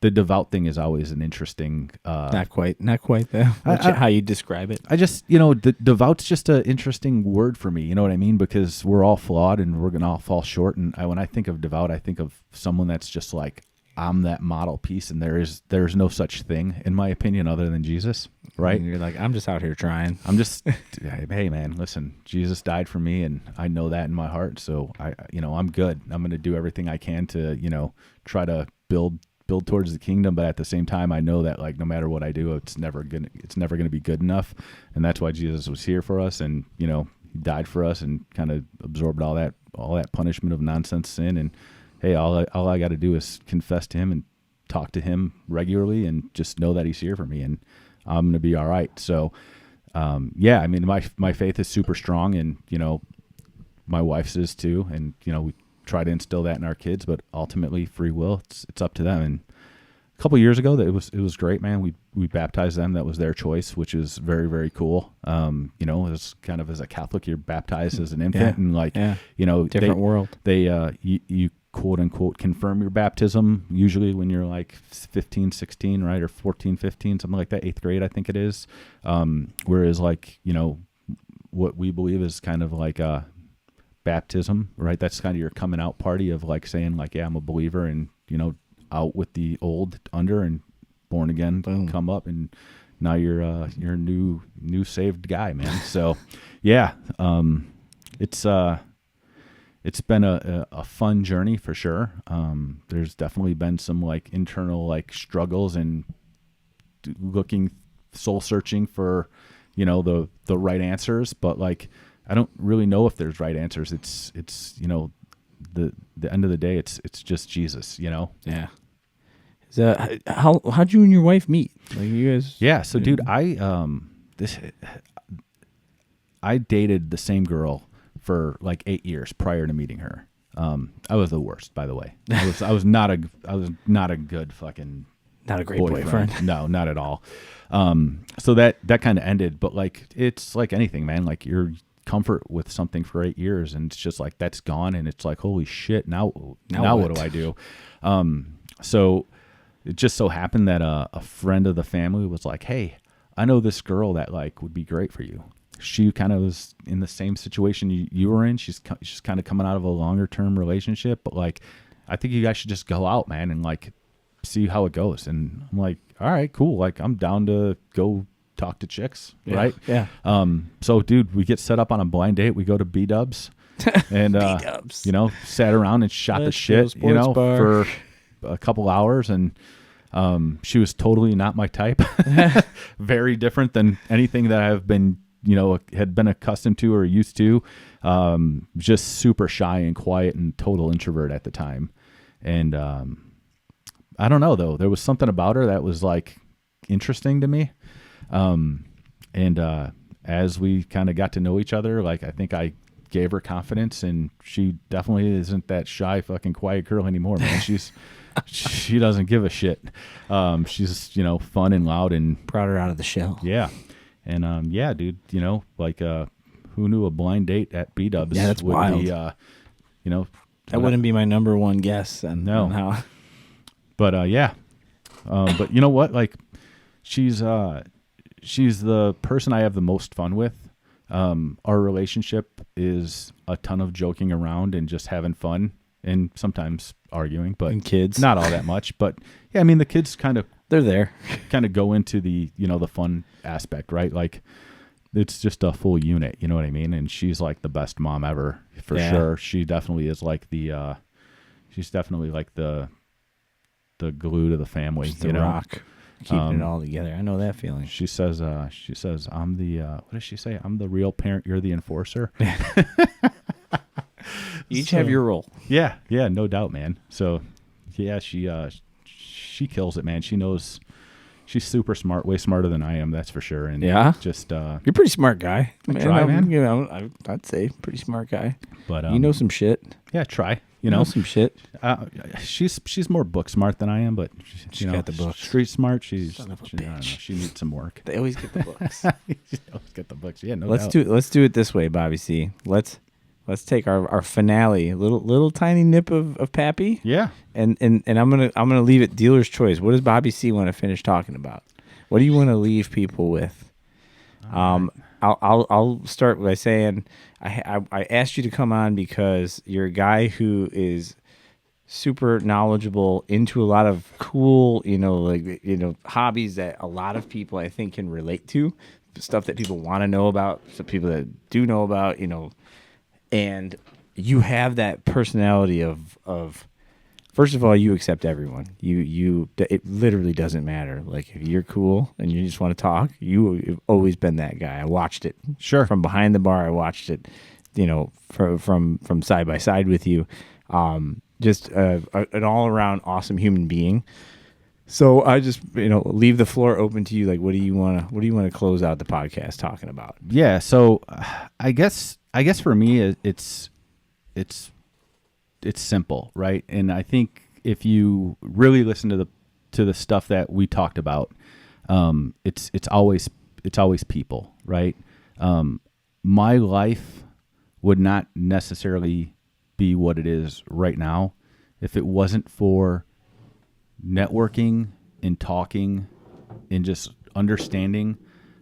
the devout thing is always an interesting, not quite though. How you describe it. I just, the devout's just an interesting word for me. You know what I mean? Because we're all flawed and we're going to all fall short. And when I think of devout, I think of someone that's just like, I'm that model piece, and there's no such thing, in my opinion, other than Jesus, right? And you're like, I'm just out here trying. I'm just, hey man, listen, Jesus died for me, and I know that in my heart. So I'm good. I'm going to do everything I can to, try to build towards the kingdom. But at the same time, I know that like no matter what I do, it's never gonna be good enough, and that's why Jesus was here for us, and he died for us, and kind of absorbed all that punishment of nonsense sin. And hey, all I got to do is confess to him and talk to him regularly, and just know that he's here for me, and I'm gonna be all right. So, yeah, I mean, my faith is super strong, and my wife's is too, and we try to instill that in our kids, but ultimately free will, it's up to them. And a couple of years ago, it was great, man. We baptized them. That was their choice, which is very, very cool. As kind of as a Catholic, you're baptized as an infant, and like, different world. They you quote unquote confirm your baptism usually when you're like 15, 16, right? Or 14, 15, something like that, 8th grade, I think it is. Whereas like, what we believe is kind of like baptism, right? That's kind of your coming out party of like saying like, yeah, I'm a believer, and, out with the old under, and born again. Boom. Come up, and now you're a new saved guy, man. So yeah, it's been a fun journey for sure. There's definitely been some like internal like struggles and soul searching for, the right answers, but like, I don't really know if there's right answers. It's the end of the day, it's just Jesus, Yeah. How'd you and your wife meet? Like you guys? Yeah. So dude, I dated the same girl for like 8 years prior to meeting her. I was the worst, by the way. I was not a good fucking, not a great boyfriend. No, not at all. So that kind of ended, but like, it's like anything, man. Like you're comfort with something for 8 years, and it's just like that's gone, and it's like, holy shit, now what do I do? So it just so happened that a friend of the family was like, hey, I know this girl that like would be great for you. She kind of was in the same situation you were in. She's kind of coming out of a longer term relationship, but like, I think you guys should just go out, man, and like see how it goes. And I'm like, all right, cool. Like I'm down to go talk to chicks, right? Yeah. So dude, we get set up on a blind date. We go to B-Dubs and, B-Dubs. Sat around and shot the shit, for a couple hours. And, she was totally not my type, very different than anything that I've been, had been accustomed to or used to. Just super shy and quiet and total introvert at the time. And, I don't know though. There was something about her that was like interesting to me. As we kind of got to know each other, like I think I gave her confidence, and she definitely isn't that shy fucking quiet girl anymore, man. She doesn't give a shit. She's, fun and loud, and brought her out of the shell. Yeah. And, yeah, dude, like, who knew a blind date at B-Dubs that's would wild. be, that wouldn't be my number one guess. And no. how. But, yeah. But you know what? Like, she's the person I have the most fun with. Our relationship is a ton of joking around and just having fun and sometimes arguing, but And kids. not all that much. But yeah, I mean, the kids They're there. kind of go into the, the fun aspect, right? Like it's just a full unit, you know what I mean? And she's like the best mom ever for sure. She definitely is like she's definitely like the glue to the family, Just the rock. Keeping it all together. I know that feeling. She says, I'm the, what does she say? I'm the real parent. You're the enforcer. You each have your role. Yeah. Yeah. No doubt, man. So yeah, she kills it, man. She knows she's super smart, way smarter than I am. That's for sure. And just, you're a pretty smart guy. Man. You know, I'd say pretty smart guy, but, you know some shit. Yeah. Try, You know some shit. She's more book smart than I am, but She got the books. Street smart. She's Son of a I don't know, bitch. she needs some work. They always get the books. She always get the books. Yeah, no Let's doubt. let's do it this way, Bobby C. Let's take our finale, little tiny nip of Pappy. Yeah. And I'm gonna leave it dealer's choice. What does Bobby C want to finish talking about? What do you want to leave people with? I'll start by saying I asked you to come on because you're a guy who is super knowledgeable, into a lot of cool, hobbies that a lot of people I think can relate to, stuff that people want to know about, some people that do know about, and you have that personality of first of all, you accept everyone. It literally doesn't matter. Like if you're cool and you just want to talk, you've always been that guy. I watched it. Sure. From behind the bar, I watched it, from side by side with you. Just an all around awesome human being. So I just, leave the floor open to you. Like, what do you want to close out the podcast talking about? Yeah. So I guess for me, it's simple, right? And I think if you really listen to the stuff that we talked about, it's always people, right? My life would not necessarily be what it is right now if it wasn't for networking and talking and just understanding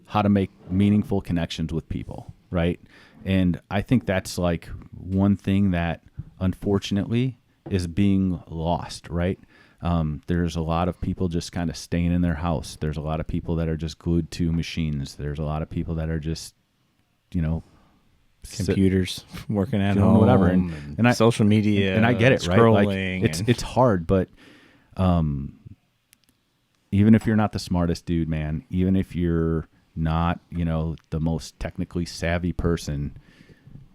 how to make meaningful connections with people, right? And I think that's like one thing that unfortunately is being lost, right? There's a lot of people just kind of staying in their house. There's a lot of people that are just glued to machines. There's a lot of people that are just, Computers, working at doing home, whatever, and social media, and I get it, right? Like it's hard, but even if you're not the smartest dude, man, even if you're not, the most technically savvy person,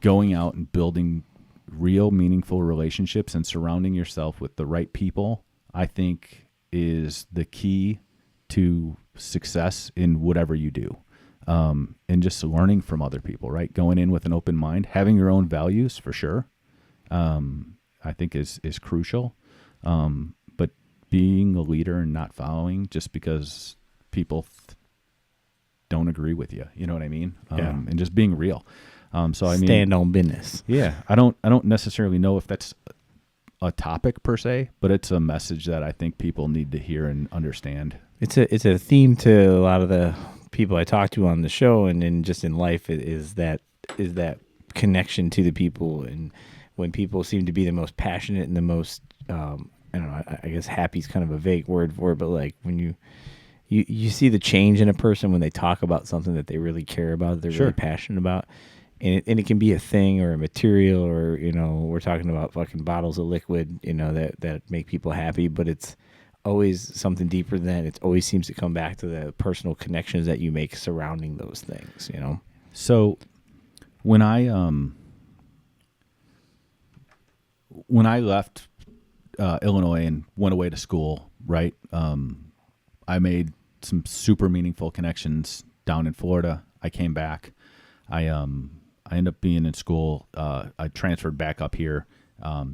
going out and building real meaningful relationships and surrounding yourself with the right people, I think is the key to success in whatever you do. And just learning from other people, right? Going in with an open mind, having your own values for sure, I think is crucial. But being a leader and not following just because people don't agree with you, you know what I mean? And just being real. Stand on business. Yeah, I don't necessarily know if that's a topic per se, but it's a message that I think people need to hear and understand. It's a theme to a lot of the people I talk to on the show and just in life is that connection to the people. And when people seem to be the most passionate and the most I don't know, I guess happy is kind of a vague word for it, but like when you see the change in a person when they talk about something that they really care about, that they're Sure. really passionate about. And it can be a thing or a material or, we're talking about fucking bottles of liquid, that make people happy, but it's always something deeper than that. It always seems to come back to the personal connections that you make surrounding those things, So when I left Illinois and went away to school, right? I made some super meaningful connections down in Florida. I came back. I ended up being in school. I transferred back up here.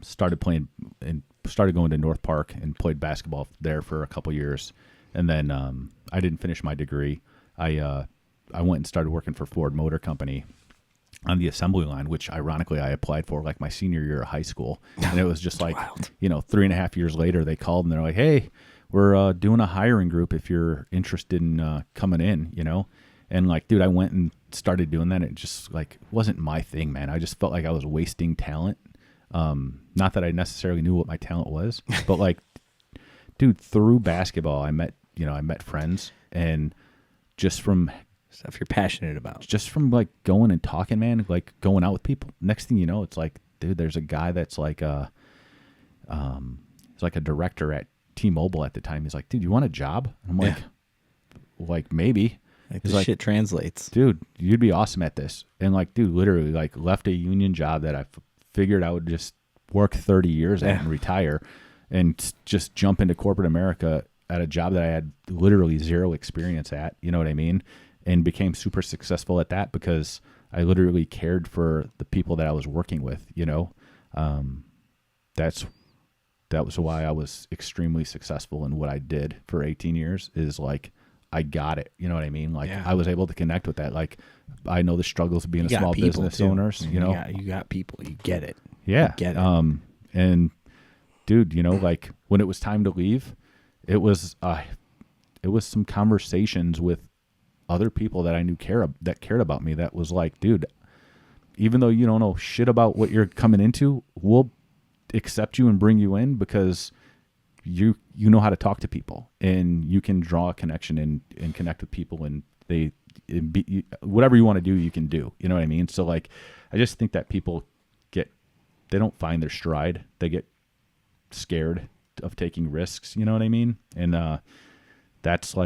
Started playing and started going to North Park and played basketball there for a couple years. And then I didn't finish my degree. I went and started working for Ford Motor Company on the assembly line, which ironically I applied for like my senior year of high school. And it was just like, 3.5 years later, they called and they're like, hey, we're doing a hiring group if you're interested in coming in, you know? And like, dude, I went and started doing that. It just like wasn't my thing, man. I just felt like I was wasting talent. Not that I necessarily knew what my talent was, but like, dude, through basketball, I met friends, and just from Stuff you're passionate about. just from like going and talking, man, like going out with people. Next thing you know, it's like, dude, there's a guy that's like he's like a director at T-Mobile at the time. He's like, dude, you want a job? And I'm like maybe. Like He's this like, shit translates. dude, you'd be awesome at this. And like, dude, literally like left a union job that I figured I would just work 30 years at and retire, and just jump into corporate America at a job that I had literally zero experience at, you know what I mean? And became super successful at that because I literally cared for the people that I was working with, you know? That was why I was extremely successful in what I did for 18 years is like, I got it. You know what I mean? Like I was able to connect with that. Like I know the struggles of being a small business owners, you know, you got people, you get it. Yeah. You get it. And dude, you know, like when it was time to leave, it was some conversations with other people that I knew that cared about me. That was like, dude, even though you don't know shit about what you're coming into, we'll accept you and bring you in because you know how to talk to people and you can draw a connection and connect with people, and whatever you want to do, you can do, you know what I mean? So like, I just think that people they don't find their stride. They get scared of taking risks, you know what I mean? And that's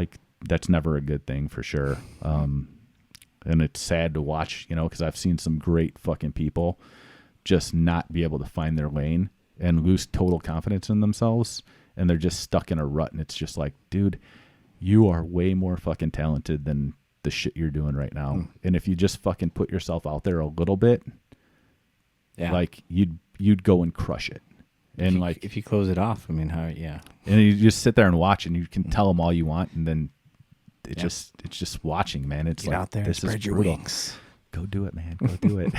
never a good thing for sure. And it's sad to watch, you know, because I've seen some great fucking people just not be able to find their lane and lose total confidence in themselves, and they're just stuck in a rut. And it's just like, dude, you are way more fucking talented than the shit you're doing right now. And if you just fucking put yourself out there a little bit, like you'd go and crush it. And if you close it off, I mean, and you just sit there and watch, and you can tell them all you want, and then it's just watching, man. It's get like, out there, this and is spread your brutal. wings. Go do it, man. Go do it.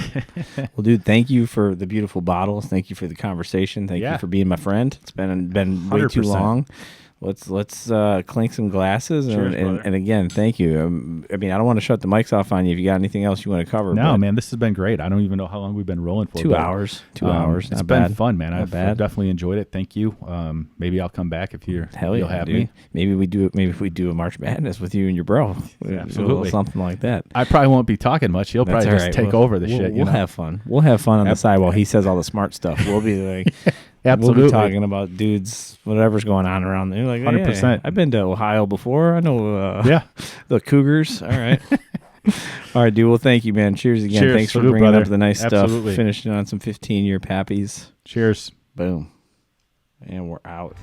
Well, dude, thank you for the beautiful bottles. Thank you for the conversation. Thank you for being my friend. It's been way too 100%. long. Let's clink some glasses. Cheers, and again, thank you. I mean, I don't want to shut the mics off on you if you got anything else you want to cover. No, man, this has been great. I don't even know how long we've been rolling for. 2 hours. 2 hours. It's Not been bad. fun, man. I've bad. definitely enjoyed it. Thank you. Maybe I'll come back if you'll have dude. me. Maybe we do a March Madness with you and your bro. Absolutely. Something like that. I probably won't be talking much. He'll That's probably all just right. take over the shit. We'll have fun. We'll have fun on the side while he says all the smart stuff. We'll be like, Absolutely. We'll be talking about dudes, whatever's going on around there. Like, 100%. Yeah, I've been to Ohio before. I know. The Cougars. All right. All right, dude. Well, thank you, man. Cheers again. Cheers. Thanks for Salute, bringing brother. up the nice Absolutely. stuff. Finishing on some 15-year pappies. Cheers. Boom. And we're out.